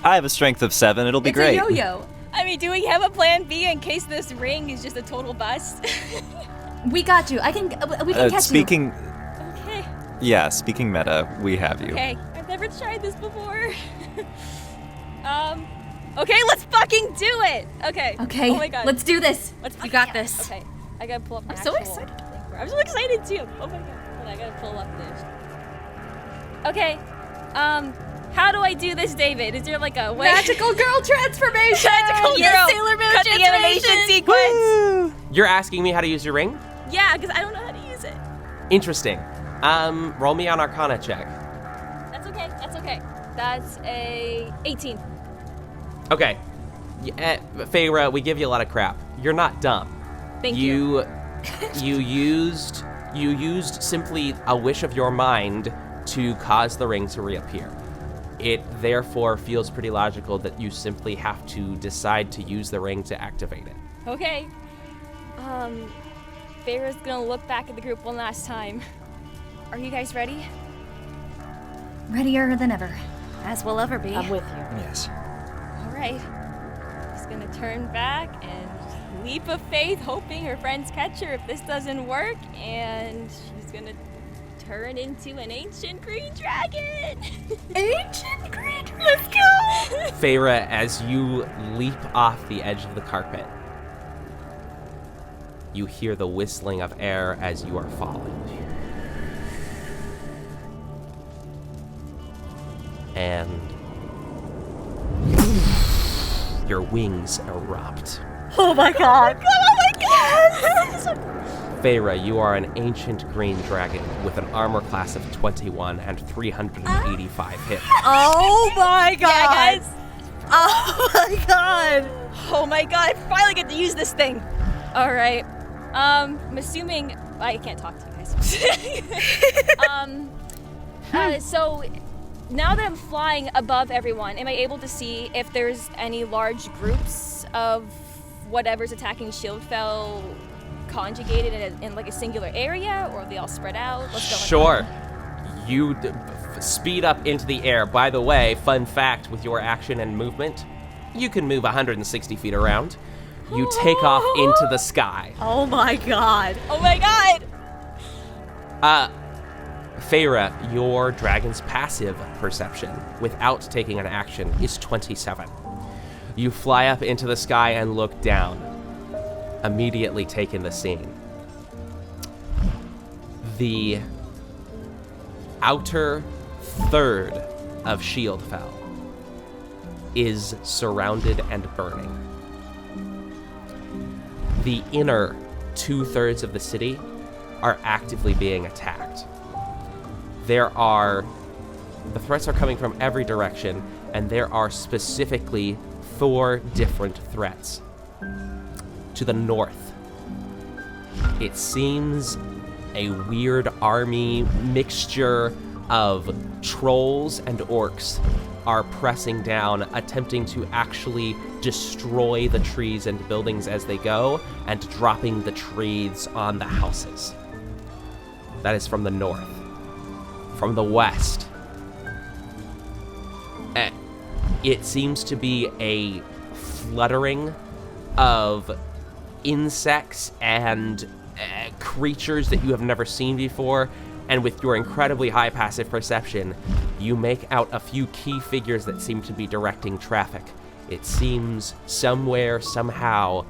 I have a strength of 7. It'll be great. It's a yo-yo. I mean, do we have a plan B in case this ring is just a total bust? We got you. We can catch speaking, you. Okay. Yeah, speaking meta, we have you. Okay, I've never tried this before. Okay, let's fucking do it. Okay. Okay. Oh my god. Let's do this. We got this. Okay. I gotta pull up my I'm so actual excited. thing. I'm so excited too. Oh my god. Hold on, I gotta pull up this. Okay. How do I do this, David? Is there like a way? Magical girl transformation. Magical girl. Sailor Moon cut the animation sequence. Woo! You're asking me how to use your ring? Yeah, because I don't know how to use it. Interesting. Roll me an Arcana check. That's okay. That's okay. That's a 18. Okay. Feyre, we give you a lot of crap. You're not dumb. Thank you. You used simply a wish of your mind to cause the ring to reappear. It therefore feels pretty logical that you simply have to decide to use the ring to activate it. Okay. Feyre's gonna look back at the group one last time. Are you guys ready? Readier than ever. As we'll ever be. I'm with you. Yes. All right. She's gonna turn back and leap of faith, hoping her friends catch her if this doesn't work, and she's gonna turn into an ancient green dragon. Ancient green dragon. Let's go. Feyre, as you leap off the edge of the carpet, you hear the whistling of air as you are falling. And your wings erupt. Oh my god. Oh my god. Feyre, you are an ancient green dragon with an armor class of 21 and 385 hit. Oh my god. Yeah, guys. Oh my god. Oh my god. I finally get to use this thing. All right. I'm assuming I can't talk to you guys. So now that I'm flying above everyone, am I able to see if there's any large groups of whatever's attacking Shieldfell conjugated in like a singular area, or are they all spread out? What's going Sure. on? You speed up into the air. By the way, fun fact with your action and movement, you can move 160 feet around. You take off into the sky. Oh my god. Oh my god! Feyre, your dragon's passive perception without taking an action is 27. You fly up into the sky and look down, immediately take in the scene. The outer third of Shieldfell is surrounded and burning. The inner 2/3 of the city are actively being attacked. The threats are coming from every direction, and there are specifically 4 different threats. To the north, it seems a weird army mixture of trolls and orcs are pressing down, attempting to actually destroy the trees and buildings as they go, and dropping the trees on the houses. That is from the north. From the west, it seems to be a fluttering of insects and creatures that you have never seen before, And with your incredibly high passive perception, you make out a few key figures that seem to be directing traffic. It seems somewhere, somehow,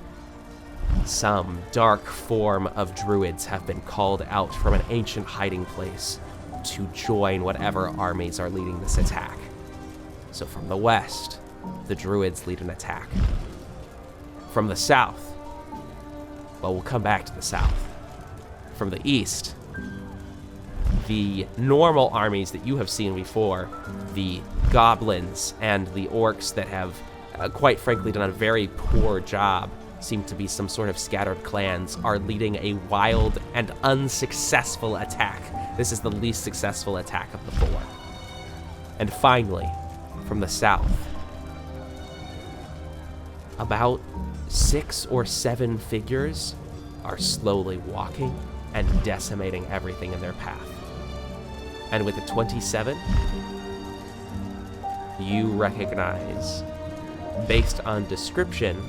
some dark form of druids have been called out from an ancient hiding place to join whatever armies are leading this attack. So from the west, the druids lead an attack. From the south, well, we'll come back to the south. From the east, the normal armies that you have seen before, the goblins and the orcs that have, quite frankly, done a very poor job, seem to be some sort of scattered clans, are leading a wild and unsuccessful attack. This is the least successful attack of the four. And finally, from the south, about 6 or 7 figures are slowly walking and decimating everything in their path. And with a 27, you recognize, based on description,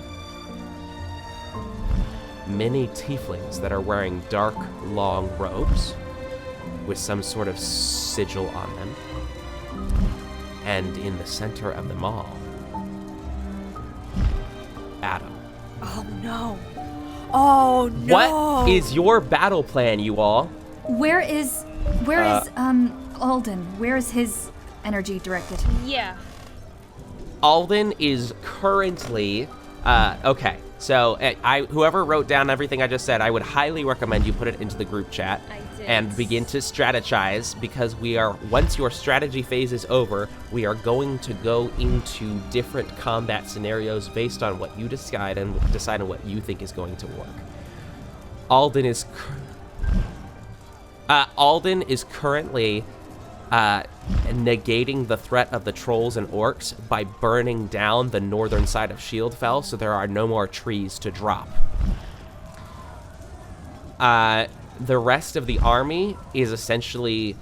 many tieflings that are wearing dark, long robes with some sort of sigil on them. And in the center of them all, Adam. Oh no. Oh no. What is your battle plan, you all? Where is Alden? Where is his energy directed? Yeah. Alden is currently, okay. So whoever wrote down everything I just said, I would highly recommend you put it into the group chat and begin to strategize, because once your strategy phase is over, we are going to go into different combat scenarios based on what you decide on what you think is going to work. Alden is currently negating the threat of the trolls and orcs by burning down the northern side of Shieldfell, so there are no more trees to drop. The rest of the army is essentially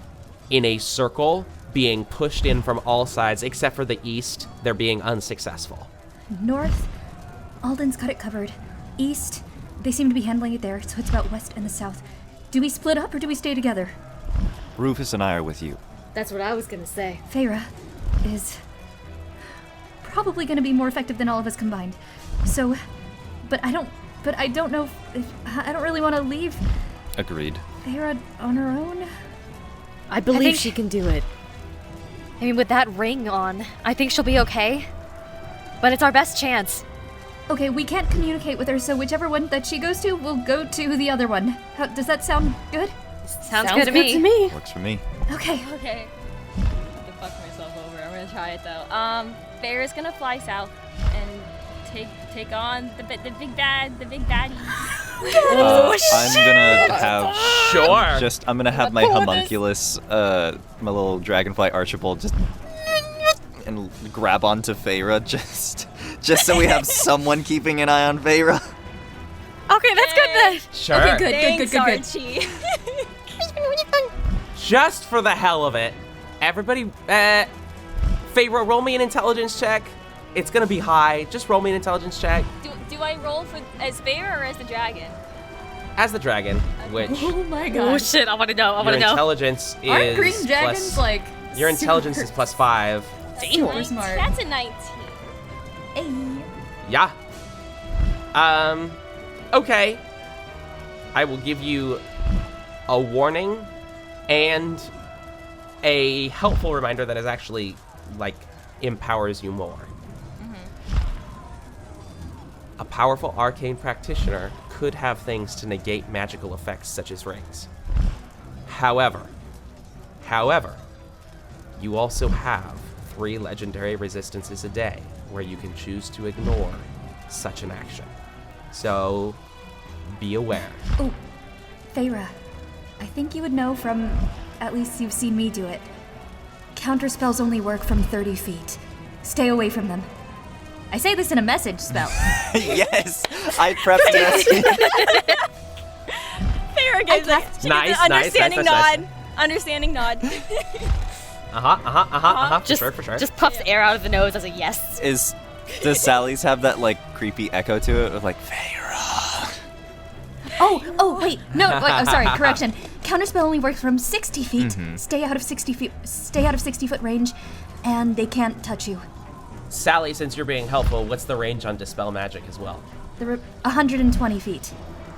in a circle, being pushed in from all sides, except for the east. They're being unsuccessful. North, Alden's got it covered. East, they seem to be handling it there, so it's about west and the south. Do we split up or do we stay together? Rufus and I are with you. That's what I was gonna say. Feyre is probably gonna be more effective than all of us combined. So, but I don't know if I don't really want to leave Agreed. Feyre on her own. I believe think- she can do it. I mean, with that ring on, I think she'll be okay. But it's our best chance. Okay, we can't communicate with her, so whichever one that she goes to, we'll go to the other one. Does that sound good? Sounds good to me. Works for me. Okay. Okay. I have to fuck myself over. I'm gonna try it though. Feyre's gonna fly south and take on the big baddie. I'm gonna have Sure. I'm gonna have my homunculus, my little dragonfly Archibald, just and grab onto Feyre, just so we have someone keeping an eye on Feyre. Okay, that's good then. Sure. Okay, good. Archie. Just for the hell of it, everybody, Feyre, roll me an intelligence check. It's gonna be high. Just roll me an intelligence check. Do I roll as Feyre or as the dragon? As the dragon, which Oh my god. Oh shit, I wanna know. your intelligence Aren't is green dragons plus, like your intelligence is plus 5. super smart? That's a 19. Yeah. Okay. I will give you a warning and a helpful reminder that is actually, empowers you more. A powerful arcane practitioner could have things to negate magical effects such as rings. However, you also have 3 legendary resistances a day where you can choose to ignore such an action. So, be aware. Oh, Feyre, I think you would know from, at least you've seen me do it. Counterspells only work from 30 feet. Stay away from them. I say this in a message spell. Yes, I prepped it. Feyre gives us Nice. Understanding nod. For sure. Just puffs air out of the nose as a yes. Does Sally's have that creepy echo to it of Feyre? Oh, wait, no, sorry, correction. counterspell only works from 60 feet. Stay out of 60 feet. Stay out of 60-foot range, and they can't touch you. Sally, since you're being helpful, what's the range on Dispel Magic as well? They're 120 feet.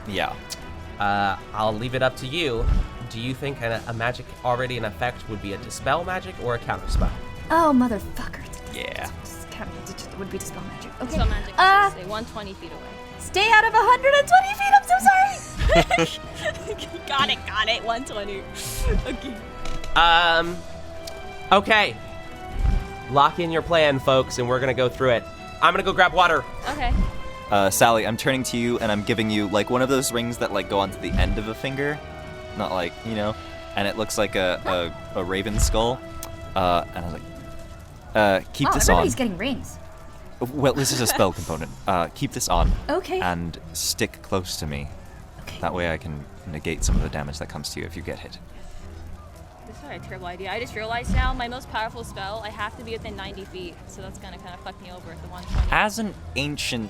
Yeah. I'll leave it up to you. Do you think a magic already in effect would be a Dispel Magic or a Counterspell? Oh, motherfucker. Yeah. It would be Dispel Magic. Okay. Dispel magic. Stay 120 feet away. Stay out of 120 feet. I'm so sorry. Got it. 120. Okay. Okay. Lock in your plan, folks, and we're gonna go through it. I'm gonna go grab water. Okay. Sally, I'm turning to you and I'm giving you like one of those rings that like go onto the end of a finger, not like, you know, and it looks like a raven skull. And I was like, keep this on. Everybody's getting rings. Well, this is a spell component. Keep this on. Okay. And stick close to me. Okay. That way I can negate some of the damage that comes to you if you get hit. This is not a terrible idea. I just realized now my most powerful spell, I have to be within 90 feet, so that's gonna kind of fuck me over at the 120. As an ancient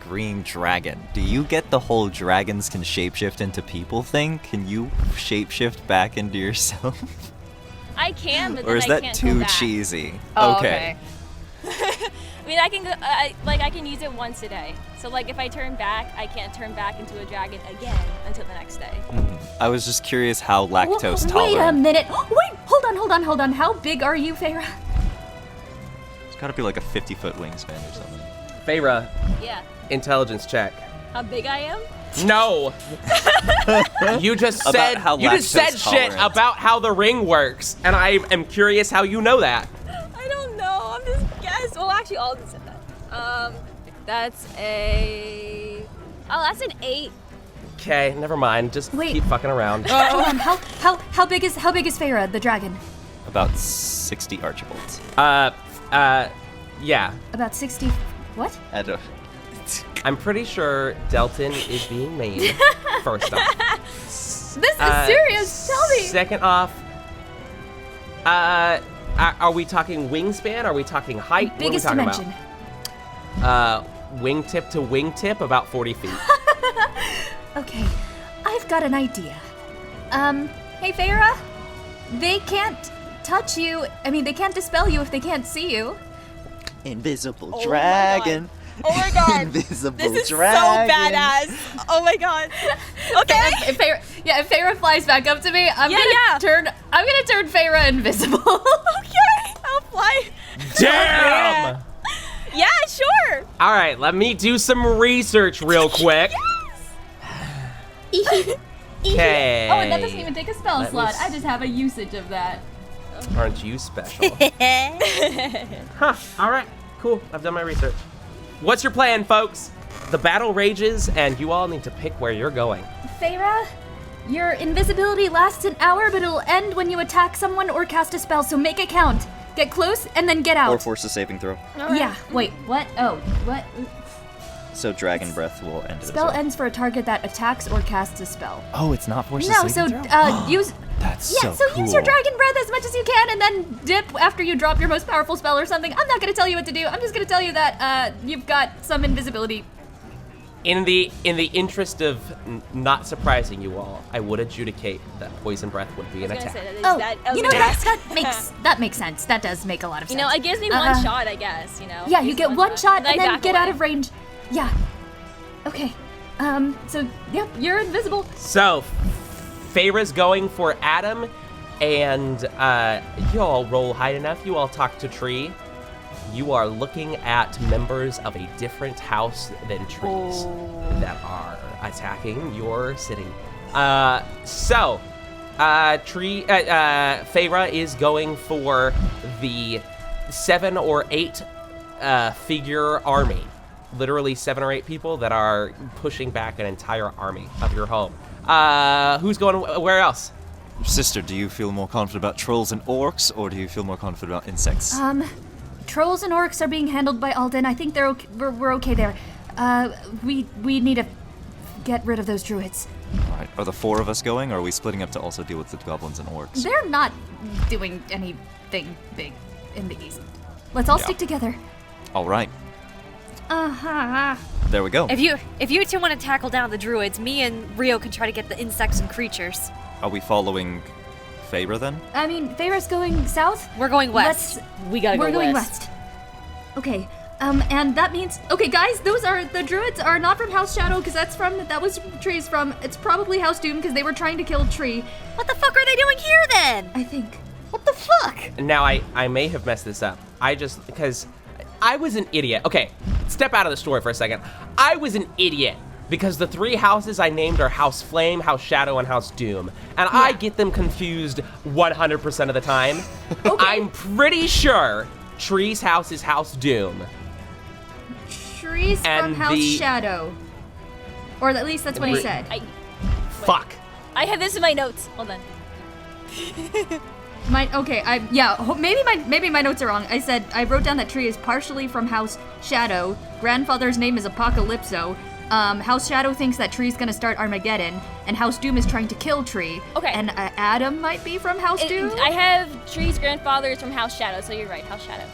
green dragon, do you get the whole dragons can shapeshift into people thing? Can you shapeshift back into yourself? I can, but Or then is I that can't too go back. cheesy? Oh, okay. I mean, I can go, I can use it once a day. So like if I turn back, I can't turn back into a dragon again until the next day. I was just curious how lactose Wait tolerant. a minute. Wait, hold on. How big are you, Feyre? It's gotta be like a 50-foot wingspan or something. Feyre, Yeah. intelligence check. How big I am? No. You just About said how you just said lactose shit tolerant. about how the ring works, and I am curious how you know that. I don't know. I'm just guessing. Well, actually, all of them said that. That's a. Oh, that's an 8. Okay, never mind. Just Wait. keep fucking around. Hold on. How big is Feyre, the dragon? About 60 archivolts. Yeah. About 60. What? I don't. I'm pretty sure Delton is being mean. First off. This is serious. Tell me. Second off, are we talking wingspan? Are we talking height? Biggest what are we talking dimension. about? Wingtip to wingtip, about 40 feet. Okay, I've got an idea. Hey Feyre, they can't touch you. I mean, they can't dispel you if they can't see you. Invisible Oh dragon. Oh my god. Invisible This is dragon. so badass. Oh my god. Okay. If Feyre flies back up to me, I'm gonna turn Feyre invisible. Okay. I'll fly. Damn! Yeah, sure. All right, let me do some research real quick. Okay. Oh, and that doesn't even take a spell Let me slot. s- I just have a usage of that. Aren't you special? Huh, all right, cool. I've done my research. What's your plan, folks? The battle rages, and you all need to pick where you're going. Feyre, your invisibility lasts an hour, but it'll end when you attack someone or cast a spell, so make it count. Get close and then get out. Or force a saving throw. Yeah, wait, what? Oh, what? So dragon breath will end it as Spell well. ends for a target that attacks or casts a spell. Oh, it's not force a No, saving so throw? use. That's Yeah, so use your cool. dragon breath as much as you can, and then dip after you drop your most powerful spell or something. I'm not gonna tell you what to do. I'm just gonna tell you that you've got some invisibility. In the interest of not surprising you all, I would adjudicate that poison breath would be an attack. That makes sense. That does make a lot of sense. You know, it gives me one shot, I guess, you know? Yeah, you Gives me get one shot I and then back get out away. of range. Yeah. Okay. So yep, you're invisible. So, Feyre's going for Adam, and you all roll high enough. You all talk to Tree. You are looking at members of a different house than Trees that are attacking your city. Feyre is going for the 7 or 8 figure army. Literally 7 or 8 people that are pushing back an entire army of your home. Who's going where else? Sister, do you feel more confident about trolls and orcs, or do you feel more confident about insects? Trolls and orcs are being handled by Alden. I think they're okay. We're okay there. We need to get rid of those druids. Alright, are the 4 of us going, or are we splitting up to also deal with the goblins and orcs? They're not doing anything big in the east. Let's all Yeah. stick together. Alright, Uh-huh. there we go. If you two want to tackle down the druids, me and Rio can try to get the insects and creatures. Are we following Feyre then? I mean, Feyre's going south. We're going west. We gotta go We're going west. west. Okay. And that means, okay, guys, the druids are not from House Shadow, because that was Tree's from. It's probably House Doom, because they were trying to kill Tree. What the fuck are they doing here then? I think. What the fuck? Now, I may have messed this up. Because I was an idiot. Okay, step out of the story for a second. I was an idiot because the 3 houses I named are House Flame, House Shadow, and House Doom. And I get them confused 100% of the time. Okay. I'm pretty sure Tree's house is House Doom. Tree's And from House the- Shadow. Or at least that's what he Re- said. Fuck. I have this in my notes. Hold on. Maybe my notes are wrong. I wrote down that Tree is partially from House Shadow. Grandfather's name is Apocalypso. House Shadow thinks that Tree's gonna start Armageddon, and House Doom is trying to kill Tree. Okay. And Adam might be from House Doom. I have Tree's grandfather is from House Shadow, so you're right, House Shadow.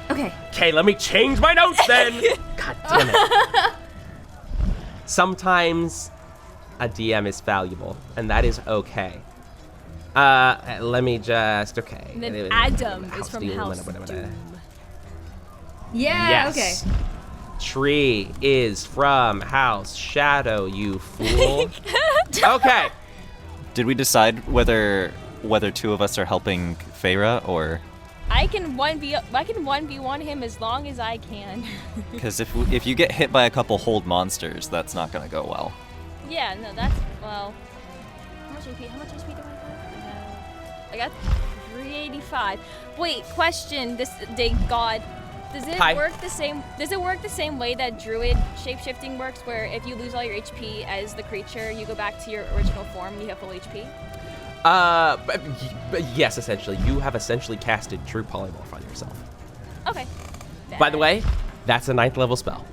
Okay. Okay, let me change my notes then. God damn it. Sometimes a DM is valuable, and that is okay. Let me just, okay. And then Adam is House from Doom, House blah, blah, blah, blah. Doom. Yeah. Yes. Tree is from House Shadow, you fool. Okay. Did we decide whether 2 of us are helping Feyre or? I can 1v1 him as long as I can. Because if you get hit by a couple hold monsters, that's not gonna go well. Yeah, no, that's, well, how much HP do I have? I got 385. Wait, question, does it Hi. work the same way that druid shapeshifting works, where if you lose all your HP as the creature, you go back to your original form and you have full HP? But yes, essentially. You have essentially casted True Polymorph on yourself. Okay. By the way, that's a 9th level spell.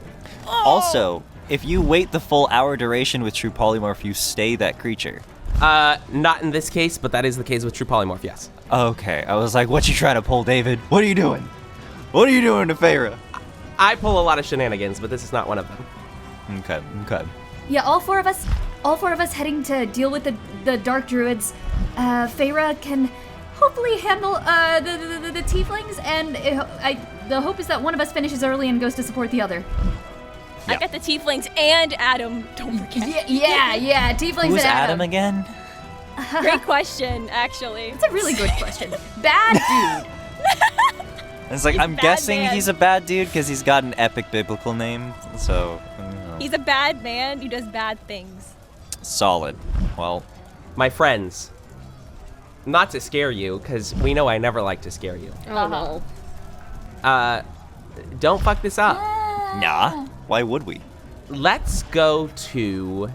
Also, if you wait the full hour duration with True Polymorph, you stay that creature. Not in this case, but that is the case with True Polymorph, yes. Okay, I was like, what you trying to pull, David? What are you doing? What are you doing to Feyre? I pull a lot of shenanigans, but this is not one of them. Okay. Yeah, all four of us heading to deal with the Dark Druids. Feyre can hopefully handle the tieflings, and the hope is that one of us finishes early and goes to support the other. Yeah. I got the tieflings and Adam. Don't forget. Yeah, tieflings Who's and Adam again? Great question, actually. It's a really good question. Bad dude. It's like, He's I'm bad guessing man. he's a bad dude because he's got an epic biblical name, so... He's a bad man who does bad things. Solid. Well, My friends, not to scare you, because we know I never like to scare you. Oh no. Don't fuck this up. nah. Why would we? Let's go to...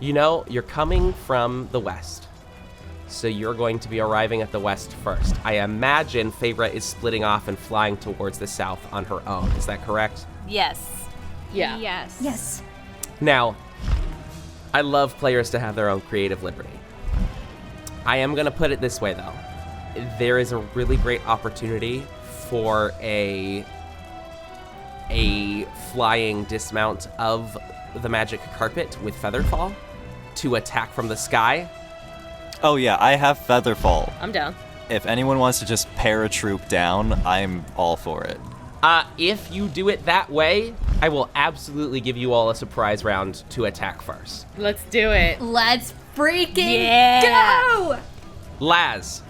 you're coming from the west. So you're going to be arriving at the west first. I imagine Feyre is splitting off and flying towards the south on her own. Is that correct? Yes. Yeah. Yes. Yes. Now, I love players to have their own creative liberty. I am going to put it this way, though. There is a really great opportunity for a flying dismount of the magic carpet with Featherfall to attack from the sky. Oh yeah, I have Featherfall. I'm down. If anyone wants to just paratroop down, I'm all for it. If you do it that way, I will absolutely give you all a surprise round to attack first. Let's do it. Let's freaking Yeah. go! Laz,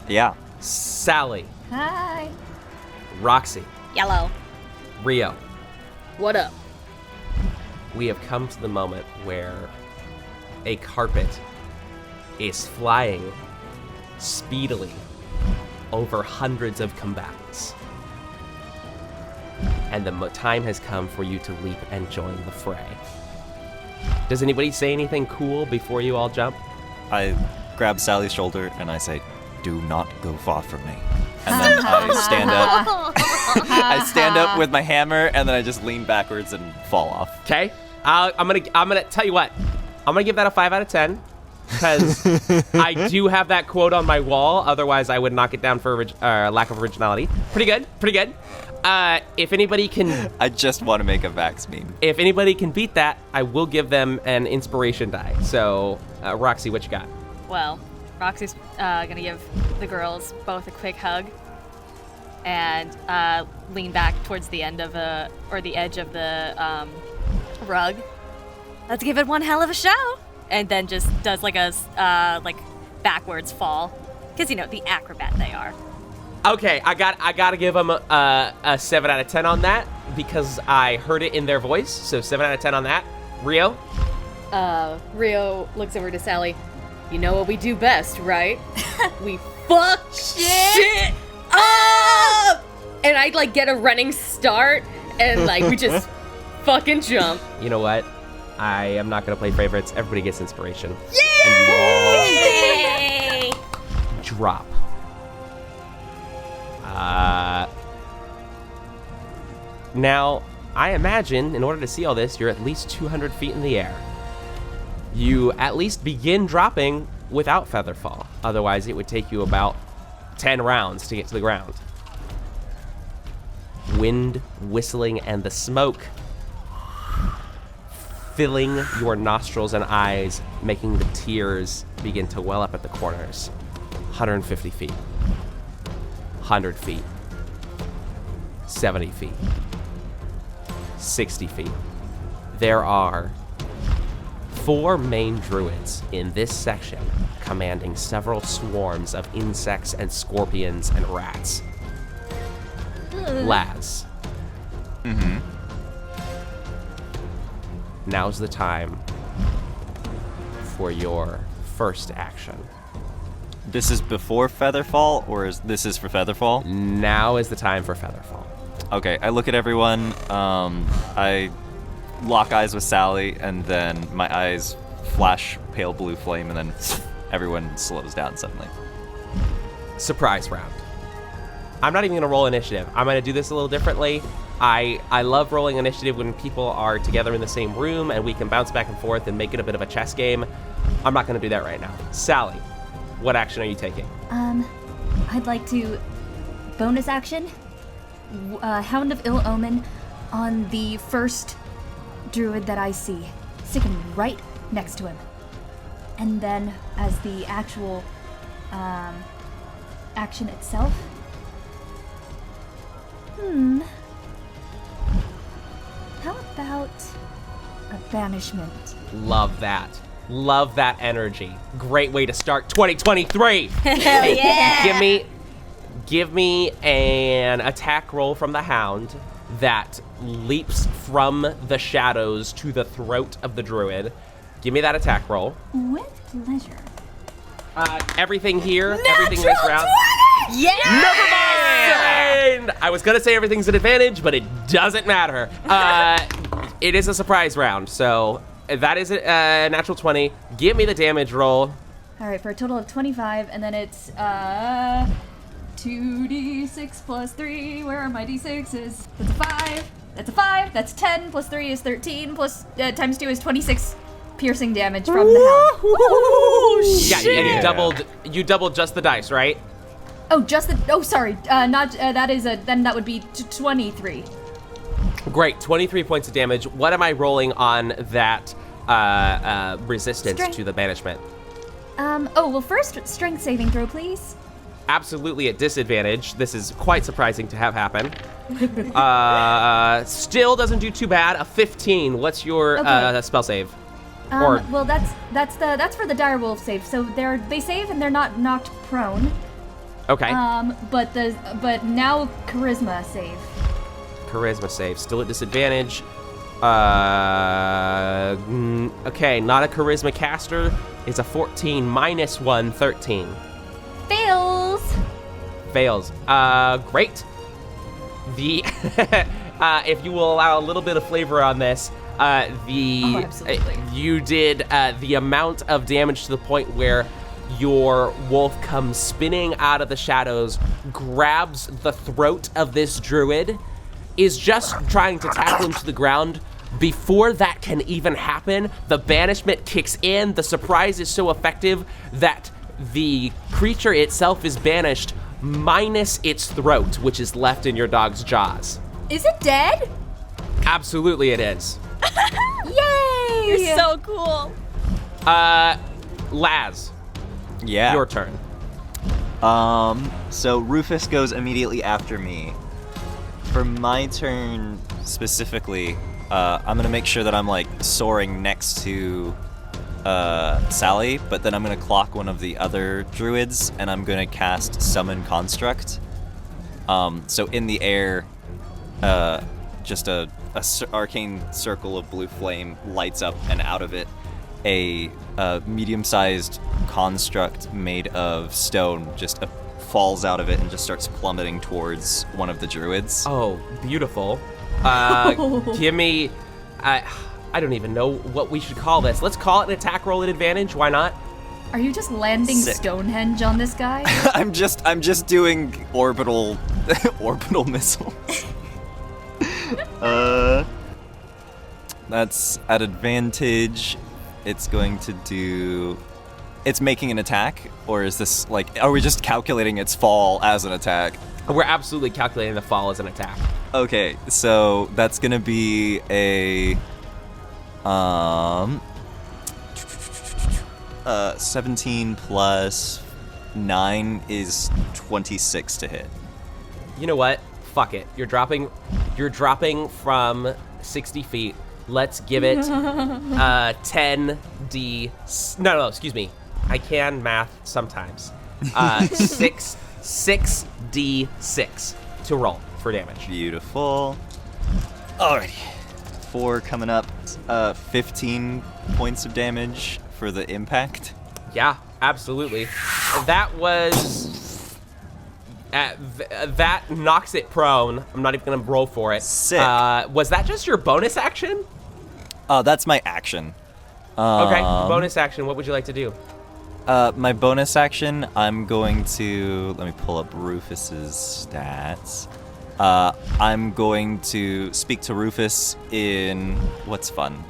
Yeah. Sally, Hi. Roxie, Yellow. Rio. What up? We have come to the moment where a carpet is flying speedily over hundreds of combatants. And the time has come for you to leap and join the fray. Does anybody say anything cool before you all jump? I grab Sally's shoulder and I say, "Do not go far from me." And then I stand up. I stand up with my hammer and then I just lean backwards and fall off. Okay. I'm gonna tell you what. I'm gonna give that a 5 out of 10 because I do have that quote on my wall. Otherwise, I would knock it down for lack of originality. Pretty good. If anybody can, I just want to make a Vax meme. if anybody can beat that, I will give them an inspiration die. So Roxie, what you got? Well, Roxy's gonna give the girls both a quick hug and lean back towards the end of the edge of the rug. Let's give it one hell of a show, and then just does like a backwards fall, because the acrobat they are. Okay, I gotta give them a 7 out of 10 on that because I heard it in their voice. So 7 out of 10 on that. Rio? Rio looks over to Sally. You know what we do best, right? We fuck shit up! And I get a running start, and we just fucking jump. You know what? I am not gonna play favorites. Everybody gets inspiration. Yay! Drop. Now, I imagine in order to see all this, you're at least 200 feet in the air. You at least begin dropping without Featherfall. Otherwise, it would take you about 10 rounds to get to the ground. Wind whistling and the smoke filling your nostrils and eyes, making the tears begin to well up at the corners. 150 feet. 100 feet. 70 feet. 60 feet. There are 4 main druids in this section, commanding several swarms of insects and scorpions and rats. Laz. Mm-hmm. Now's the time for your first action. This is before Featherfall, or this is for Featherfall? Now is the time for Featherfall. Okay, I look at everyone, I lock eyes with Sally, and then my eyes flash pale blue flame, and then everyone slows down suddenly. Surprise round. I'm not even going to roll initiative. I'm going to do this a little differently. I love rolling initiative when people are together in the same room and we can bounce back and forth and make it a bit of a chess game. I'm not going to do that right now. Sally, what action are you taking? I'd like to bonus action, Hound of Ill Omen on the first druid that I see. Stick him right next to him. And then as the actual action itself, how about a banishment? Love that. Love that energy. Great way to start 2023. Hell yeah! Give me an attack roll from the Hound that leaps from the shadows to the throat of the druid. Give me that attack roll. With pleasure. Everything here, everything this round. Yeah! Never mind! I was gonna say everything's an advantage, but it doesn't matter. It is a surprise round, so that is a natural 20. Give me the damage roll. All right, for a total of 25, and then it's 2d6 plus 3. Where are my d6s? That's a 5. That's a 5. That's 10 plus 3 is 13 plus times 2 is 26 piercing damage from the Hound. Yeah, and you doubled just the dice, right? Oh, sorry. Then that would be 23. Great, 23 points of damage. What am I rolling on that resistance Strength. to the banishment? First, strength saving throw, please. Absolutely at disadvantage. This is quite surprising to have happen. Still doesn't do too bad. A 15. What's your spell save? Well, that's for the direwolf save. So they save and they're not knocked prone. Okay. But now charisma save. Charisma save. Still at disadvantage. Okay, not a charisma caster. It's a 14 minus 1, 13. Fails. Great. The if you will allow a little bit of flavor on this, you did the amount of damage to the point where your wolf comes spinning out of the shadows, grabs the throat of this druid, is just trying to tackle him to the ground. Before that can even happen, the banishment kicks in. The surprise is so effective that the creature itself is banished, minus its throat, which is left in your dog's jaws. Is it dead? Absolutely it is. Yay! You're so cool. Laz, Yeah. your turn. So Rufus goes immediately after me. For my turn specifically, I'm gonna make sure that I'm like soaring next to Sally, but then I'm gonna clock one of the other druids and I'm gonna cast Summon Construct. So in the air, just a arcane circle of blue flame lights up, and out of it, a medium-sized construct made of stone just falls out of it and just starts plummeting towards one of the druids. Oh, beautiful. Give me... I don't even know what we should call this. Let's call it an attack roll at advantage. Why not? Are you just landing Sick. Stonehenge on this guy? I'm just doing orbital missile. That's at advantage. It's going to do... It's making an attack? Or is this, like... Are we just calculating its fall as an attack? We're absolutely calculating the fall as an attack. Okay, so that's gonna be a... 17 plus 9 is 26 to hit. You know what? Fuck it. You're dropping from 60 feet. Let's give it 10d... No, excuse me. I can math sometimes. 6d6 to roll for damage. Beautiful. Alrighty. 4 coming up. 15 points of damage for the impact. Yeah, absolutely. That was... that knocks it prone. I'm not even going to roll for it. Sick. Was that just your bonus action? That's my action. Okay, bonus action. What would you like to do? My bonus action, I'm going to... Let me pull up Rufus's stats. I'm going to speak to Rufus in... What's fun?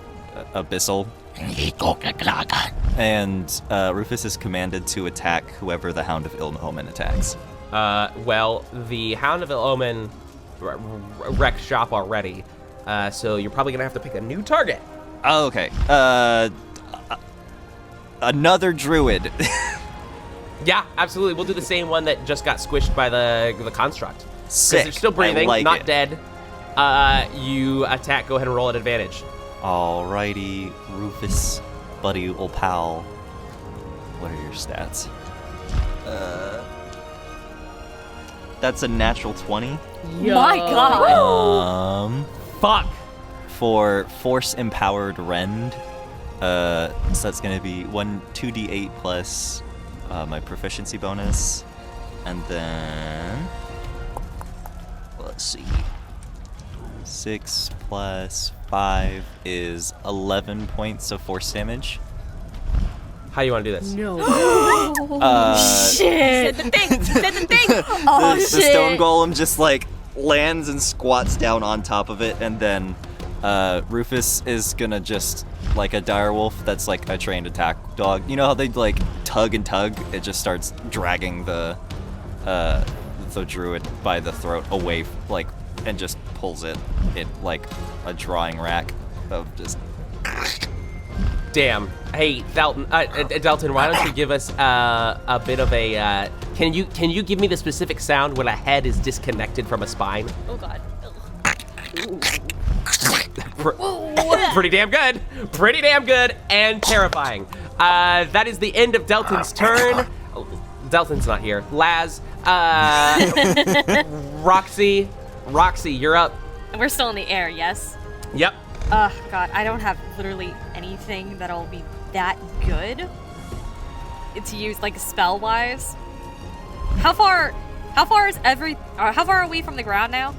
Abyssal. And Rufus is commanded to attack whoever the Hound of Ill Omen attacks. Well, the Hound of Ill Omen wrecked shop already, so you're probably going to have to pick a new target. Oh, okay. Another druid. Yeah, absolutely. We'll do the same one that just got squished by the construct. Sick. Because they're still breathing, I like not it. dead. You attack. Go ahead and roll at advantage. Alrighty, Rufus, buddy, old pal. What are your stats? That's a natural 20. My God. Fuck. For Force Empowered Rend, so that's gonna be 2d8 plus my proficiency bonus, and then let's see, 6 plus 5 is 11 points of force damage. How do you want to do this? No. Shit. Said the thing. Oh, The shit. stone golem just like lands and squats down on top of it, and then Rufus is gonna just, like a direwolf that's like a trained attack dog. You know how they like tug and tug? It just starts dragging the druid by the throat away, like, and just pulls it like a drawing rack of just. Damn. Hey, Delton, why don't you give us a bit of a... Can you give me the specific sound when a head is disconnected from a spine? Oh God. Pretty damn good. Pretty damn good and terrifying. That is the end of Delton's turn. Delton's not here. Laz, Roxie, you're up. We're still in the air, yes? Yep. Ugh, God, I don't have literally anything that'll be that good to use, like, spell-wise. How far are we from the ground now?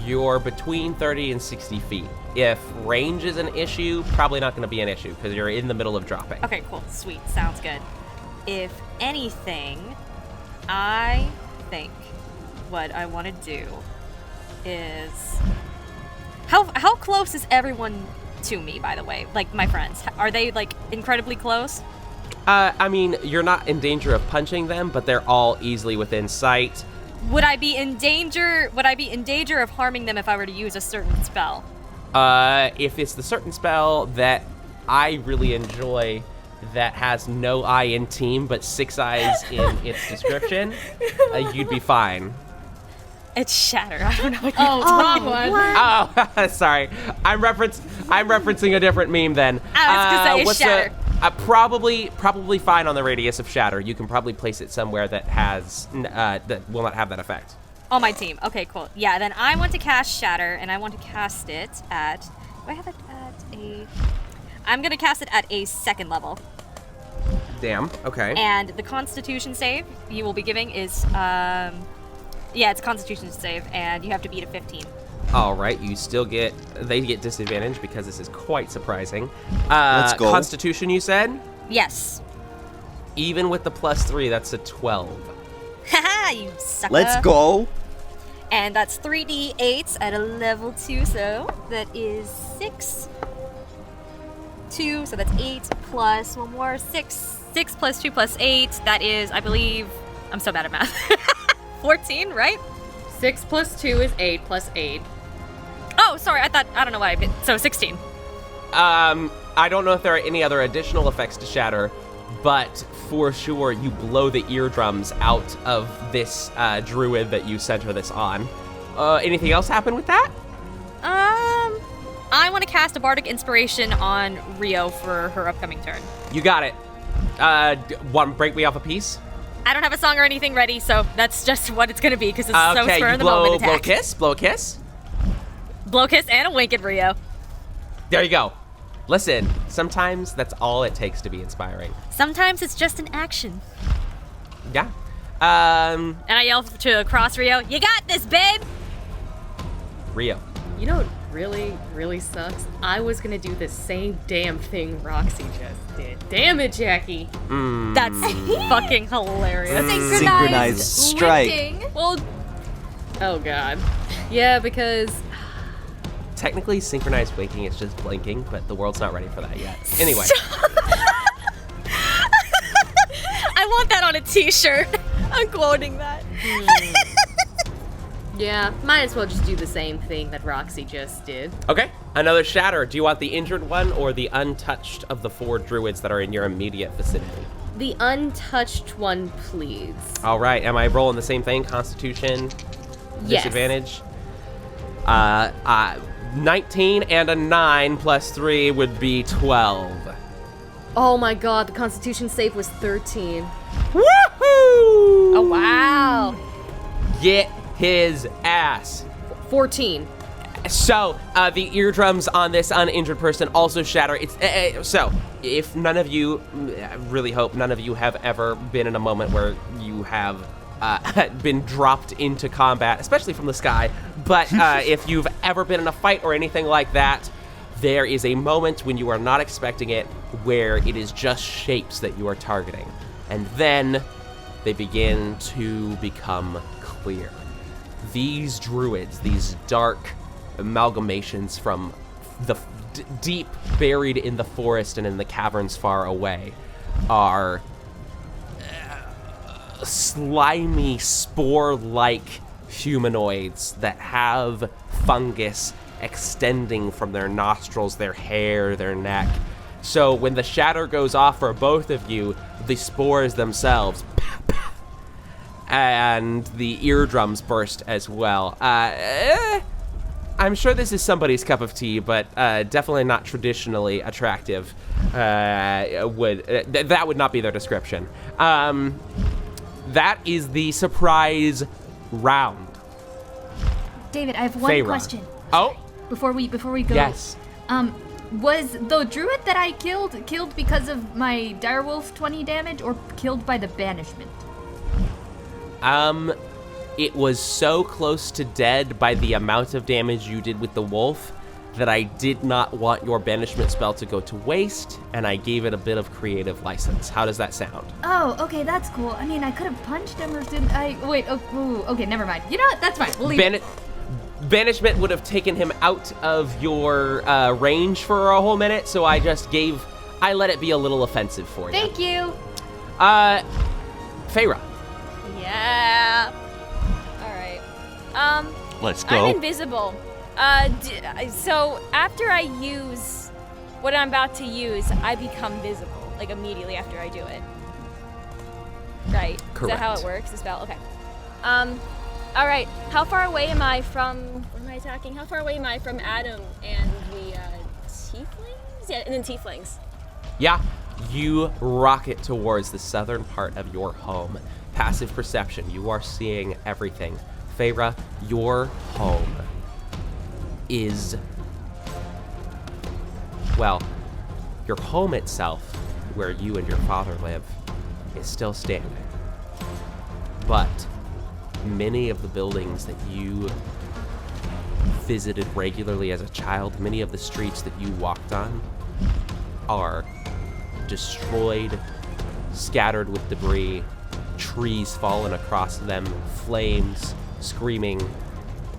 You're between 30 and 60 feet. If range is an issue, probably not going to be an issue because you're in the middle of dropping. Okay, cool, sweet, sounds good. If anything, I think what I want to do is... How close is everyone to me, by the way? Like, my friends. Are they, like, incredibly close? I mean, you're not in danger of punching them, but they're all easily within sight. Would I be in danger of harming them if I were to use a certain spell? If it's the certain spell that I really enjoy, that has no I in team but 6 eyes in its description, you'd be fine. It's Shatter. I don't know what wrong one. Oh, sorry. I'm referencing a different meme then. I was gonna say Shatter. Probably fine on the radius of Shatter. You can probably place it somewhere that has that will not have that effect. On my team. Okay, cool. Yeah, then I want to cast Shatter, and I want to cast it at... Do I have it at a... I'm going to cast it at a 2nd level. Damn, okay. And the Constitution save you will be giving is... yeah, it's a Constitution save, and you have to beat a 15. All right, they get disadvantage because this is quite surprising. Let's go. Constitution, you said? Yes. Even with the +3, that's a 12. Haha, you sucker. Let's go. And that's 3d8 at a level 2, so that is 6. 2, so that's 8 plus 1 more, 6. 6 plus 2 plus 8, that is, I believe, I'm so bad at math. 14, right? 6 plus 2 is 8 plus 8. Oh, sorry, I don't know why so 16. I don't know if there are any other additional effects to Shatter, but for sure you blow the eardrums out of this druid that you center this on. Anything else happen with that? I want to cast a Bardic Inspiration on Rio for her upcoming turn. You got it. Want to break me off a piece? I don't have a song or anything ready, so that's just what it's going to be, because it's so spur of the moment attack. Blow a kiss. Blow a kiss and a wink at Rio. There you go. Listen, sometimes that's all it takes to be inspiring. Sometimes it's just an action. Yeah. And I yell to across Rio, "You got this, babe!" Rio. You know what really, really sucks? I was gonna do the same damn thing Roxie just did. Damn it, Jacki. That's fucking hilarious. Synchronized strike. Winking. Well, Oh god. Yeah, because Technically, synchronized winking is just blinking, but the world's not ready for that yet. Anyway. I want that on a t-shirt. I'm quoting that. yeah, might as well just do the same thing that Roxie just did. Okay, another Shatter. Do you want the injured one or the untouched of the 4 druids that are in your immediate vicinity? The untouched one, please. All right, am I rolling the same thing? Constitution, Yes. disadvantage? 19 and a 9 plus 3 would be 12. Oh my god, the Constitution save was 13. Woohoo! Oh, wow. Get his ass. 14. So, the eardrums on this uninjured person also shatter. So, if none of you, I really hope none of you have ever been in a moment where you have been dropped into combat, especially from the sky, but if you've ever been in a fight or anything like that, there is a moment when you are not expecting it where it is just shapes that you are targeting. And then they begin to become clear. These druids, these dark amalgamations from the deep buried in the forest and in the caverns far away, are slimy, spore-like humanoids that have fungus extending from their nostrils, their hair, their neck. So when the shatter goes off for both of you, the spores themselves and the eardrums burst as well. I'm sure this is somebody's cup of tea, but definitely not traditionally attractive. That would not be their description. That is the surprise round. David, I have one Feyre. question. Oh, Before we go. yes. Was the druid that I killed because of my direwolf 20 damage or killed by the banishment? It was so close to dead by the amount of damage you did with the wolf that I did not want your banishment spell to go to waste, and I gave it a bit of creative license. How does that sound? Oh, okay, that's cool. I mean, I could have punched him or didn't I? Wait, okay, never mind. You know what? That's fine. We'll leave it. Banishment would have taken him out of your range for a whole minute, so I let it be a little offensive for you. Thank you. Feyre. Yeah. All right. Let's go. I'm invisible. So after I use what I'm about to use, I become visible. like immediately after I do it. Right. Correct. Is that how it works, the spell? Okay. All right. How far away am I from... What am I attacking? How far away am I from Adam and the tieflings? Yeah, and then tieflings. Yeah, you rocket towards the southern part of your home. Passive perception, you are seeing everything. Feyre, your home is... Well, your home itself, where you and your father live, is still standing. But many of the buildings that you visited regularly as a child, many of the streets that you walked on, are destroyed, scattered with debris, trees fallen across them, flames, screaming,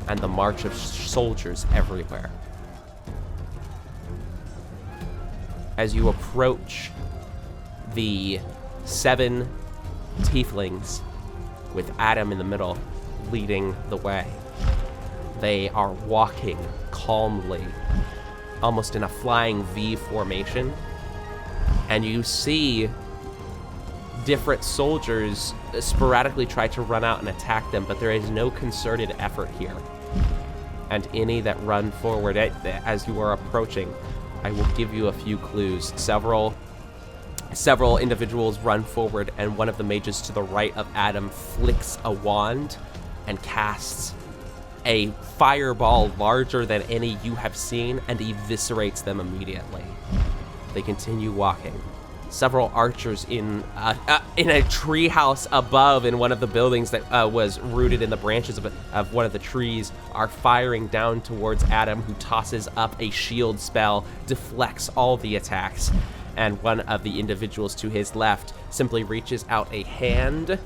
and the march of soldiers everywhere. As you approach the 7 tieflings with Adam in the middle leading the way, they are walking calmly, almost in a flying V formation, and you see different soldiers sporadically try to run out and attack them, but there is no concerted effort here. And any that run forward as you are approaching, I will give you a few clues. Several individuals run forward, and one of the mages to the right of Adam flicks a wand and casts a fireball larger than any you have seen and eviscerates them immediately. They continue walking. Several archers in a treehouse above in one of the buildings that was rooted in the branches of one of the trees are firing down towards Adam, who tosses up a shield spell, deflects all the attacks, and one of the individuals to his left simply reaches out a hand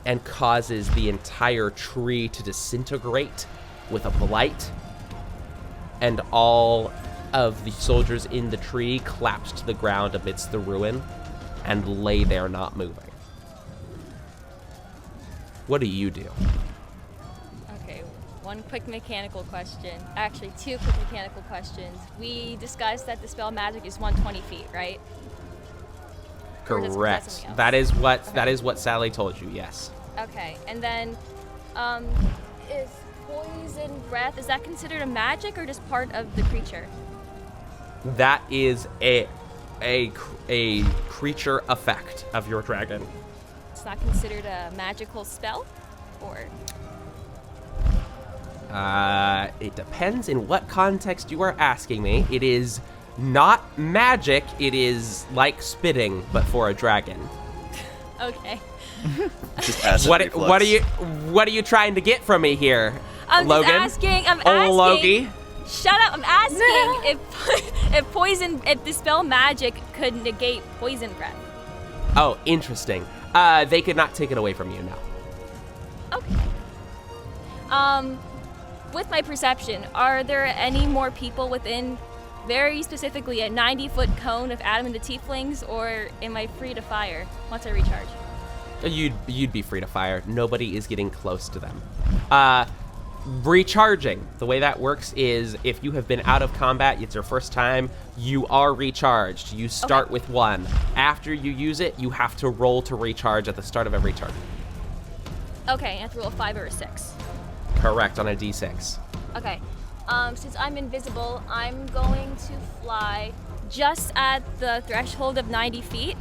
and causes the entire tree to disintegrate with a blight, and all of the soldiers in the tree collapse to the ground amidst the ruin and lay there not moving. What do you do? Okay, one quick mechanical question. Actually, 2 quick mechanical questions. We discussed that the spell magic is 120 feet, right? Correct. That is what Sally told you, yes. Okay, and then, is poison breath, is that considered a magic or just part of the creature? That is a creature effect of your dragon. It's not considered a magical spell, or? It depends in what context you are asking me. It is not magic. It is like spitting, but for a dragon. Okay. Just what are you trying to get from me here, Logan? I'm asking. Logie? Shut up! I'm asking if the spell magic could negate poison breath. Oh, interesting. They could not take it away from you, no. Okay. With my perception, are there any more people within, very specifically, a 90-foot cone of Adam and the Tieflings, or am I free to fire once I recharge? You'd be free to fire. Nobody is getting close to them. Recharging. The way that works is if you have been out of combat, it's your first time, you are recharged. You start with 1. After you use it, you have to roll to recharge at the start of every turn. Okay, I have to roll a 5 or a 6. Correct, on a d6. Okay. Since I'm invisible, I'm going to fly just at the threshold of 90 feet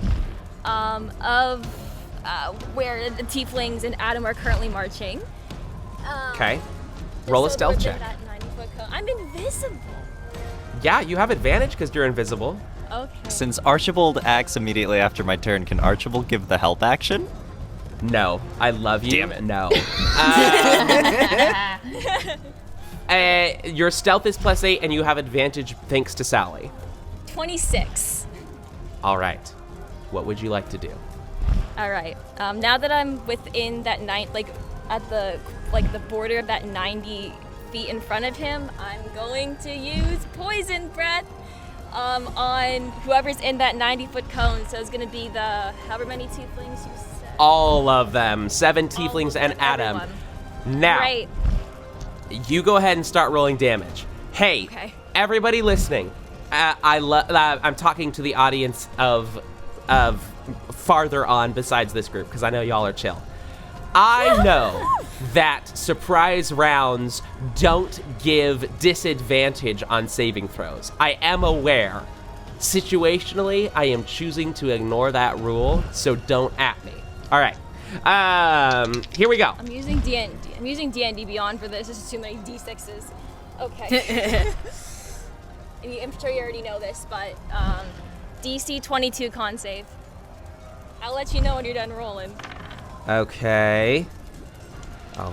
of where the Tieflings and Adam are currently marching. Okay. Roll a stealth check. That 90-foot cone. I'm invisible. Yeah, you have advantage because you're invisible. Okay. Since Archibald acts immediately after my turn, can Archibald give the help action? No. I love you. Damn it. No. Your stealth is +8 and you have advantage thanks to Sally. 26. All right. What would you like to do? All right. Now that I'm within that at the border of that 90 feet in front of him, I'm going to use poison breath on whoever's in that 90-foot cone. So it's going to be the however many tieflings you said. All of them. 7 tieflings and Adam. Everyone. Now, Right. you go ahead and start rolling damage. Hey, Okay. everybody listening, I'm talking to the audience of farther on besides this group, because I know y'all are chill. I know that surprise rounds don't give disadvantage on saving throws. I am aware. Situationally, I am choosing to ignore that rule, so don't at me. All right. Here we go. I'm using D&D Beyond for this. This is too many D6s. Okay. And I'm sure you already know this, but DC 22 con save. I'll let you know when you're done rolling. Okay. Oh,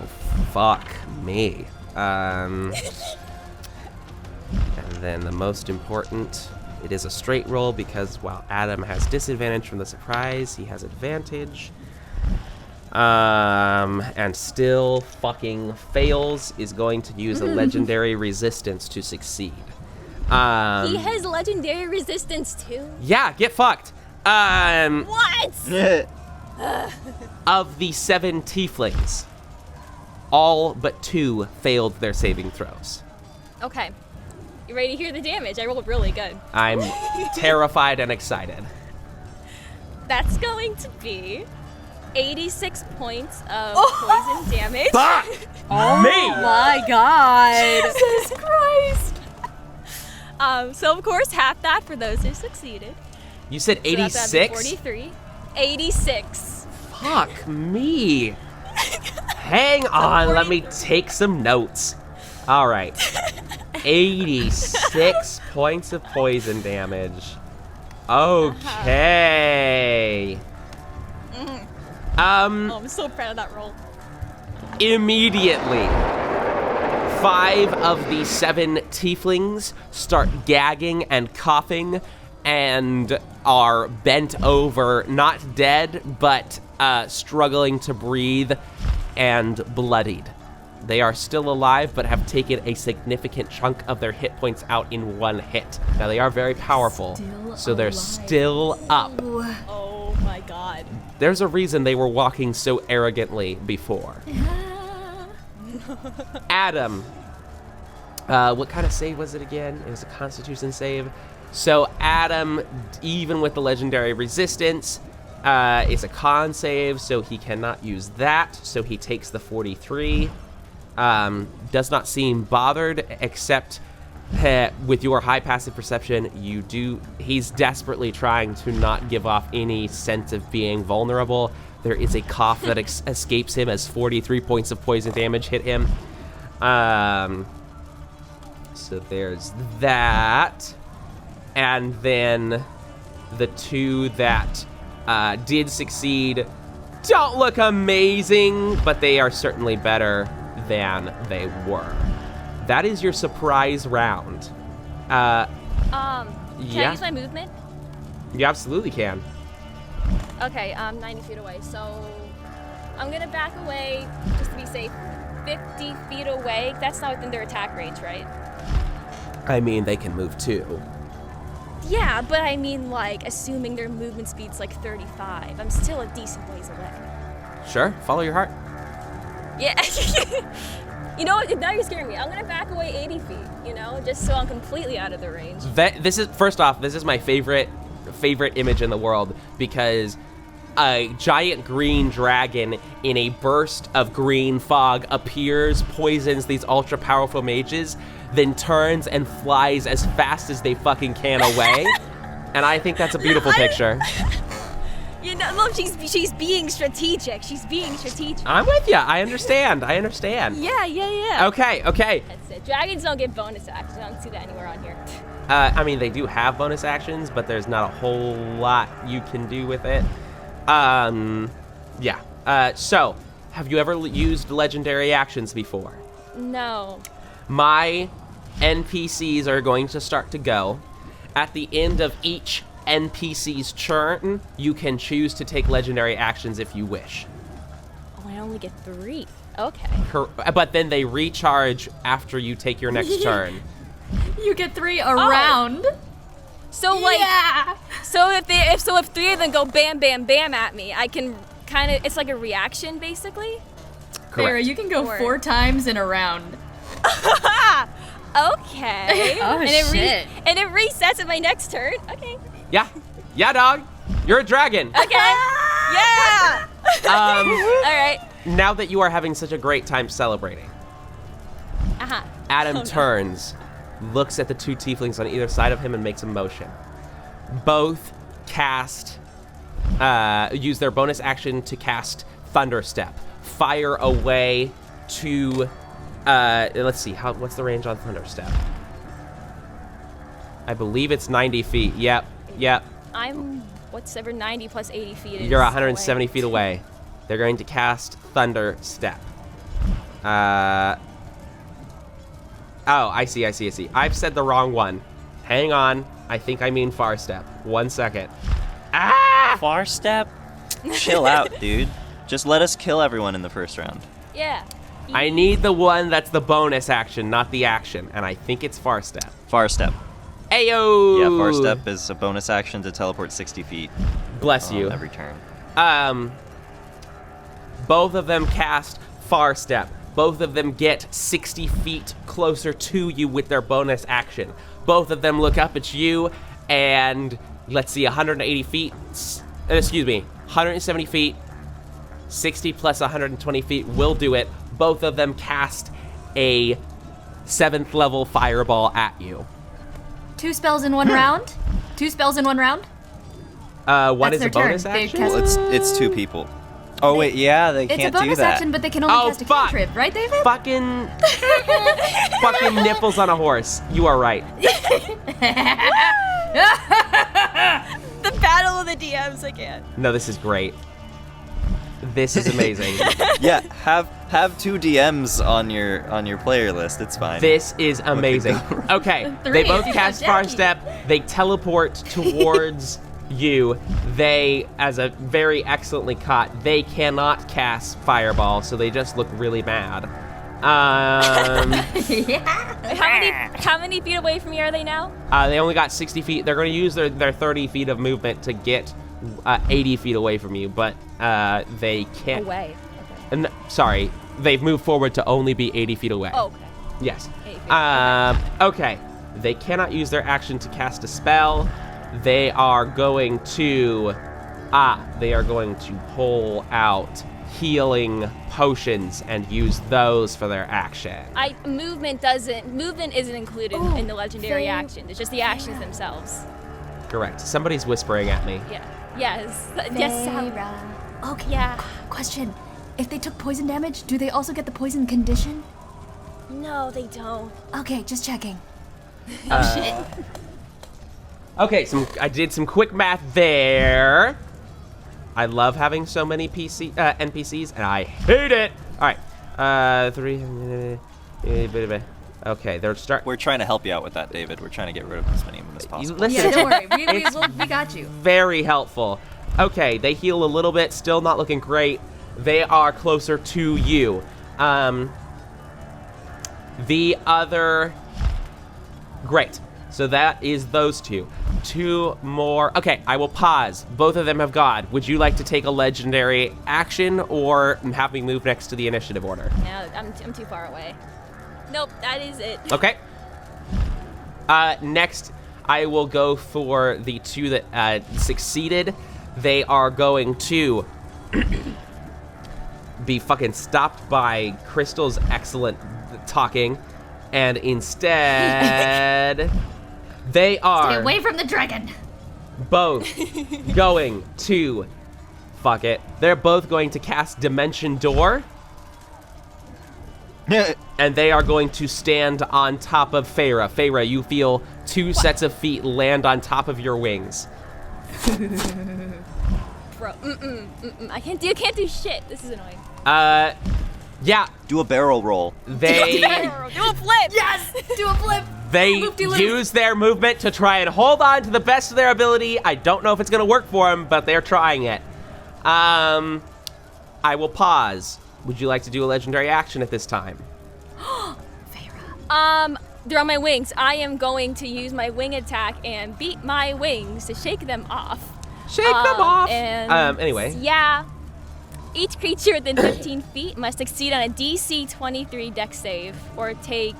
fuck me. And then the most important, it is a straight roll because while Adam has disadvantage from the surprise, he has advantage. And still fucking fails, is going to use a legendary resistance to succeed. He has legendary resistance too. Yeah, get fucked. What? Of the 7 tieflings, all but 2 failed their saving throws. Okay. You ready to hear the damage? I rolled really good. I'm terrified and excited. That's going to be 86 points of poison damage. Fuck! Me! My God. Jesus Christ! So of course half that for those who succeeded. You said So that's 86? 43. 86. Fuck me. Hang on, let me take some notes. All right. 86 points of poison damage. Okay. I'm so proud of that roll. Immediately, 5 of the 7 tieflings start gagging and coughing and are bent over, not dead, but struggling to breathe and bloodied. They are still alive, but have taken a significant chunk of their hit points out in one hit. Now, they are very powerful, so they're still up. Oh my God. There's a reason they were walking so arrogantly before. Adam, what kind of save was it again? It was a Constitution save. So Adam, even with the legendary resistance, is a con save, so he cannot use that. So he takes the 43. Does not seem bothered, except with your high passive perception, he's desperately trying to not give off any sense of being vulnerable. There is a cough that escapes him as 43 points of poison damage hit him. So there's that. And then the 2 that did succeed don't look amazing, but they are certainly better than they were. That is your surprise round. Can I use my movement? You absolutely can. Okay, I'm 90 feet away, so I'm gonna back away just to be safe. 50 feet away. That's not within their attack range, right? I mean, they can move too. Yeah, but I mean, like, assuming their movement speed's like 35, I'm still a decent ways away. Sure, follow your heart. Yeah. You know what? Now you're scaring me. I'm gonna back away 80 feet, just so I'm completely out of the range. This is my favorite image in the world, because a giant green dragon in a burst of green fog appears, poisons these ultra powerful mages, then turns and flies as fast as they fucking can away. And I think that's a beautiful picture. Look, she's being strategic. She's being strategic. I'm with you. I understand. Yeah. Okay. That's it. Dragons don't get bonus actions. I don't see that anywhere on here. I mean, they do have bonus actions, but there's not a whole lot you can do with it. Yeah. So, have you ever used legendary actions before? No. My NPCs are going to start to go. At the end of each NPC's turn, you can choose to take legendary actions if you wish. Oh, I only get 3. Okay. But then they recharge after you take your next turn. You get 3 a round. So if 3 of them go bam, bam, bam at me, I can kind of, it's like a reaction basically. Feyre, you can go 4 times in a round. Okay. Oh, shit. And it resets at my next turn. Okay. Yeah, dog. You're a dragon. Okay. Yeah. All right. Now that you are having such a great time celebrating, Adam turns, looks at the two tieflings on either side of him, and makes a motion. Both cast, use their bonus action to cast Thunderstep. Fire away to, let's see, what's the range on Thunderstep? I believe it's 90 feet. Yep. I'm, whatever 90 plus 80 feet is. You're 170 feet away. They're going to cast Thunderstep. Oh, I see. I've said the wrong one. Hang on. I think I mean Far Step. 1 second. Far Step? Chill out, dude. Just let us kill everyone in the first round. Yeah. I need the one that's the bonus action, not the action. And I think it's Far Step. Far Step. Ayo! Yeah, Far Step is a bonus action to teleport 60 feet. Bless you. Every turn. Both of them cast Far Step. Both of them get 60 feet closer to you with their bonus action. Both of them look up at you, and let's see, 180 feet, 170 feet, 60 plus 120 feet will do it. Both of them cast a 7th level fireball at you. 2 spells in 1 round? 2 spells in 1 round? One That's is a their turn. bonus They action? cast- Well, it's 2 people. Oh, wait, yeah, they It's can't a bonus do that. action, but they can only cast a cantrip, right, David? Fucking nipples on a horse. You are right. The battle of the DMs again. No, this is great. This is amazing. Yeah, have 2 DMs on your player list. It's fine. This is amazing. Okay, they both cast Far Step. They teleport towards you. They, as a very excellently caught, they cannot cast Fireball, so they just look really mad. How many feet away from me are they now? They only got 60 feet. They're going to use their 30 feet of movement to get 80 feet away from you, but they can't. Away. Okay. Sorry, they've moved forward to only be 80 feet away. Oh, okay. Yes. 80 feet. Okay. They cannot use their action to cast a spell. They are going to pull out healing potions and use those for their action. Movement isn't included in the legendary action. It's just the actions themselves. Correct. Somebody's whispering at me. Yeah. Yes. Yes. Feyre. Okay. Yeah. Question. If they took poison damage, do they also get the poison condition? No, they don't. Okay, just checking. Shit. Okay, I did some quick math there. I love having so many NPCs, and I hate it. All right, 3. Okay, We're trying to help you out with that, David. We're trying to get rid of as many of them as possible. Listen, Yeah, don't worry. We got you. Very helpful. Okay, they heal a little bit. Still not looking great. They are closer to you. The other. Great. So that is those 2. 2 more. Okay, I will pause. Both of them have gone. Would you like to take a legendary action or have me move next to the initiative order? No, I'm too far away. Nope, that is it. Okay. Next, I will go for the 2 that succeeded. They are going to be fucking stopped by Crystal's excellent talking, and instead they are Stay away from the dragon. both going to fuck it. They're both going to cast Dimension Door. And they are going to stand on top of Feyre. Feyre, you feel 2 sets of feet land on top of your wings. Bro, I can't do shit. This is annoying. Yeah. Do a barrel roll. They do a flip. Yes, do a flip. They use their movement to try and hold on to the best of their ability. I don't know if it's going to work for them, but they're trying it. I will pause. Would you like to do a legendary action at this time? Feyre. They're on my wings. I am going to use my wing attack and beat my wings to shake them off. Shake them off. And anyway. Yeah. Each creature within 15 feet must succeed on a DC 23 Dex save or take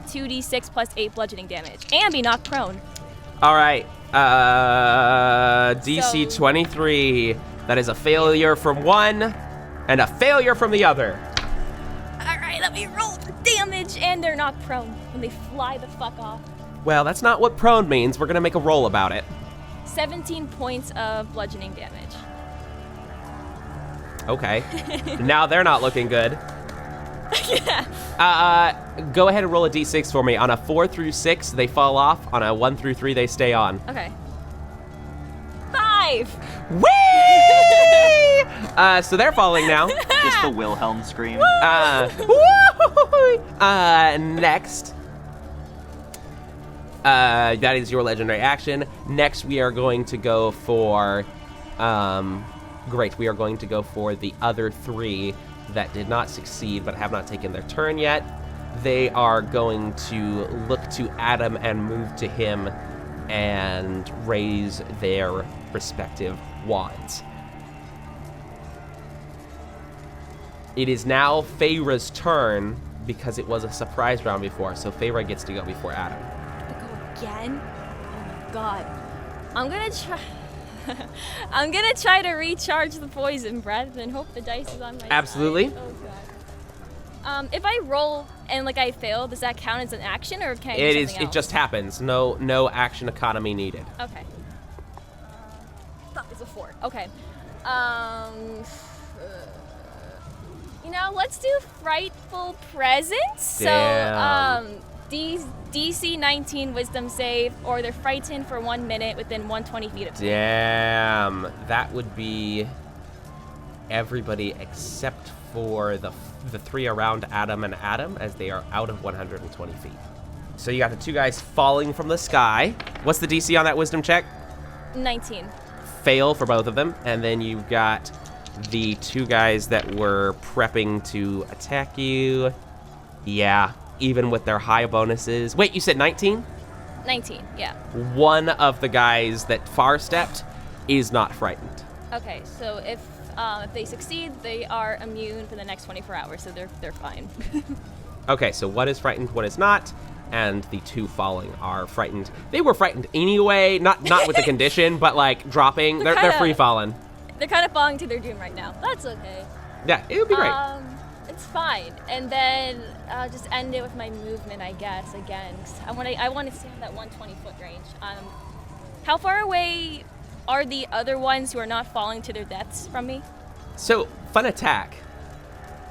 2d6 plus 8 bludgeoning damage and be knocked prone. All right. DC 23. That is a failure from one and a failure from the other. Alright, let me roll the damage, and they're knocked prone when they fly the fuck off. Well, that's not what prone means. We're going to make a roll about it. 17 points of bludgeoning damage. Okay. Now they're not looking good. Yeah. Go ahead and roll a d6 for me. On a 4 through 6, they fall off. On a 1 through 3, they stay on. Okay. 5! Whee! So they're falling now. Just the Wilhelm scream. Next. That is your legendary action. Next, we are going to go for... Great, we are going to go for the other 3 that did not succeed but have not taken their turn yet. They are going to look to Adam and move to him and raise their respective wands. It is now Feyre's turn because it was a surprise round before, so Feyre gets to go before Adam. Go again? Oh my god. I'm gonna try to recharge the poison breath and hope the dice is on my Absolutely. side. Oh god. If I roll and I fail, does that count as an action, or can I do something else? It just happens. No action economy needed. Okay. It's a 4. Okay. Let's do Frightful Presence. Damn. So, DC 19 Wisdom save, or they're frightened for 1 minute within 120 feet of me. Damn. That would be everybody except for the 3 around Adam and Adam, as they are out of 120 feet. So you got the 2 guys falling from the sky. What's the DC on that wisdom check? 19. Fail for both of them. And then you've got the 2 guys that were prepping to attack you. Yeah, even with their high bonuses. Wait, you said 19? 19, yeah. One of the guys that far stepped is not frightened. Okay, so if they succeed, they are immune for the next 24 hours, so they're fine. Okay, so one is frightened, one is not, and the 2 falling are frightened. They were frightened anyway, not with the condition, but dropping. They're free falling. They're kind of falling to their doom right now. That's okay. Yeah, it would be great. It's fine. And then I'll just end it with my movement, I guess, again. 'Cause I want to stay in that 120-foot range. How far away are the other ones who are not falling to their deaths from me? So, fun attack.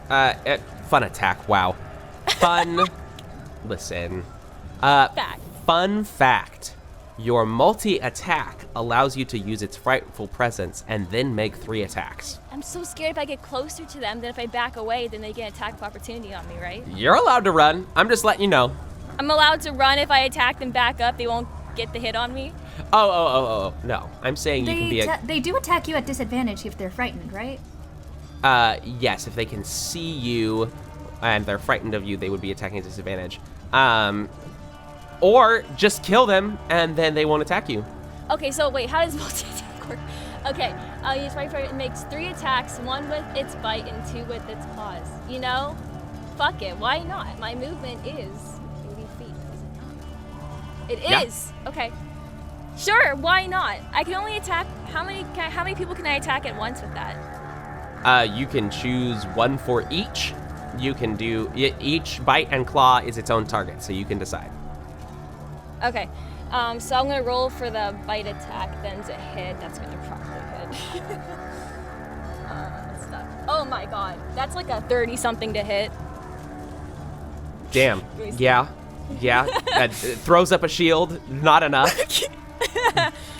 Fun attack, wow. Fun, listen. Fact. Fun fact. Your multi-attack allows you to use its frightful presence and then make 3 attacks. I'm so scared if I get closer to them, then if I back away, then they get an attack of opportunity on me, right? You're allowed to run. I'm just letting you know. I'm allowed to run. If I attack them back up, they won't get the hit on me? Oh, no. I'm saying you can be They do attack you at disadvantage if they're frightened, right? Yes, if they can see you and they're frightened of you, they would be attacking at disadvantage. Or just kill them and then they won't attack you. Okay, so wait, how does multi-attack work? Okay, use my fright. It makes 3 attacks, 1 with its bite and 2 with its paws. Fuck it, why not? My movement is 80 feet, is it not? It is. Yeah. Okay. Sure, why not? I can only attack. How many people can I attack at once with that? You can choose 1 for each. You can do each bite and claw is its own target, so you can decide. Okay, so I'm gonna roll for the bite attack, then to hit. That's gonna probably hit. Stuff. Oh my god, that's like a 30-something to hit. Damn. Yeah. That throws up a shield. Not enough.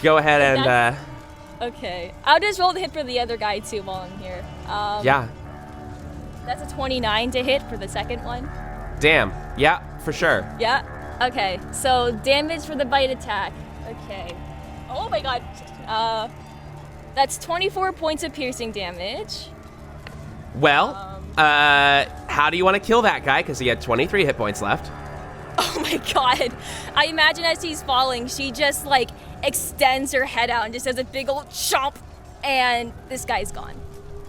Go ahead and. Okay, I'll just roll the hit for the other guy too while I'm here. Yeah. That's a 29 to hit for the second one. Damn. Yeah, for sure. Yeah. Okay, so damage for the bite attack. Okay. Oh my god. That's 24 points of piercing damage. Well, how do you want to kill that guy? Because he had 23 hit points left. Oh my god. I imagine as he's falling, she just extends her head out and just does a big old chomp, and this guy's gone.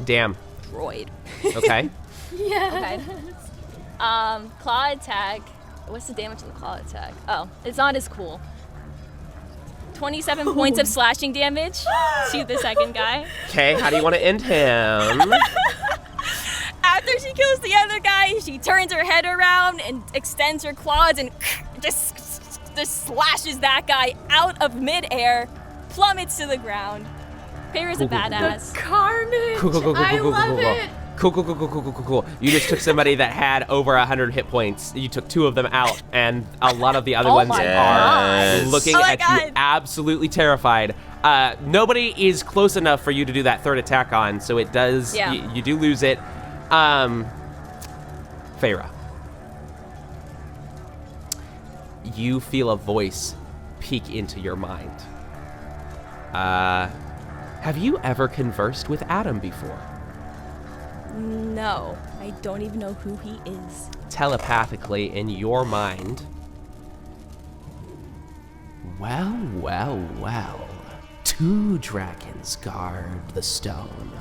Damn. Droid. Okay. Yeah. Okay. Claw attack. What's the damage on the claw attack? Oh, it's not as cool. 27 points of slashing damage to the second guy. Okay, how do you want to end him? After she kills the other guy, she turns her head around and extends her claws and just slashes that guy out of midair, plummets to the ground. Feyre's a badass. Carnage! Cool. I love it! Cool. You just took somebody that had over 100 hit points. You took 2 of them out, and a lot of the other ones are looking at you absolutely terrified. Nobody is close enough for you to do that third attack on, so it does. Yeah. You do lose it. Feyre. You feel a voice peek into your mind. Have you ever conversed with Adam before? No, I don't even know who he is. Telepathically in your mind. Well. 2 dragons guard the stone.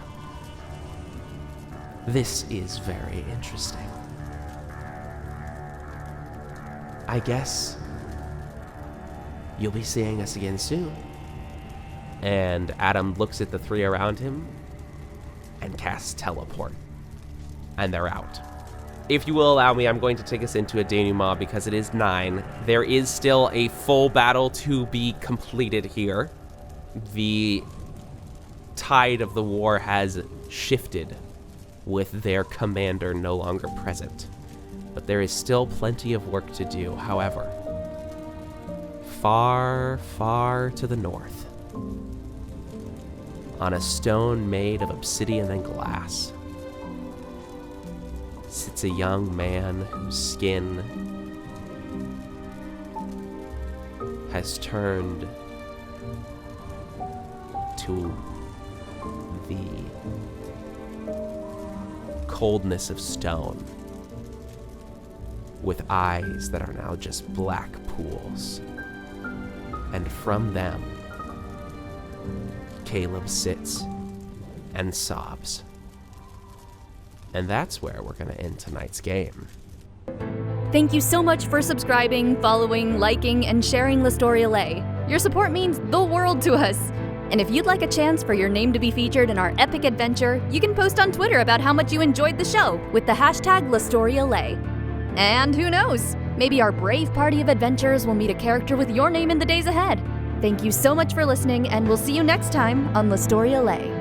This is very interesting. I guess you'll be seeing us again soon. And Adam looks at the 3 around him and casts teleport. And they're out. If you will allow me, I'm going to take us into a denouement because it is 9. There is still a full battle to be completed here. The tide of the war has shifted with their commander no longer present. But there is still plenty of work to do. However, far, far to the north, on a stone made of obsidian and glass, sits a young man whose skin has turned to the coldness of stone, with eyes that are now just black pools. And from them, Caleb sits and sobs. And that's where we're going to end tonight's game. Thank you so much for subscribing, following, liking, and sharing Lostoria Lé. Your support means the world to us. And if you'd like a chance for your name to be featured in our epic adventure, you can post on Twitter about how much you enjoyed the show with the hashtag Lostoria Lé. And who knows, maybe our brave party of adventurers will meet a character with your name in the days ahead. Thank you so much for listening, and we'll see you next time on Lostoria Lé.